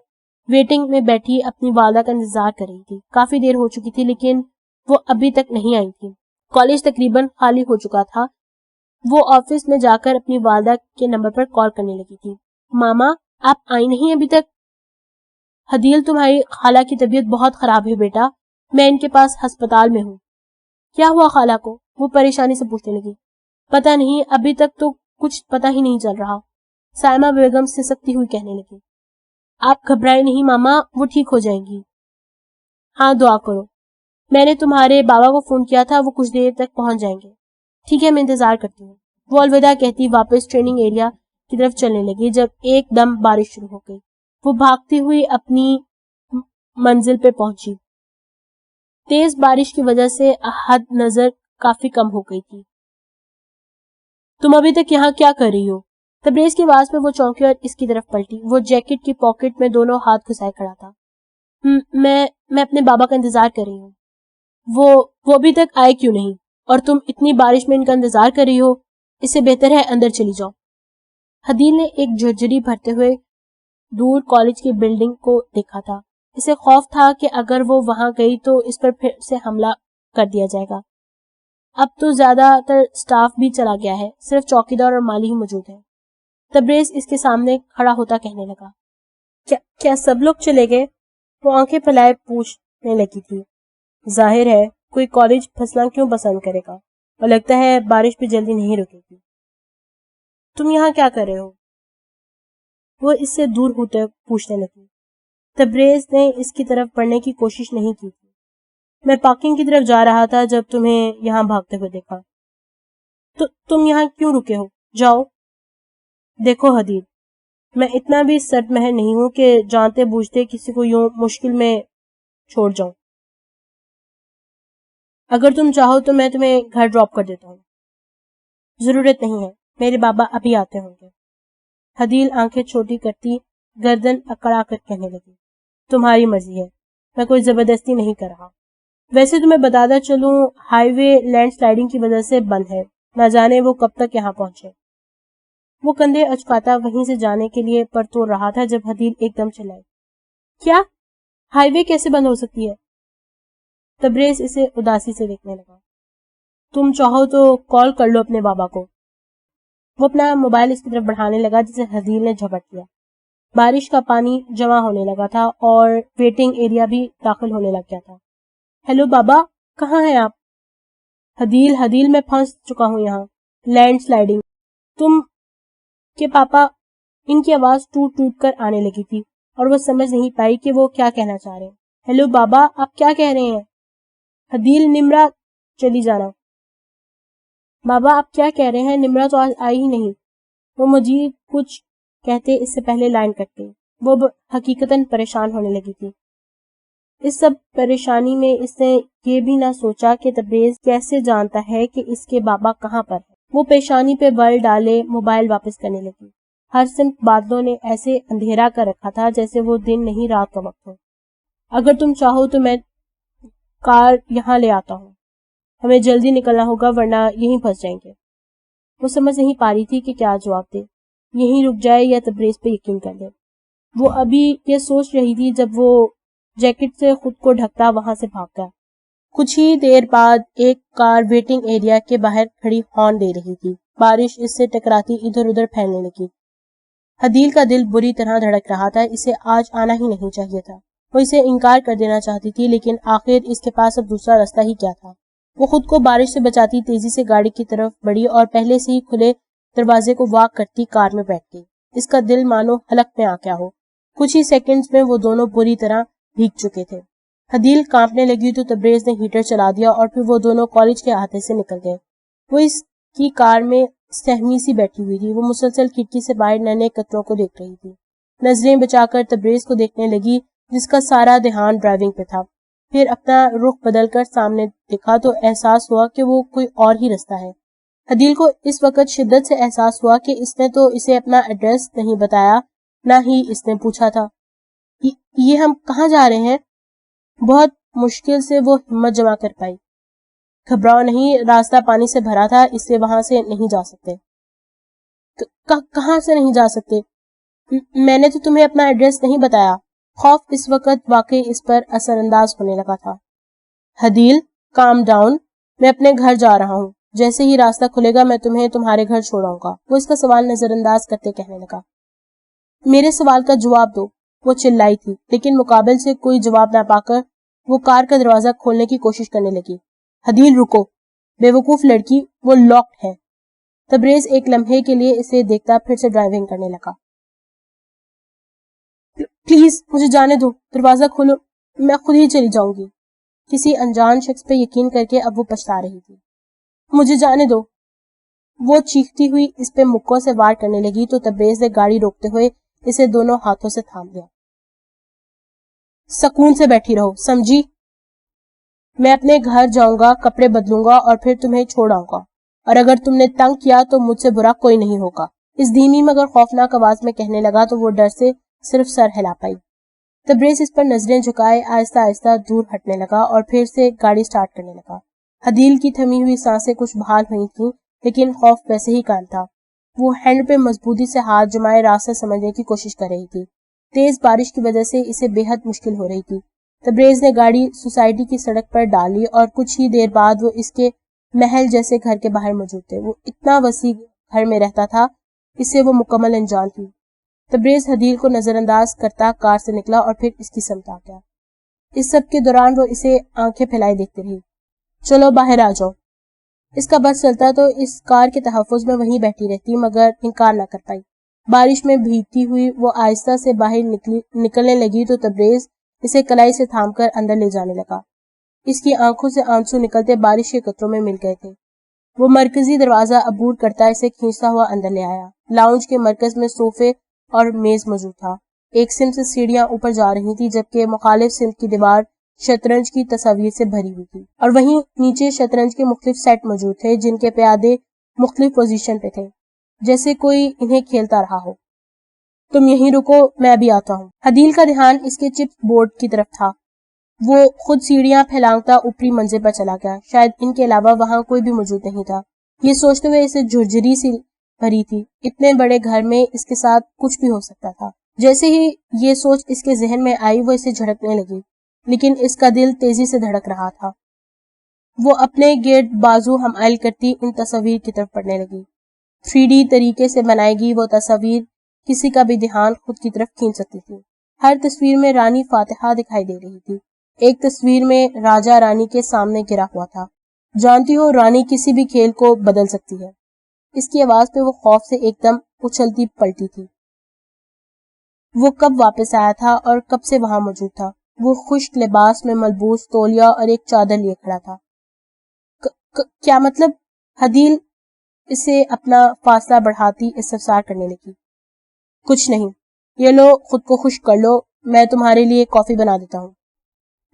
ویٹنگ میں بیٹھی اپنی والدہ کا انتظار کر رہی تھی. کافی دیر ہو چکی تھی لیکن وہ ابھی تک نہیں آئی تھی. کالج تقریباً خالی ہو چکا تھا. وہ آفس میں جا کر اپنی والدہ کے نمبر پر کال کرنے لگی تھی. ماما, آپ آئی نہیں ابھی تک؟ حدیل, تمہاری خالہ کی طبیعت بہت خراب ہے بیٹا, میں ان کے پاس ہسپتال میں ہوں. کیا ہوا خالہ کو؟ وہ پریشانی سے پوچھنے لگی. پتہ نہیں, ابھی تک تو کچھ پتہ ہی نہیں چل رہا. سائمہ بیگم سسکتی ہوئی کہنے لگی. آپ گھبرائے نہیں ماما, وہ ٹھیک ہو جائیں گی. ہاں, دعا کرو. میں نے تمہارے بابا کو فون کیا تھا, وہ کچھ دیر تک پہنچ جائیں گے. ٹھیک ہے, میں انتظار کرتی ہوں. وہ الوداع کہتی واپس ٹریننگ ایریا کی طرف چلنے لگی جب ایک دم بارش شروع ہو گئی. وہ بھاگتی ہوئی اپنی منزل پہ پہنچی. تیز بارش کی وجہ سے حد نظر کافی کم ہو گئی تھی. تم ابھی تک یہاں کیا کر رہی ہو؟ تبریز کی آواز میں وہ چونکی اور اس کی طرف پلٹی. وہ جیکٹ کی پاکٹ میں دونوں ہاتھ گھسائے کھڑا تھا. میں اپنے بابا کا انتظار کر رہی ہوں. وہ ابھی تک آئے کیوں نہیں؟ اور تم اتنی بارش میں ان کا انتظار کر رہی ہو؟ اس سے بہتر ہے اندر چلی جاؤ. حدیل نے ایک جھرجھری بھرتے ہوئے دور کالج کی بلڈنگ کو دیکھا تھا. اسے خوف تھا کہ اگر وہ وہاں گئی تو اس پر پھر سے حملہ کر دیا جائے گا. اب تو زیادہ تر سٹاف بھی چلا گیا ہے, صرف چوکیدار اور مالی ہی موجود ہے. تبریز اس کے سامنے کھڑا ہوتا کہنے لگا. کیا سب لوگ چلے گئے؟ وہ آنکھیں پھیلائے پوچھنے لگی تھی. ظاہر ہے کوئی کالج پھنسنا کیوں پسند کرے گا, اور لگتا ہے بارش بھی جلدی نہیں رکے گی. تم یہاں کیا کر رہے ہو؟ وہ اس سے دور ہوتے پوچھنے لگی. تبریز نے اس کی طرف بڑھنے کی کوشش نہیں کی تھی. میں پارکنگ کی طرف جا رہا تھا جب تمہیں یہاں بھاگتے ہوئے دیکھا۔ تو تم یہاں کیوں رکے ہو؟ جاؤ۔ دیکھو حدیل، میں اتنا بھی سرد مہر نہیں ہوں کہ جانتے بوجھتے کسی کو یوں مشکل میں چھوڑ جاؤں۔ اگر تم چاہو تو میں تمہیں گھر ڈراپ کر دیتا ہوں۔ ضرورت نہیں ہے، میرے بابا ابھی آتے ہوں گے۔ حدیل آنکھیں چھوٹی کرتی گردن اکڑا کر کہنے لگی، تمہاری مرضی ہے، میں کوئی زبردستی نہیں کر رہا۔ ویسے تمہیں بتاتا چلوں، ہائی وے لینڈ سلائیڈنگ کی وجہ سے بند ہے، نہ جانے وہ کب تک یہاں پہنچے۔ وہ کندھے اچکاتا وہیں سے جانے کے لیے پر توڑ رہا تھا جب حدیل ایک دم چلائی، کیا؟ ہائی وے کیسے بند ہو سکتی ہے؟ تبریز اسے اداسی سے دیکھنے لگا۔ تم چاہو تو کال کر لو اپنے بابا کو۔ وہ اپنا موبائل اس کی طرف بڑھانے لگا جسے حدیل نے جھپٹ لیا۔ بارش کا پانی جمع ہونے لگا تھا اور ویٹنگ ایریا بھی داخل ہونے لگ گیا تھا۔ ہیلو بابا، کہاں ہیں آپ؟ حدیل میں پھنس چکا ہوں یہاں، لینڈ سلائیڈنگ۔ تم کے پاپا؟ ان کی آواز ٹوٹ ٹوٹ کر آنے لگی تھی اور وہ سمجھ نہیں پائی کہ وہ کیا کہنا چاہ رہے ہیں۔ ہیلو بابا، آپ کیا کہہ رہے ہیں؟ حدیل، نمرا چلی جانا۔ بابا آپ کیا کہہ رہے ہیں؟ نمرا تو آج آئی ہی نہیں۔ وہ مجید کچھ کہتے اس سے پہلے لائن کٹ گئی۔ وہ حقیقتاً پریشان ہونے لگی تھی۔ اس سب پریشانی میں اس نے یہ بھی نہ سوچا کہ تبریز کیسے جانتا ہے کہ اس کے بابا کہاں پر ہے۔ وہ پیشانی پہ بل ڈالے موبائل واپس کرنے لگی۔ ہر سمت بادلوں نے ایسے اندھیرا کر رکھا تھا جیسے وہ دن نہیں رات کا وقت ہو۔ اگر تم چاہو تو میں کار یہاں لے آتا ہوں، ہمیں جلدی نکلنا ہوگا ورنہ یہیں پھنس جائیں گے۔ وہ سمجھ نہیں پا رہی تھی کہ کیا جواب دے، یہیں رک جائے یا تبریز پہ یقین کر لے۔ وہ ابھی یہ سوچ رہی تھی جب وہ جیکٹ سے خود کو ڈھکتا وہاں سے بھاگ گیا۔ کچھ ہی دیر بعد ایک کار ویٹنگ ایریا کے باہر کھڑی ہارن دے رہی تھی۔ بارش اس سے ٹکراتی ادھر ادھر پھیلنے لگی۔ حدیل کا دل بری طرح دھڑک رہا تھا، اسے آج آنا ہی نہیں چاہیے تھا۔ وہ اسے انکار کر دینا چاہتی تھی لیکن آخر اس کے پاس اب دوسرا راستہ ہی کیا تھا۔ وہ خود کو بارش سے بچاتی تیزی سے گاڑی کی طرف بڑھی اور پہلے سے ہی کھلے دروازے کو واک کرتی کار میں بیٹھ گئی۔ اس کا دل مانو حلق میں آ گیا ہو۔ کچھ ہی سیکنڈز میں وہ دونوں بری طرح بھیگ چکے تھے۔ حدیل کانپنے لگی تو تبریز نے ہیٹر چلا دیا اور پھر وہ دونوں کالج کے احاطے سے نکل گئے۔ وہ اس کی کار میں سہمی سی بیٹھی ہوئی تھی۔ وہ مسلسل کھڑکی سے باہر ننھے قطروں کو دیکھ رہی تھی۔ نظریں بچا کر تبریز کو دیکھنے لگی جس کا سارا دھیان ڈرائیونگ پہ تھا۔ پھر اپنا رخ بدل کر سامنے دیکھا تو احساس ہوا کہ وہ کوئی اور ہی راستہ ہے۔ حدیل کو اس وقت شدت سے احساس ہوا کہ اس نے تو اسے اپنا ایڈریس نہیں بتایا، نہ ہی اس نے پوچھا تھا۔ یہ ہم کہاں جا رہے ہیں؟ بہت مشکل سے وہ ہمت جمع کر پائی۔ گھبراؤ نہیں، راستہ پانی سے بھرا تھا، اس سے وہاں سے نہیں جا سکتے۔ کہاں سے نہیں جا سکتے؟ میں نے تو تمہیں اپنا ایڈریس نہیں بتایا۔ خوف اس وقت واقعی اس پر اثر انداز ہونے لگا تھا۔ حدیل، کام ڈاؤن، میں اپنے گھر جا رہا ہوں، جیسے ہی راستہ کھلے گا میں تمہیں تمہارے گھر چھوڑاؤں گا۔ وہ اس کا سوال نظر انداز کرتے کہنے لگا۔ میرے سوال کا جواب دو، وہ چلائی تھی لیکن مقابل سے کوئی جواب نہ پا کر وہ کار کا دروازہ کھولنے کی کوشش کرنے لگی۔ حدیل رکو، بے وقوف لڑکی، وہ لاکڈ ہے۔ تبریز ایک لمحے کے لیے اسے دیکھتا پھر سے ڈرائیونگ کرنے لگا۔ پلیز مجھے جانے دو، دروازہ کھولو، میں خود ہی چلی جاؤں گی۔ کسی انجان شخص پہ یقین کر کے اب وہ پچھتا رہی تھی۔ مجھے جانے دو، وہ چیختی ہوئی اس پہ مکوں سے وار کرنے لگی تو تبریز نے گاڑی روکتے ہوئے اسے دونوں ہاتھوں سے تھام لیا۔ سکون سے بیٹھی رہو، سمجھی؟ میں اپنے گھر جاؤں گا، کپڑے بدلوں گا اور پھر تمہیں چھوڑ آؤں گا، اور اگر تم نے تنگ کیا تو مجھ سے برا کوئی نہیں ہوگا۔ اس دھیمی مگر خوفناک آواز میں کہنے لگا تو وہ ڈر سے صرف سر ہلا پائی۔ تبریز اس پر نظریں جھکائے آہستہ آہستہ دور ہٹنے لگا اور پھر سے گاڑی سٹارٹ کرنے لگا۔ حدیل کی تھمی ہوئی سانسیں کچھ بحال ہوئی تھیں لیکن خوف ویسے ہی قائم تھا۔ وہ ہینڈ پہ مضبوطی سے ہاتھ جمائے راستہ سمجھنے کی کوشش کر رہی تھی۔ تیز بارش کی وجہ سے اسے بے حد مشکل ہو رہی تھی۔ تبریز نے گاڑی سوسائٹی کی سڑک پر ڈالی اور کچھ ہی دیر بعد وہ اس کے محل جیسے گھر کے باہر موجود تھے۔ وہ اتنا وسیع گھر میں رہتا تھا، اس سے وہ مکمل انجان تھی۔ تبریز حدیل کو نظر انداز کرتا کار سے نکلا اور پھر اس کی سمت آ گیا۔ اس سب کے دوران وہ اسے آنکھیں پھیلائے دیکھتی رہی۔ چلو باہر آ جاؤ۔ اس کا بس چلتا تو اس کار کے تحفظ میں وہیں بیٹھی رہتی مگر انکار نہ کر پائی۔ بارش میں بھیگتی ہوئی وہ آہستہ سے باہر نکلنے لگی تو تبریز اسے کلائی سے تھام کر اندر لے جانے لگا۔ اس کی آنکھوں سے آنسو نکلتے بارش کے قطروں میں مل گئے تھے۔ وہ مرکزی دروازہ عبور کرتا اسے کھینچتا ہوا اندر لے آیا۔ لاؤنج کے مرکز میں صوفے اور میز موجود تھا۔ ایک سمت سے سیڑھیاں اوپر جا رہی تھی جبکہ مخالف سمت کی دیوار شطرنج کی تصاویر سے بھری ہوئی تھی، اور وہیں نیچے شطرنج کے مختلف سیٹ موجود تھے جن کے پیادے مختلف پوزیشن پہ تھے، جیسے کوئی انہیں کھیلتا رہا ہو۔ تم یہیں رکو، میں ابھی آتا ہوں۔ حدیل کا دھیان اس کے چپس بورڈ کی طرف تھا۔ وہ خود سیڑھیاں پھیلانگتا اوپری منزل پر چلا گیا۔ شاید ان کے علاوہ وہاں کوئی بھی موجود نہیں تھا۔ یہ سوچتے ہوئے اسے جھرجھری سی بھری تھی، اتنے بڑے گھر میں اس کے ساتھ کچھ بھی ہو سکتا تھا۔ جیسے ہی یہ سوچ اس کے ذہن میں آئی وہ اسے جھڑکنے لگی، لیکن اس کا دل تیزی سے دھڑک رہا تھا۔ وہ اپنے گرد بازو حمائل کرتی ان تصاویر کی طرف پڑھنے لگی۔ 3D طریقے سے بنائی گئی وہ تصاویر کسی کا بھی دھیان خود کی طرف کھینچ سکتی تھی۔ ہر تصویر میں رانی فاتحہ دکھائی دے رہی تھی۔ ایک تصویر میں راجا رانی کے سامنے گرا ہوا تھا۔ جانتی ہو رانی کسی بھی کھیل کو بدل سکتی ہے۔ اس کی آواز پہ وہ خوف سے ایک دم اچھلتی پلٹی تھی۔ وہ کب واپس آیا تھا اور کب سے وہاں موجود تھا؟ وہ خشک لباس میں ملبوس تولیہ اور ایک چادر لیے کھڑا تھا۔ کیا مطلب؟ حدیل اسے اپنا فاصلہ بڑھاتی استفسار کرنے لگی۔ کچھ نہیں، یہ لو خود کو خشک کر لو، میں تمہارے لیے کافی بنا دیتا ہوں۔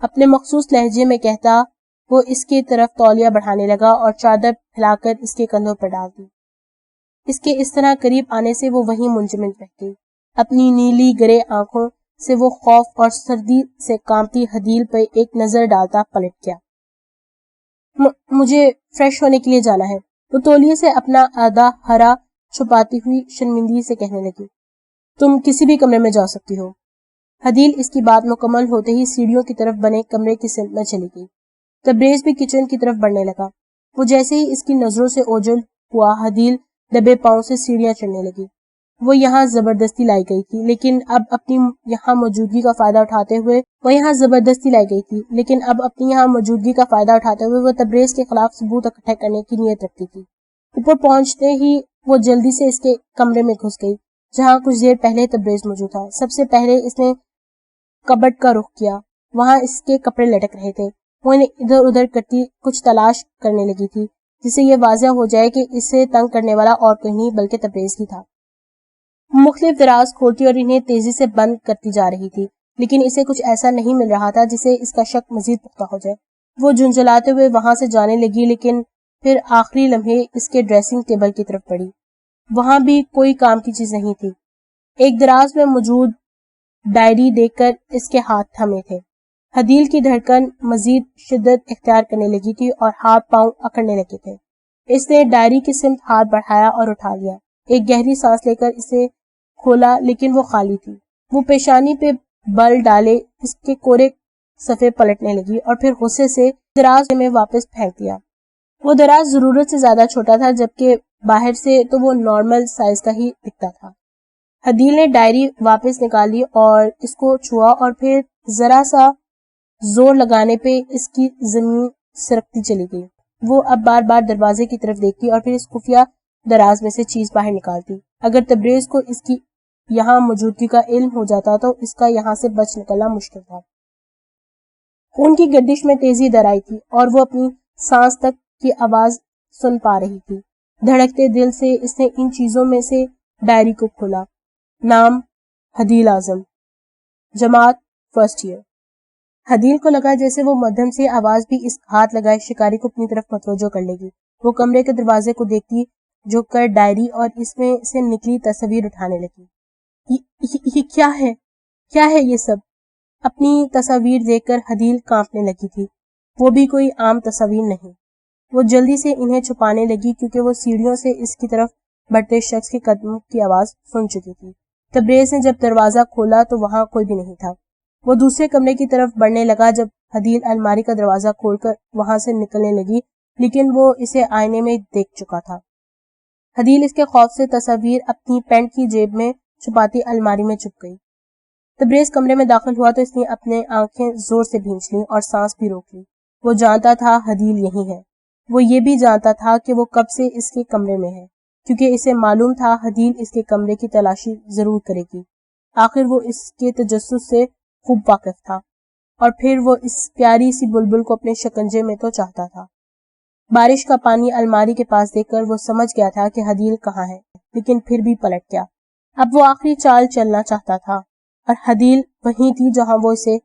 اپنے مخصوص لہجے میں کہتا وہ اس کی طرف تولیہ بڑھانے لگا اور چادر پھیلا کر اس کے کندھوں پر ڈال دی۔ اس کے اس طرح قریب آنے سے وہ وہیں منجمد رہ گئی۔ اپنی نیلی گرے آنکھوں سے وہ خوف اور سردی سے کانپتی حدیل پہ ایک نظر ڈالتا پلٹ گیا۔ مجھے فریش ہونے کے لیے جانا ہے، وہ تولیے سے اپنا آدھا ہرا چھپاتی ہوئی شرمندگی سے کہنے لگی۔ تم کسی بھی کمرے میں جا سکتی ہو۔ حدیل اس کی بات مکمل ہوتے ہی سیڑھیوں کی طرف بنے کمرے کی سمت میں چلی گئی۔ تبریز بھی کچن کی طرف بڑھنے لگا۔ وہ جیسے ہی اس کی نظروں سے اوجھل ہوا حدیل دبے پاؤں سے سیڑھیاں چڑھنے لگی۔ وہ یہاں زبردستی لائی گئی تھی لیکن اب اپنی یہاں موجودگی کا فائدہ اٹھاتے ہوئے وہ تبریز کے خلاف ثبوت اکٹھے کرنے کی نیت رکھتی تھی۔ اوپر پہنچتے ہی وہ جلدی سے اس کے کمرے میں گھس گئی جہاں کچھ دیر پہلے تبریز موجود تھا۔ سب سے پہلے اس نے کبٹ کا رخ کیا، وہاں اس کے کپڑے لٹک رہے تھے۔ وہ انہیں ادھر ادھر کرتی کچھ تلاش کرنے لگی تھی جس سے یہ واضح ہو جائے کہ اسے تنگ کرنے والا اور کوئی نہیں بلکہ تبریز ہی تھا۔ مختلف دراز کھولتی اور انہیں تیزی سے بند کرتی جا رہی تھی لیکن اسے کچھ ایسا نہیں مل رہا تھا جسے اس کا شک مزید پختہ ہو جائے۔ وہ جھنجھلاتے ہوئے وہاں سے جانے لگی لیکن پھر آخری لمحے اس کے ڈریسنگ ٹیبل کی طرف بڑھی۔ وہاں بھی کوئی کام کی چیز نہیں تھی۔ ایک دراز میں موجود ڈائری دیکھ کر اس کے ہاتھ تھمے تھے۔ حدیل کی دھڑکن مزید شدت اختیار کرنے لگی تھی اور ہاتھ پاؤں اکڑنے لگے تھے۔ اس نے ڈائری کی سمت ہاتھ بڑھایا اور اٹھا لیا۔ ایک گہری سانس لے کر اسے کھولا لیکن وہ خالی تھی۔ وہ پیشانی پہ بل ڈالے اس کے کورے صفحے پلٹنے لگی اور پھر غصے سے دراز میں واپس پھینک دیا۔ وہ دراز ضرورت سے زیادہ چھوٹا تھا جبکہ باہر سے تو وہ نارمل سائز کا ہی دکھتا تھا۔ حدیل نے ڈائری واپس نکالی اور اس کو چھوا اور پھر ذرا سا زور لگانے پہ اس کی زمین سرکتی چلی گئی۔ وہ اب بار بار دروازے کی طرف دیکھتی اور پھر اس خفیہ دراز میں سے چیز باہر نکالتی۔ اگر تبریز کو اس کی یہاں موجودگی کا علم ہو جاتا تو اس کا یہاں سے بچ نکلنا مشکل تھا۔ خون کی گردش میں تیزی در آئی تھی اور وہ اپنی سانس تک کی آواز سن پا رہی تھی۔ دھڑکتے دل سے اس نے ان چیزوں میں سے ڈائری کو کھولا۔ نام حدیل اعظم، جماعت فرسٹ ایئر۔ حدیل کو لگا جیسے وہ مدھم سے آواز بھی اس ہاتھ لگائے شکاری کو اپنی طرف متوجہ کر لے گی۔ وہ کمرے کے دروازے کو دیکھتی جھک کر ڈائری اور اس میں سے نکلی تصویر اٹھانے لگی۔ یہ کیا ہے یہ سب؟ اپنی تصاویر دیکھ کر حدیل کانپنے لگی تھی۔ وہ بھی کوئی عام تصاویر نہیں۔ وہ جلدی سے انہیں چھپانے لگی کیونکہ وہ سیڑھیوں سے اس کی طرف بڑھتے شخص کے قدموں کی آواز سن چکی تھی۔ تبریز نے جب دروازہ کھولا تو وہاں کوئی بھی نہیں تھا۔ وہ دوسرے کمرے کی طرف بڑھنے لگا جب حدیل الماری کا دروازہ کھول کر وہاں سے نکلنے لگی لیکن وہ اسے آئینے میں دیکھ چکا تھا۔ حدیل اس کے خوف سے تصاویر اپنی پینٹ کی جیب میں چھپاتی الماری میں چھپ گئی۔ تبریز کمرے میں داخل ہوا تو اس نے اپنے آنکھیں زور سے بھینچ لیں اور سانس بھی روک لی۔ وہ جانتا تھا حدیل یہی ہے۔ وہ یہ بھی جانتا تھا کہ وہ کب سے اس کے کمرے میں ہے کیونکہ اسے معلوم تھا حدیل اس کے کمرے کی تلاشی ضرور کرے گی۔ آخر وہ اس کے تجسس سے خوب واقف تھا اور پھر وہ اس پیاری سی بلبل کو اپنے شکنجے میں تو چاہتا تھا۔ بارش کا پانی الماری کے پاس دیکھ کر وہ سمجھ گیا تھا کہ حدیل کہاں ہے، لیکن پھر بھی پلٹ گیا۔ اب وہ آخری چال چلنا چاہتا تھا اور حدیل وہیں تھی جہاں وہ اسے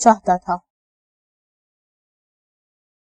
چاہتا تھا۔